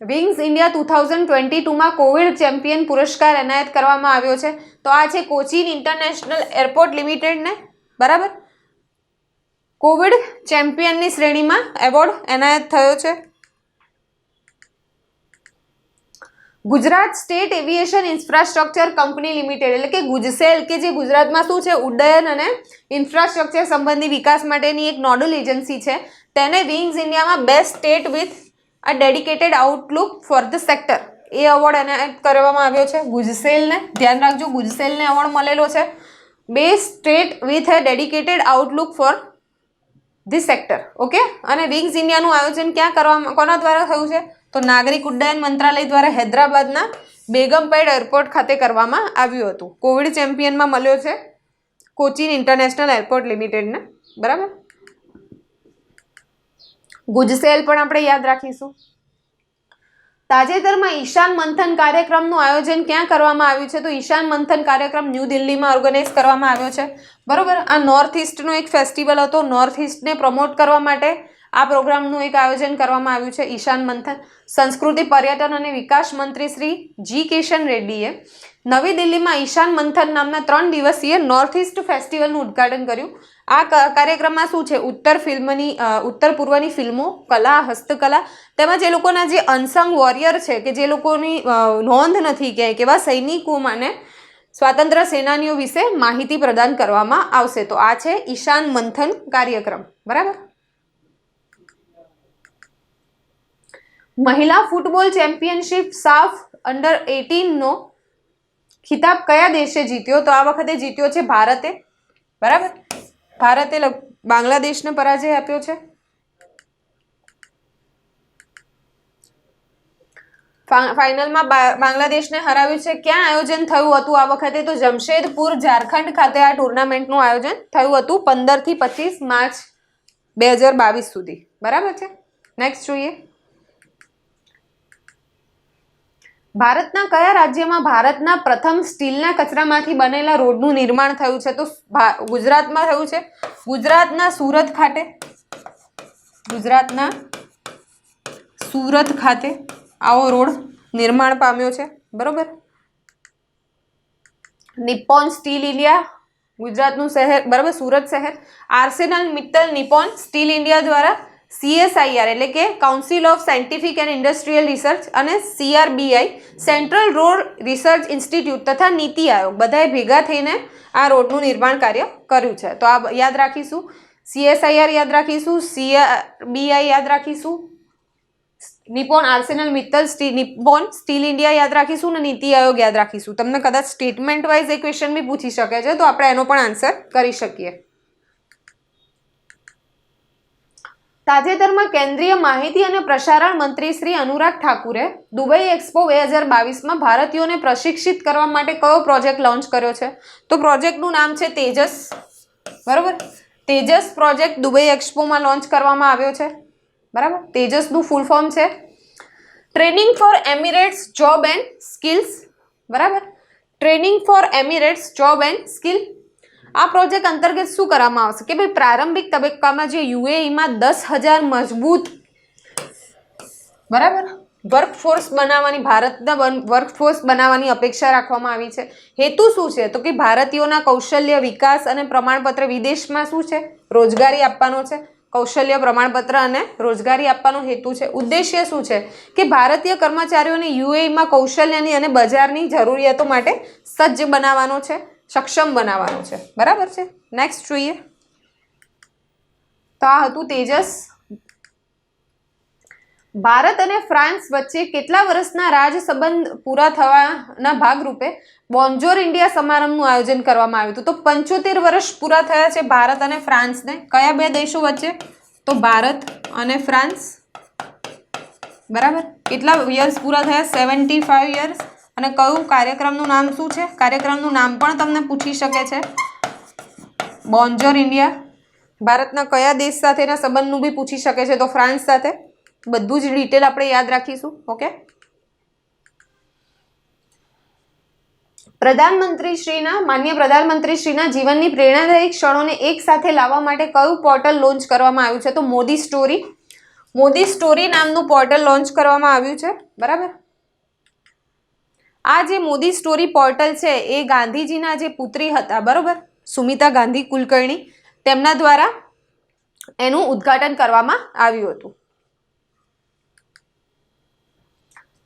વિંગ્સ ઇન્ડિયા 2022માં કોવિડ ચેમ્પિયન પુરસ્કાર એનાયત કરવામાં આવ્યો છે? તો આ છે કોચીન ઇન્ટરનેશનલ એરપોર્ટ લિમિટેડને, બરાબર. કોવિડ ચેમ્પિયનની શ્રેણીમાં એવોર્ડ એનાયત થયો છે. Gujarat state aviation infrastructure company limited એટલે કે ગુજસેલ, કે જે ગુજરાતમાં શું છે ઉડ્ડયન અને ઇન્ફ્રાસ્ટ્રક્ચર સંબંધી વિકાસ માટેની એક નોડલ એજન્સી છે, તેને વિંગ્સ ઇન્ડિયામાં best state with a dedicated Outlook for the sector A award એનાયત કરવામાં આવ્યો છે ગુજસેલને. ધ્યાન રાખજો, ગુજસેલને એવોર્ડ મળેલો છે. બે state with a dedicated Outlook for this sector. Okay, અને વિંગ્સ ઇન્ડિયાનું આયોજન ક્યાં કરવામાં કોના દ્વારા થયું છે? તો નાગરિક ઉડ્ડયન મંત્રાલય દ્વારા હૈદરાબાદના બેગમપેટ એરપોર્ટ ખાતે કરવામાં આવ્યું હતું. કોવિડ ચેમ્પિયનમાં મળ્યો છે કોચીન ઇન્ટરનેશનલ એરપોર્ટ લિમિટેડને. બરાબર. ગુજસેલ પણ આપણે યાદ રાખીશું. તાજેતરમાં ઈશાન મંથન કાર્યક્રમનું આયોજન ક્યાં કરવામાં આવ્યું છે? તો ઈશાન મંથન કાર્યક્રમ ન્યૂ દિલ્હીમાં ઓર્ગેનાઇઝ કરવામાં આવ્યો છે. બરોબર. આ નોર્થ ઇસ્ટનો એક ફેસ્ટિવલ હતો. નોર્થ ઇસ્ટને પ્રમોટ કરવા માટે આ પ્રોગ્રામનું એક આયોજન કરવામાં આવ્યું છે, ઈશાન મંથન. સંસ્કૃતિ, પર્યટન અને વિકાસ મંત્રી શ્રી જી કિશન રેડ્ડીએ નવી દિલ્હીમાં ઈશાન મંથન નામના 3 દિવસીય નોર્થ ઇસ્ટ ફેસ્ટિવલનું ઉદ્ઘાટન કર્યું. આ કાર્યક્રમમાં શું છે? ઉત્તર પૂર્વની ફિલ્મો, કલા, હસ્તકલા તેમજ એ લોકોના જે અનસંગ વોરિયર છે કે જે લોકોની નોંધ નથી ક્યાંય, કેવા સૈનિકોને સ્વાતંત્ર્ય સેનાનીઓ વિશે માહિતી પ્રદાન કરવામાં આવશે. તો આ છે ઈશાન મંથન કાર્યક્રમ. બરાબર. મહિલા ફૂટબોલ ચેમ્પિયનશિપ સાફ અંડર 18 નો ખિતાબ કયા દેશે જીત્યો? તો આ વખતે જીત્યો છે ભારતે. બરાબર. ભારતે બાંગ્લાદેશને પરાજય આપ્યો છે. ફાઇનલમાં બાંગ્લાદેશને હરાવ્યું છે. ક્યાં આયોજન થયું હતું આ વખતે? તો જમશેદપુર, ઝારખંડ ખાતે આ ટુર્નામેન્ટનું આયોજન થયું હતું 15 થી 25 માર્ચ 2022 સુધી. બરાબર છે. નેક્સ્ટ જોઈએ. ભારતના કયા રાજ્યમાં ભારતના પ્રથમ સ્ટીલના કચરામાંથી બનેલા રોડનું નિર્માણ થયું છે? તો ગુજરાતમાં થયું છે. ગુજરાતના સુરત ખાતે. ગુજરાતના સુરત ખાતે આવો રોડ નિર્માણ પામ્યો છે. બરોબર. નિપ્પોન સ્ટીલ ઇન્ડિયા, ગુજરાતનું શહેર. બરાબર. સુરત શહેર. Arsenal Mittal Nippon steel India દ્વારા CSIR એટલે કે council of scientific and industrial research અને CRBI central road research institute તથા નીતિ આયોગ બધાએ ભેગા થઈને આ રોડનું નિર્માણ કાર્ય કર્યું છે. તો આ યાદ રાખીશું. CSIR યાદ રાખીશું, CRBI યાદ રાખીશું, Nippon arsenal Mittal Nippon steel India યાદ રાખીશું અને નીતિ આયોગ યાદ રાખીશું. તમને કદાચ સ્ટેટમેન્ટ વાઇઝ એ ક્વેશ્ચન બી પૂછી શકે છે, તો આપણે એનો પણ આન્સર કરી શકીએ. તાજેતરમાં કેન્દ્રીય માહિતી અને પ્રસારણ મંત્રી શ્રી અનુરાગ ઠાકુરે દુબઈ એક્સપો 2022માં ભારતીયોને પ્રશિક્ષિત કરવા માટે કયો પ્રોજેક્ટ લોન્ચ કર્યો છે? તો પ્રોજેક્ટનું નામ છે તેજસ. બરાબર. તેજસ પ્રોજેક્ટ દુબઈ એક્સપોમાં લોન્ચ કરવામાં આવ્યો છે. બરાબર. તેજસનું ફૂલ ફોર્મ છે training for Emirates job and skills. બરાબર. Training for Emirates job and skill. આ પ્રોજેક્ટ અંતર્ગત શું કરવામાં આવશે કે ભાઈ પ્રારંભિક તબક્કામાં જે UAEમાં 10,000 મજબૂત બરાબર વર્કફોર્સ બનાવવાની ભારતના વર્કફોર્સ બનાવવાની અપેક્ષા રાખવામાં આવી છે. હેતુ શું છે? તો કે ભારતીયોના કૌશલ્ય વિકાસ અને પ્રમાણપત્ર વિદેશમાં શું છે? રોજગારી આપવાનો છે. કૌશલ્ય પ્રમાણપત્ર અને રોજગારી આપવાનો હેતુ છે. ઉદ્દેશ્ય શું છે? કે ભારતીય કર્મચારીઓને UAEમાં કૌશલ્યની અને બજારની જરૂરિયાતો માટે સજ્જ બનાવવાનો છે, સક્ષમ બનાવવાનો છે. બરાબર છે. નેક્સ્ટ જોઈએ. તો આ હતું તેજસ. ભારત અને ફ્રાન્સ વચ્ચે કેટલા વર્ષના રાજ સંબંધ પૂરા થવાના ભાગરૂપે બોન્જોર ઇન્ડિયા સમારંભનું આયોજન કરવામાં આવ્યું હતું? તો 75 વર્ષ પૂરા થયા છે ભારત અને ફ્રાન્સને. કયા બે દેશો વચ્ચે? તો ભારત અને ફ્રાન્સ. બરાબર. કેટલા યર્સ પૂરા થયા? 75 યર્સ. અને કયું કાર્યક્રમનું નામ શું છે? કાર્યક્રમનું નામ પણ તમને પૂછી શકે છે. બોન્જોર ઇન્ડિયા. ભારતના કયા દેશ સાથેના સંબંધનું બી પૂછી શકે છે? તો ફ્રાન્સ સાથે. બધું જ ડિટેલ આપણે યાદ રાખીશું. ઓકે. માનનીય પ્રધાનમંત્રી શ્રીના જીવનની પ્રેરણાદાયી ક્ષણોને એક સાથે લાવવા માટે કયું પોર્ટલ લોન્ચ કરવામાં આવ્યું છે? તો મોદી સ્ટોરી. મોદી સ્ટોરી નામનું પોર્ટલ લોન્ચ કરવામાં આવ્યું છે. બરાબર. આ જે મોદી સ્ટોરી પોર્ટલ છે એ ગાંધીજીના જે પુત્રી હતા, બરોબર, સુમિતા ગાંધી કુલકર્ણી, તેમના દ્વારા એનું ઉદ્ઘાટન કરવામાં આવ્યું હતું.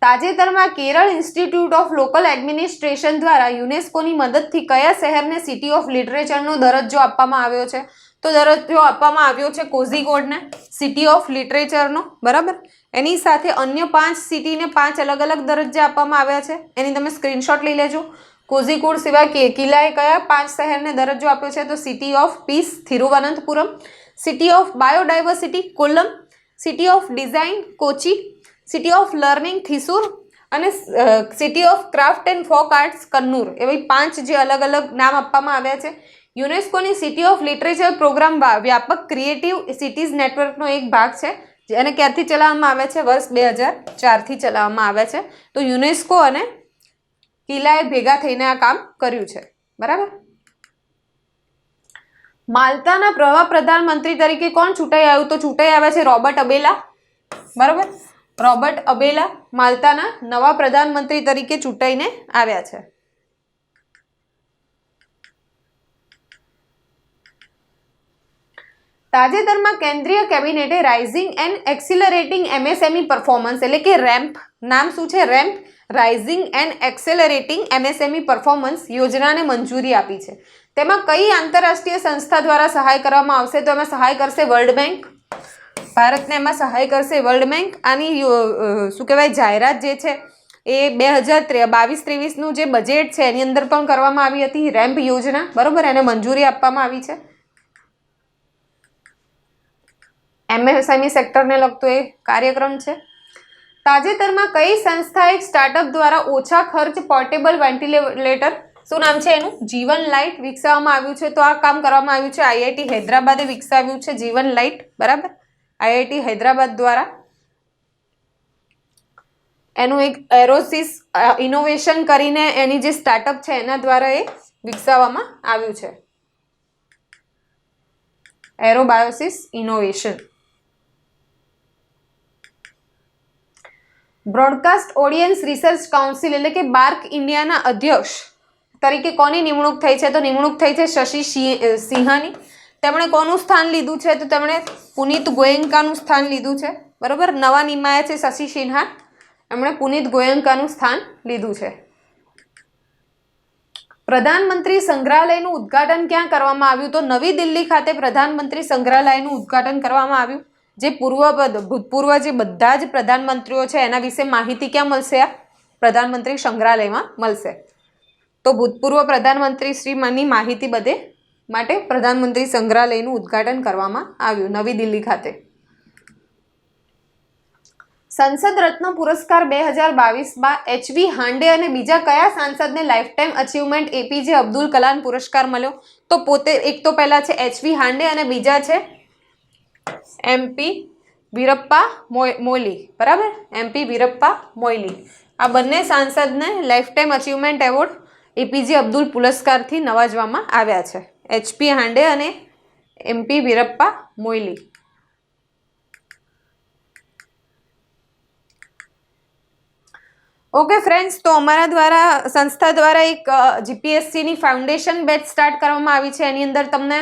તાજેતરમાં Kerala institute of local administration દ્વારા યુનેસ્કોની મદદથી કયા શહેરને સિટી ઓફ લિટરેચરનો દરજ્જો આપવામાં આવ્યો છે? તો દરજ્જો આપવામાં આવ્યો છે કોઝિકોડને સિટી ઓફ લિટરેચરનો. બરાબર. એની સાથે અન્ય 5 સિટીને 5 અલગ અલગ દરજ્જા આપવામાં આવ્યા છે. એની તમે સ્ક્રીનશોટ લઈ લેજો. કોઝીકોડ સિવાય કિલ્લાએ કયા 5 શહેરને દરજ્જો આપ્યો છે? તો city of peace Thiruvananthapuram, city of biodiversity Kollam, city of design Kochi, city of learning Thrissur અને city of craft and folk arts Kannur. એવી 5 જે અલગ અલગ નામ આપવામાં આવ્યા છે. યુનેસ્કોની સિટી ઓફ લિટરેચર પ્રોગ્રામ વ્યાપક ક્રિએટિવ સિટીઝ નેટવર્કનો એક ભાગ છે, જેને ક્યારથી ચલાવવામાં આવે છે? વર્ષ 2004થી ચલાવવામાં આવે છે. તો યુનેસ્કો અને કિલ્લાએ ભેગા થઈને આ કામ કર્યું છે. બરાબર. માલ્તાના નવા પ્રધાનમંત્રી તરીકે કોણ ચૂંટાઈ આવ્યું? તો ચૂંટાઈ આવ્યા છે રોબર્ટ અબેલા. બરાબર. રોબર્ટ અબેલા માલ્તાના નવા પ્રધાનમંત્રી તરીકે ચૂંટાઈને આવ્યા છે. તાજેતરમાં કેન્દ્રીય કેબિનેટે rising and accelerating MSME performance એટલે કે રેમ્પ, નામ શું છે? RAMP, rising and accelerating MSME performance યોજનાને મંજૂરી આપી છે. તેમાં કઈ આંતરરાષ્ટ્રીય સંસ્થા દ્વારા સહાય કરવામાં આવશે? તો એમાં સહાય કરશે વર્લ્ડ બેંક. ભારતને એમાં સહાય કરશે વર્લ્ડ બેંક. આની શું કહેવાય જાહેરાત જે છે એ 2022-23નું જે બજેટ છે એની અંદર પણ કરવામાં આવી હતી. રેમ્પ યોજના, બરોબર, એને મંજૂરી આપવામાં આવી છે. એમએસએમઈ સેક્ટરને લગતો એ કાર્યક્રમ છે. તાજેતરમાં કઈ સંસ્થાએ સ્ટાર્ટઅપ દ્વારા ઓછા ખર્ચ પોર્ટેબલ વેન્ટિલેટર, શું નામ છે એનું? જીવન લાઇટ વિકસાવવામાં આવ્યું છે. તો આ કામ કરવામાં આવ્યું છે આઈઆઈટી હૈદરાબાદે વિકસાવ્યું છે જીવન લાઇટ. બરાબર. આઈઆઈટી હૈદરાબાદ દ્વારા એનું એક એરોસિસ ઇનોવેશન કરીને એની જે સ્ટાર્ટઅપ છે એના દ્વારા એ વિકસાવવામાં આવ્યું છે. Aerobiosis innovation. Broadcast audience research council એટલે કે બાર્ક ઇન્ડિયાના અધ્યક્ષ તરીકે કોની નિમણૂક થઈ છે? તો નિમણૂક થઈ છે શશી સિંહાની. તેમણે કોનું સ્થાન લીધું છે? તો તેમણે પુનીત ગોયંકાનું સ્થાન લીધું છે. બરોબર. નવા નિમાયા છે શશી સિન્હા, એમણે પુનીત ગોયંકાનું સ્થાન લીધું છે. પ્રધાનમંત્રી સંગ્રહાલયનું ઉદ્ઘાટન ક્યાં કરવામાં આવ્યું? તો નવી દિલ્હી ખાતે પ્રધાનમંત્રી સંગ્રહાલયનું ઉદ્ઘાટન કરવામાં આવ્યું. જે ભૂતપૂર્વ જે બધા જ પ્રધાનમંત્રીઓ છે એના વિશે માહિતી ક્યાં મળશે? આ પ્રધાનમંત્રી સંગ્રહાલયમાં મળશે. તો ભૂતપૂર્વ પ્રધાનમંત્રી શ્રીમાંની માહિતી બધે માટે પ્રધાનમંત્રી સંગ્રહાલયનું ઉદ્ઘાટન કરવામાં આવ્યું નવી દિલ્હી ખાતે. સંસદ રત્ન પુરસ્કાર 2022માં એચવી હાંડે અને બીજા કયા સાંસદને life time achievement APJ Abdul Kalam પુરસ્કાર મળ્યો? તો પોતે એક તો પહેલા છે એચવી હાંડે અને બીજા છે એમપી વીરપ્પા મોઇલી. બરાબર. એમપી વીરપ્પા મોઇલી. આ બંને સાંસદને life time achievement award APJ Abdul પુરસ્કારથી નવાજવામાં આવ્યા છે. એચપી હાંડે અને MP Veerappa Moily. Okay friends, તો અમારા દ્વારા સંસ્થા દ્વારા એક જીપીએસસીની ફાઉન્ડેશન બેચ સ્ટાર્ટ કરવામાં આવી છે. એની અંદર તમને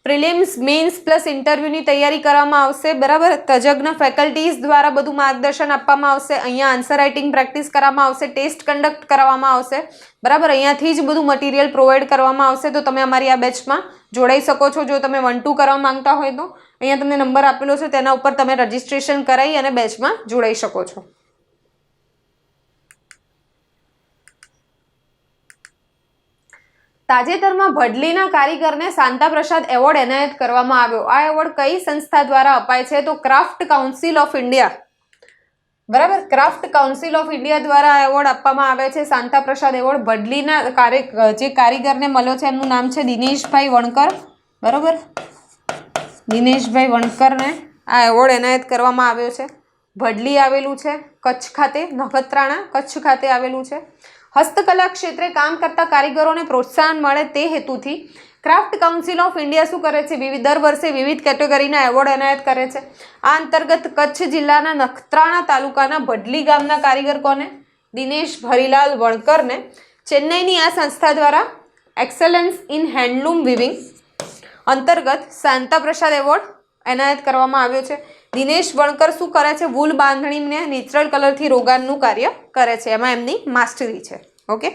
પ્રિલિમ્સ, મેન્સ પ્લસ ઇન્ટરવ્યુની તૈયારી કરવામાં આવશે. બરાબર. તજજ્ઞ ફેકલ્ટીઝ દ્વારા બધું માર્ગદર્શન આપવામાં આવશે. અહીંયા આન્સર રાઇટિંગ પ્રેક્ટિસ કરવામાં આવશે, ટેસ્ટ કન્ડક્ટ કરવામાં આવશે. બરાબર. અહીંયાથી જ બધું મટીરિયલ પ્રોવાઈડ કરવામાં આવશે. તો તમે અમારી આ બેચમાં જોડાઈ શકો છો. જો તમે 1-2 કરવા માંગતા હોય તો અહીંયા તમને નંબર આપેલો છે, તેના ઉપર તમે રજિસ્ટ્રેશન કરાવી અને બેચમાં જોડાઈ શકો છો. તાજેતરમાં ભડલીના કારીગરને શાંતા પ્રસાદ એવોર્ડ એનાયત કરવામાં આવ્યો. આ એવોર્ડ કઈ સંસ્થા દ્વારા અપાય છે? તો ક્રાફ્ટ કાઉન્સિલ ઓફ ઇન્ડિયા. બરાબર. ક્રાફ્ટ કાઉન્સિલ ઓફ ઇન્ડિયા દ્વારા આ એવોર્ડ આપવામાં આવે છે શાંતા પ્રસાદ એવોર્ડ. ભડલીના જે કારીગરને મળ્યો છે એમનું નામ છે દિનેશભાઈ વણકર. બરાબર. દિનેશભાઈ વણકરને આ એવોર્ડ એનાયત કરવામાં આવ્યો છે. ભડલી આવેલું છે કચ્છ ખાતે, નખત્રાણા કચ્છ ખાતે આવેલું છે. હસ્તકલા ક્ષેત્રે કામ કરતા કારીગરોને પ્રોત્સાહન મળે તે હેતુથી ક્રાફ્ટ કાઉન્સિલ ઓફ ઇન્ડિયા શું કરે છે? દર વર્ષે વિવિધ કેટેગરીના એવોર્ડ એનાયત કરે છે. આ અંતર્ગત કચ્છ જિલ્લાના નખત્રાણા તાલુકાના ભડલી ગામના કારીગર કોને? દિનેશ ભરીલાલ વણકરને ચેન્નઈની આ સંસ્થા દ્વારા એક્સેલન્સ ઇન હેન્ડલૂમ વિવિંગ અંતર્ગત શાંતા પ્રસાદ એવોર્ડ એનાયત કરવામાં આવ્યો છે. દિનેશ વણકર શું કરે છે? વૂલ બાંધણીને નેચરલ કલરથી રોગાનનું કાર્ય કરે છે. એમાં એમની માસ્ટરી છે. ઓકે.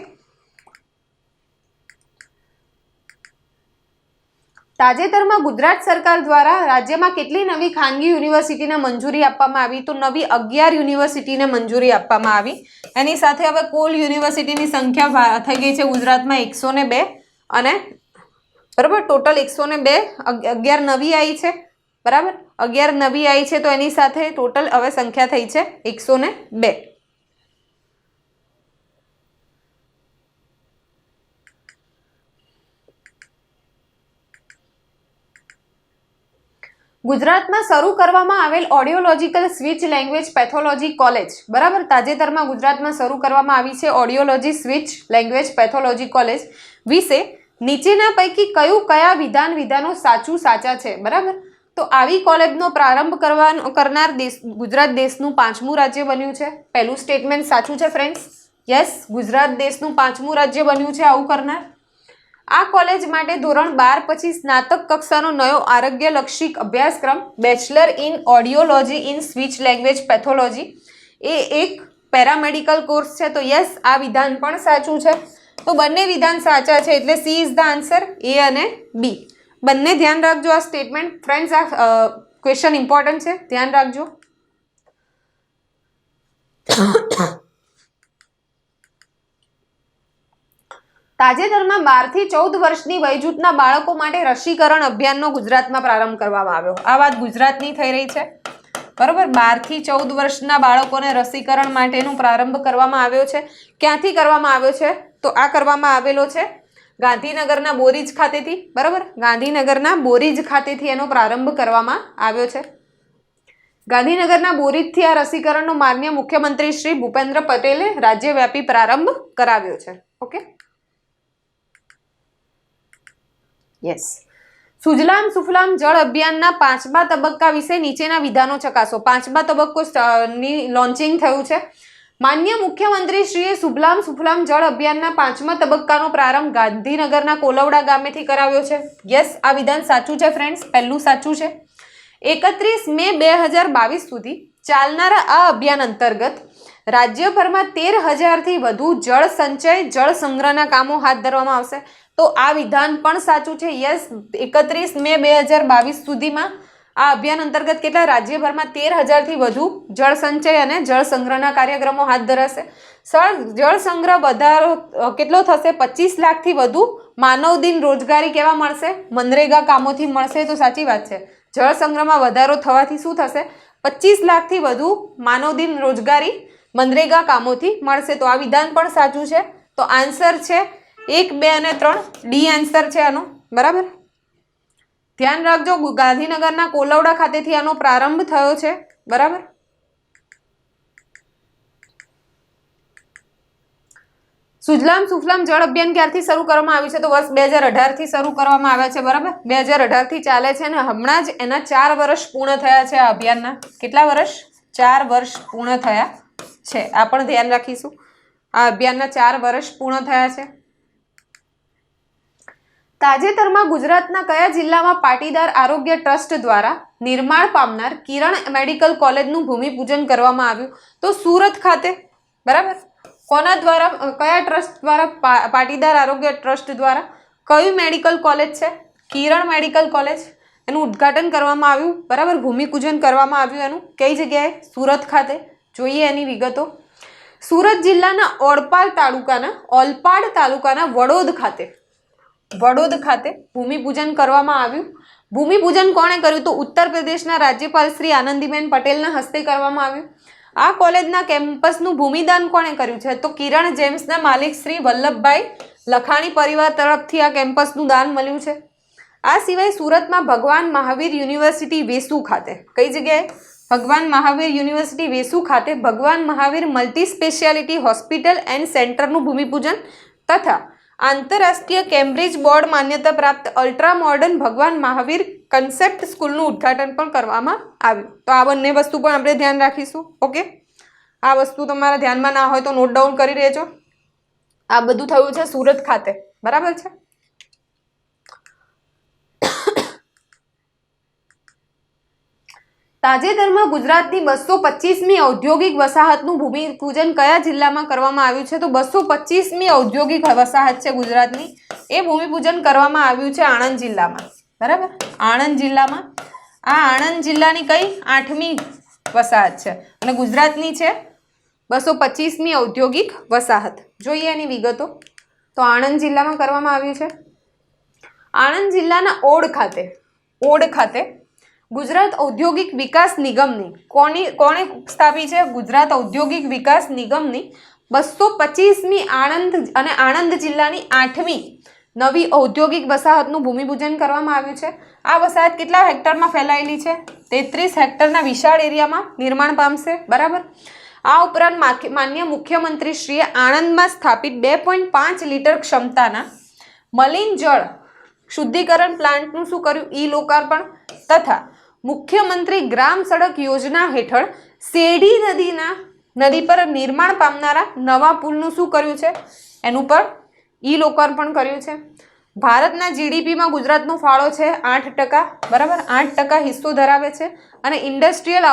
તાજેતરમાં ગુજરાત સરકાર દ્વારા રાજ્યમાં કેટલી નવી ખાનગી યુનિવર્સિટીને મંજૂરી આપવામાં આવી? તો નવી 11 યુનિવર્સિટીને મંજૂરી આપવામાં આવી. એની સાથે હવે કુલ યુનિવર્સિટીની સંખ્યા થઈ ગઈ છે ગુજરાતમાં 102 અને બરાબર ટોટલ 102 11 નવી આવી છે. બરાબર 11 નવી આવી છે તો એની સાથે ટોટલ હવે સંખ્યા થઈ છે 102. ગુજરાતમાં શરૂ કરવામાં આવેલ ઓડિયોલોજિકલ સ્વિચ લેંગ્વેજ પેથોલોજી કોલેજ. બરાબર તાજેતરમાં ગુજરાતમાં શરૂ કરવામાં આવી છે ઓડિયોલોજી સ્વિચ લેંગ્વેજ પેથોલોજી કોલેજ વિશે નીચેના પૈકી કયા વિધાનો સાચા છે? બરાબર તો આવી કોલેજનો પ્રારંભ કરનાર ગુજરાત દેશનું 5મું રાજ્ય બન્યું છે. પહેલું સ્ટેટમેન્ટ સાચું છે ફ્રેન્ડ્સ. યસ, ગુજરાત દેશનું 5મું રાજ્ય બન્યું છે આવું કરનાર. આ કોલેજ માટે ધોરણ 12 પછી સ્નાતક કક્ષાનો નવો આરોગ્યલક્ષી અભ્યાસક્રમ bachelor in audiology in speech language pathology એ એક પેરામેડિકલ કોર્સ છે. તો યસ, આ વિધાન પણ સાચું છે. તો બંને વિધાન સાચા છે એટલે સી ઇઝ ધ આન્સર, એ અને બી બંને. ધ્યાન રાખજો આ સ્ટેટમેન્ટ ફ્રેન્ડ્સ. આ ક્વેશ્ચન ઇમ્પોર્ટન્ટ છે, ધ્યાન રાખજો. તાજેતરમાં 12 થી 14 વર્ષની વયજૂથના બાળકો માટે રસીકરણ અભિયાનનો ગુજરાતમાં પ્રારંભ કરવામાં આવ્યો. આ વાત ગુજરાતની થઈ રહી છે. બરોબર 12 થી 14 વર્ષના બાળકોને રસીકરણ માટેનો પ્રારંભ કરવામાં આવ્યો છે. ક્યાંથી કરવામાં આવ્યો છે? તો આ કરવામાં આવેલો છે ગાંધીનગરના બોરીજ ખાતેથી. બરાબર ગાંધીનગરના બોરીજ ખાતેથી એનો પ્રારંભ કરવામાં આવ્યો છે. ગાંધીનગરના બોરીજથી આ રસીકરણનો માનનીય મુખ્યમંત્રી શ્રી ભૂપેન્દ્ર પટેલે રાજ્યવ્યાપી પ્રારંભ કરાવ્યો છે. Okay, yes. સુજલામ સુફલામ જળ અભિયાનના 5મા તબક્કા વિશે નીચેના વિધાનો ચકાસો. 5મા તબક્કોની લોન્ચિંગ થયું છે. માનનીય મુખ્યમંત્રી શ્રીએ સુજલામ સુફલામ જળ અભિયાનના 5મા તબક્કાનો પ્રારંભ ગાંધીનગરના કોલવડા ગામેથી કરાવ્યો છે. યસ, આ વિધાન સાચું છે ફ્રેન્ડ્સ, પહેલું સાચું છે. 31 મે 2022 સુધી ચાલનારા આ અભિયાન અંતર્ગત રાજ્યભરમાં 13,000થી વધુ જળ સંચય જળ સંગ્રહના કામો હાથ ધરવામાં આવશે. તો આ વિધાન પણ સાચું છે. યસ, 31 મે 2022 સુધીમાં આ અભિયાન અંતર્ગત કેટલા રાજ્યભરમાં 13,000થી વધુ જળ સંચય અને જળ સંગ્રહના કાર્યક્રમો હાથ ધરાશે. જળ સંગ્રહ વધારો કેટલો થશે? 25 લાખથી વધુ માનવ દિન રોજગારી કેવા મળશે? મનરેગા કામોથી મળશે. તો સાચી વાત છે, જળ સંગ્રહમાં વધારો થવાથી શું થશે? 25 લાખથી વધુ માનવ દિન રોજગારી મનરેગા કામોથી મળશે. તો આ વિધાન પણ સાચું છે. તો આન્સર છે 1, 2 અને 3 ડી આન્સર છે આનો. બરાબર ધ્યાન રાખજો, ગાંધીનગરના કોલવડા ખાતેથી આનો પ્રારંભ થયો છે. બરાબર સુજલામ સુફલામ જળ અભિયાન ક્યારથી શરૂ કરવામાં આવ્યું છે? તો વર્ષ 2018થી શરૂ કરવામાં આવ્યા છે. બરાબર 2018થી ચાલે છે અને હમણાં જ એના 4 વર્ષ પૂર્ણ થયા છે. આ અભિયાનના કેટલા વર્ષ? 4 વર્ષ પૂર્ણ થયા છે. આ પણ ધ્યાન રાખીશું. આ અભિયાનના 4 વર્ષ પૂર્ણ થયા છે. તાજેતરમાં ગુજરાતના કયા જિલ્લામાં પાટીદાર આરોગ્ય ટ્રસ્ટ દ્વારા નિર્માણ પામનાર કિરણ મેડિકલ કોલેજનું ભૂમિપૂજન કરવામાં આવ્યું? તો સુરત ખાતે. બરાબર કોના દ્વારા? કયા ટ્રસ્ટ દ્વારા? પાટીદાર આરોગ્ય ટ્રસ્ટ દ્વારા. કયું મેડિકલ કોલેજ છે? કિરણ મેડિકલ કોલેજ. એનું ઉદ્ઘાટન કરવામાં આવ્યું. બરાબર ભૂમિપૂજન કરવામાં આવ્યું એનું કઈ જગ્યાએ? સુરત ખાતે. જોઈએ એની વિગતો. સુરત જિલ્લાના ઓલપાડ તાલુકાના વડોદ ખાતે ભૂમિપૂજન કરવામાં આવ્યું. ભૂમિપૂજન કોણે કર્યું? તો ઉત્તર પ્રદેશના રાજ્યપાલ શ્રી આનંદીબેન પટેલના હસ્તે કરવામાં આવ્યું. આ કોલેજના કેમ્પસનું ભૂમિદાન કોણે કર્યું છે? તો કિરણ જેમ્સના માલિક શ્રી વલ્લભભાઈ લખાણી પરિવાર તરફથી આ કેમ્પસનું દાન મળ્યું છે. આ સિવાય સુરતમાં ભગવાન મહાવીર યુનિવર્સિટી વેસુ ખાતે. કઈ જગ્યાએ? ભગવાન મહાવીર યુનિવર્સિટી વેસુ ખાતે ભગવાન Mahavir multi speciality hospital and સેન્ટરનું ભૂમિપૂજન તથા આંતરરાષ્ટ્રીય કેમ્બ્રિજ બોર્ડ માન્યતા પ્રાપ્ત અલ્ટ્રા મોડર્ન ભગવાન મહાવીર કન્સેપ્ટ સ્કૂલનું ઉદ્ઘાટન પણ કરવામાં આવ્યું. તો આ બંને વસ્તુ પણ આપણે ધ્યાન રાખીશું. ઓકે, આ વસ્તુ તમારા ધ્યાનમાં ના હોય તો નોટ ડાઉન કરી લેજો. આ બધું થયું છે સુરત ખાતે. બરાબર છે. તાજેતરમાં ગુજરાતની 225મી ઔદ્યોગિક વસાહતનું ભૂમિપૂજન કયા જિલ્લામાં કરવામાં આવ્યું છે? તો 225મી ઔદ્યોગિક વસાહત છે ગુજરાતની, એ ભૂમિપૂજન કરવામાં આવ્યું છે આણંદ જિલ્લામાં. બરાબર, આણંદ જિલ્લામાં. આ આણંદ જિલ્લાની કઈ 8મી વસાહત છે અને ગુજરાતની છે 225મી ઔદ્યોગિક વસાહત. જોઈએ એની વિગતો. તો આણંદ જિલ્લામાં કરવામાં આવ્યું છે. આણંદ જિલ્લાના ઓડ ખાતે ગુજરાત ઔદ્યોગિક વિકાસ નિગમની કોણે સ્થાપી છે? ગુજરાત ઔદ્યોગિક વિકાસ નિગમની 225મી આણંદ જિલ્લાની 8મી નવી ઔદ્યોગિક વસાહતનું ભૂમિપૂજન કરવામાં આવ્યું છે. આ વસાહત કેટલા હેક્ટરમાં ફેલાયેલી છે? 33 હેક્ટરના વિશાળ એરિયામાં નિર્માણ પામશે. બરાબર. આ ઉપરાંત માન્ય મુખ્યમંત્રીશ્રીએ આણંદમાં સ્થાપિત 2.5 લીટર ક્ષમતાના મલિન જળ શુદ્ધિકરણ પ્લાન્ટનું શું કર્યું? લોકાર્પણ તથા મુખ્યમંત્રી ગ્રામ સડક યોજના હેઠળ શેરડી નદી પર નિર્માણ પામનારા નવા પુલનું શું કર્યું છે? એનું પર લોકાર્પણ કર્યું છે. ભારતના જીડીપીમાં ગુજરાતનો ફાળો છે 8%. બરાબર, 8% હિસ્સો ધરાવે છે. અને ઇન્ડસ્ટ્રીયલ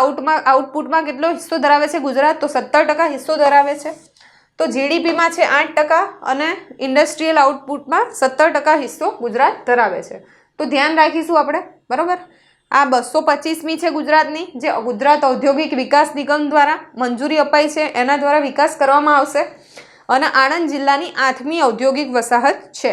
આઉટપુટમાં કેટલો હિસ્સો ધરાવે છે ગુજરાત? તો 17% હિસ્સો ધરાવે છે. તો જીડીપીમાં છે 8% અને ઇન્ડસ્ટ્રીયલ આઉટપુટમાં 17% હિસ્સો ગુજરાત ધરાવે છે. તો ધ્યાન રાખીશું આપણે. બરાબર, આ 225મી છે ગુજરાતની, જે ગુજરાત ઔદ્યોગિક વિકાસ નિગમ દ્વારા મંજૂરી અપાઈ છે, એના દ્વારા વિકાસ કરવામાં આવશે અને આણંદ જિલ્લાની 8મી ઔદ્યોગિક વસાહત છે.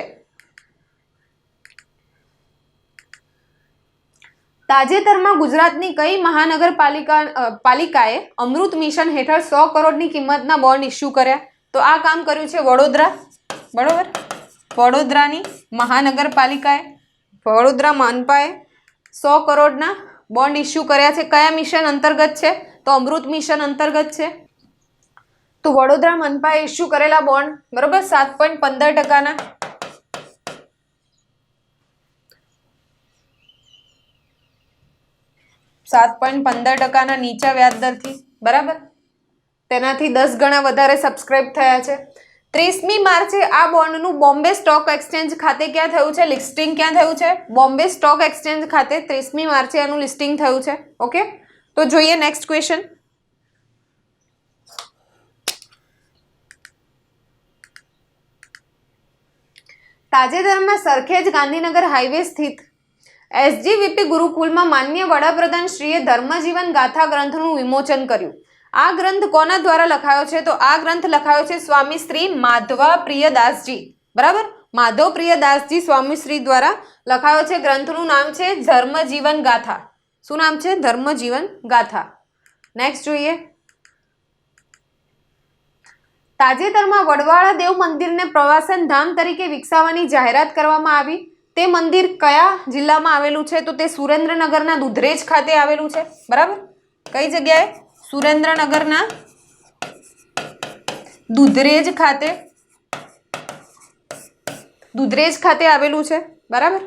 તાજેતરમાં ગુજરાતની કઈ મહાનગરપાલિકાએ અમૃત મિશન હેઠળ 100 કરોડની કિંમતના બોન્ડ ઇસ્યુ કર્યા? તો આ કામ કર્યું છે વડોદરા. બરોબર, વડોદરાની મહાનગરપાલિકાએ, વડોદરા મનપાએ 100 કરોડના બોન્ડ ઇસ્યુ કર્યા છે. કયા મિશન અંતર્ગત છે? તો અમૃત મિશન અંતર્ગત છે. તો વડોદરા મનપાએ ઇસ્યુ કરેલા બોન્ડ, બરોબર, 7.15%ના 7.15%ના નીચા વ્યાજદરથી. બરાબર, તેનાથી 10 ગણા વધારે સબસ્ક્રાઇબ થયા છે. 30મી માર્ચે આ બોન્ડનું બોમ્બે સ્ટોક એક્સચેન્જ ખાતે ક્યાં થયું છે? લિસ્ટિંગ ક્યાં થયું છે? બોમ્બે સ્ટોક એક્સચેન્જ ખાતે 30મી માર્ચે એનું લિસ્ટિંગ થયું છે. ઓકે, તો જોઈએ નેક્સ્ટ ક્વેશ્ચન. તાજેતરમાં સરખેજ ગાંધીનગર હાઈવે સ્થિત એસજીવીપી ગુરુકુલમાં માન્ય વડાપ્રધાન શ્રીએ ધર્મજીવન ગાથા ગ્રંથનું વિમોચન કર્યું. આ ગ્રંથ કોના દ્વારા લખાયો છે? તો આ ગ્રંથ લખાયો છે સ્વામી શ્રી માધવા પ્રિયદાસજી. બરાબર, માધવ પ્રિયદાસજી સ્વામી શ્રી દ્વારા લખાયો છે. ગ્રંથનું નામ છે ધર્મજીવન ગાથા. શું નામ છે? ધર્મજીવન ગાથા. નેક્સ્ટ જોઈએ. તાજેતરમાં વડવાળા દેવ મંદિરને પ્રવાસન ધામ તરીકે વિકસાવવાની જાહેરાત કરવામાં આવી. તે મંદિર કયા જિલ્લામાં આવેલું છે? તો તે સુરેન્દ્રનગરના દુધરેજ ખાતે આવેલું છે. બરાબર, કઈ જગ્યાએ? સુરેન્દ્રનગરના દુધરેજ ખાતે આવેલું છે. બરાબર,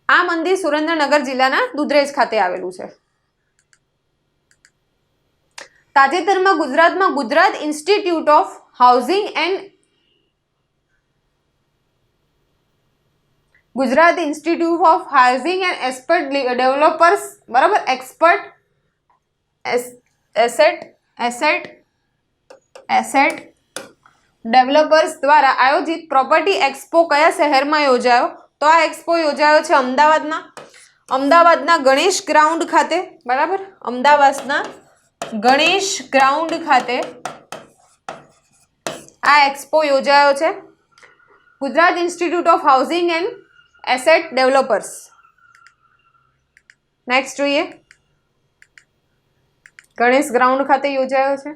આ મંદિર સુરેન્દ્રનગર જિલ્લાના દુધરેજ ખાતે આવેલું છે. તાજેતરમાં ગુજરાતમાં Gujarat institute of housing and expert developers, બરાબર, એક્સપર્ટ એસેટ ડેવલપર્સ દ્વારા આયોજિત પ્રોપર્ટી એક્સપો કયા શહેરમાં યોજાયો? તો આ એક્સપો યોજાયો છે અમદાવાદના ગણેશ ગ્રાઉન્ડ ખાતે. બરાબર, અમદાવાદના ગણેશ ગ્રાઉન્ડ ખાતે આ એક્સપો યોજાયો છે. Gujarat institute of housing and asset developers. Next જોઈએ. ગણેશ ગ્રાઉન્ડ ખાતે યોજાયો છે.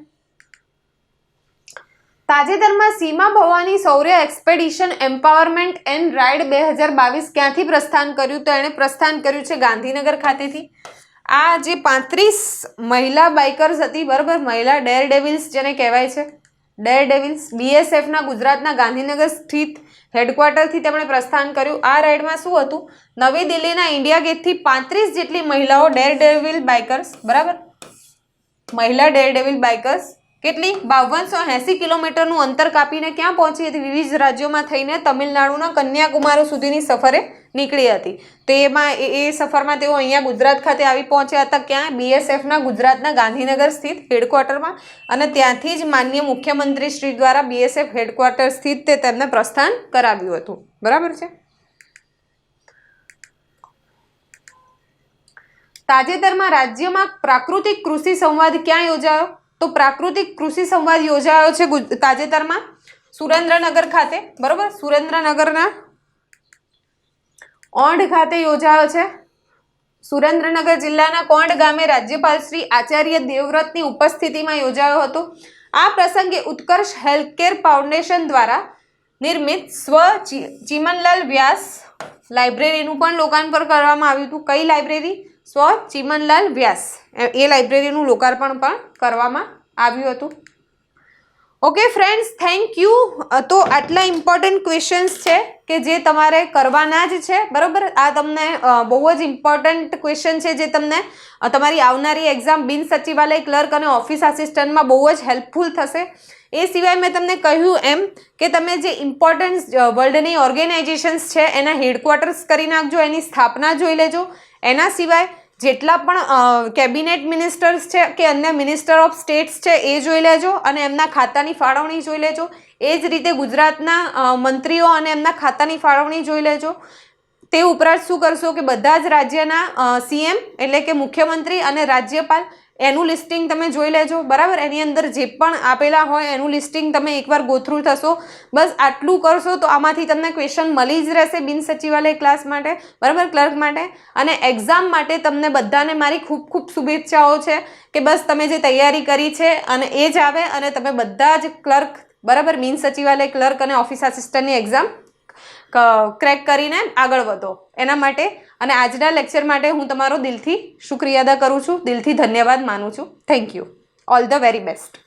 તાજેતરમાં સીમા ભવાની શૌર્ય એક્સપેડિશન એમ્પાવરમેન્ટ એન્ડ રાઇડ 2022 ક્યાંથી પ્રસ્થાન કર્યું? તો એણે પ્રસ્થાન કર્યું છે ગાંધીનગર ખાતેથી. આ જે 35 મહિલા બાઇકર્સ હતી, બરાબર, મહિલા ડેર ડેવિલ્સ જેને કહેવાય છે, ડેર ડેવિલ્સ, બીએસએફના ગુજરાતના ગાંધીનગર સ્થિત હેડક્વાર્ટરથી તેમણે પ્રસ્થાન કર્યું. આ રાઇડમાં શું હતું? નવી દિલ્હીના ઇન્ડિયા ગેટથી 35 જેટલી મહિલાઓ ડેર ડેવિલ બાઇકર્સ, બરાબર, મહિલા ડેર ડેવિલ બાઇકર્સ કેટલી? 5280 કિલોમીટરનું અંતર કાપીને ક્યાં પહોંચી હતી? વિવિધ રાજ્યોમાં થઈને તમિલનાડુના કન્યાકુમારી સુધીની સફરે નીકળી હતી. તો એમાં એ સફરમાં તેઓ અહીંયા ગુજરાત ખાતે આવી પહોંચ્યા હતા. ક્યાં? BSFના ગુજરાતના ગાંધીનગર સ્થિત હેડક્વાર્ટરમાં, અને ત્યાંથી જ માનનીય મુખ્યમંત્રી શ્રી દ્વારા BSF હેડક્વાર્ટર સ્થિત તે તેમને પ્રસ્થાન કરાવ્યું હતું. બરાબર છે. તાજેતરમાં રાજ્યમાં પ્રાકૃતિક કૃષિ સંવાદ ક્યાં યોજાયો? તો પ્રાકૃતિક કૃષિ સંવાદ યોજાયો છે તાજેતરમાં સુરેન્દ્રનગર ખાતે. બરોબર, સુરેન્દ્રનગરના ઓંઢ ખાતે યોજાયો છે. સુરેન્દ્રનગર જિલ્લાના કોંઢ ગામે રાજ્યપાલ શ્રી આચાર્ય દેવવ્રતની ઉપસ્થિતિમાં યોજાયો હતો. આ પ્રસંગે ઉત્કર્ષ હેલ્થકેર ફાઉન્ડેશન દ્વારા નિર્મિત સ્વ ચીમનલાલ વ્યાસ લાઇબ્રેરીનું પણ લોકાર્પણ કરવામાં આવ્યું હતું. કઈ લાઇબ્રેરી? સ્વ ચીમનલાલ વ્યાસ, એ લાઇબ્રેરીનું લોકાર્પણ પણ કરવામાં આવ્યું હતું. Okay friends, thank you. તો આટલા ઇમ્પોર્ટન્ટ ક્વેશ્ચન્સ છે કે જે તમારે કરવાના જ છે. બરાબર, આ તમને બહુ જ ઇમ્પોર્ટન્ટ ક્વેશ્ચન છે જે તમને તમારી આવનારી એક્ઝામ બિન સચિવાલય ક્લર્ક અને ઓફિસ આસિસ્ટન્ટમાં બહુ જ હેલ્પફુલ થશે. એ સિવાય મેં તમને કહ્યું એમ કે તમે જે ઇમ્પોર્ટન્ટ વર્લ્ડની ઓર્ગેનાઇઝેશન્સ છે એના હેડક્વાર્ટર્સ કરી નાખજો, એની સ્થાપના જોઈ લેજો. એના સિવાય જેટલા પણ કેબિનેટ મિનિસ્ટર્સ છે કે અન્ય મિનિસ્ટર ઓફ સ્ટેટ્સ છે એ જોઈ લેજો અને એમના ખાતાની ફાળવણી જોઈ લેજો. એ જ રીતે ગુજરાતના મંત્રીઓ અને એમના ખાતાની ફાળવણી જોઈ લેજો. તે ઉપરાંત શું કરશો કે બધા જ રાજ્યના CM એટલે કે મુખ્યમંત્રી અને રાજ્યપાલ એનું લિસ્ટિંગ તમે જોઈ લેજો. બરાબર, એની અંદર જે પણ આપેલા હોય એનું લિસ્ટિંગ તમે એકવાર ગો થ્રુ થશો. બસ આટલું કરશો તો આમાંથી તમને ક્વેશ્ચન મળી જ રહેશે બિન સચિવાલય ક્લાસ માટે. બરાબર, ક્લર્ક માટે. અને એક્ઝામ માટે તમને બધાને મારી ખૂબ ખૂબ શુભેચ્છાઓ છે કે બસ તમે જે તૈયારી કરી છે અને એ જ આવે અને તમે બધા જ ક્લર્ક, બરાબર, બિન સચિવાલય ક્લર્ક અને ઓફિસ આસિસ્ટન્ટની એક્ઝામ ક્રેક કરીને આગળ વધો એના માટે. અને આજના લેક્ચર માટે હું તમારો દિલથી શુક્રિયા અદા કરું છું, દિલથી ધન્યવાદ માનું છું. Thank you. All the very best.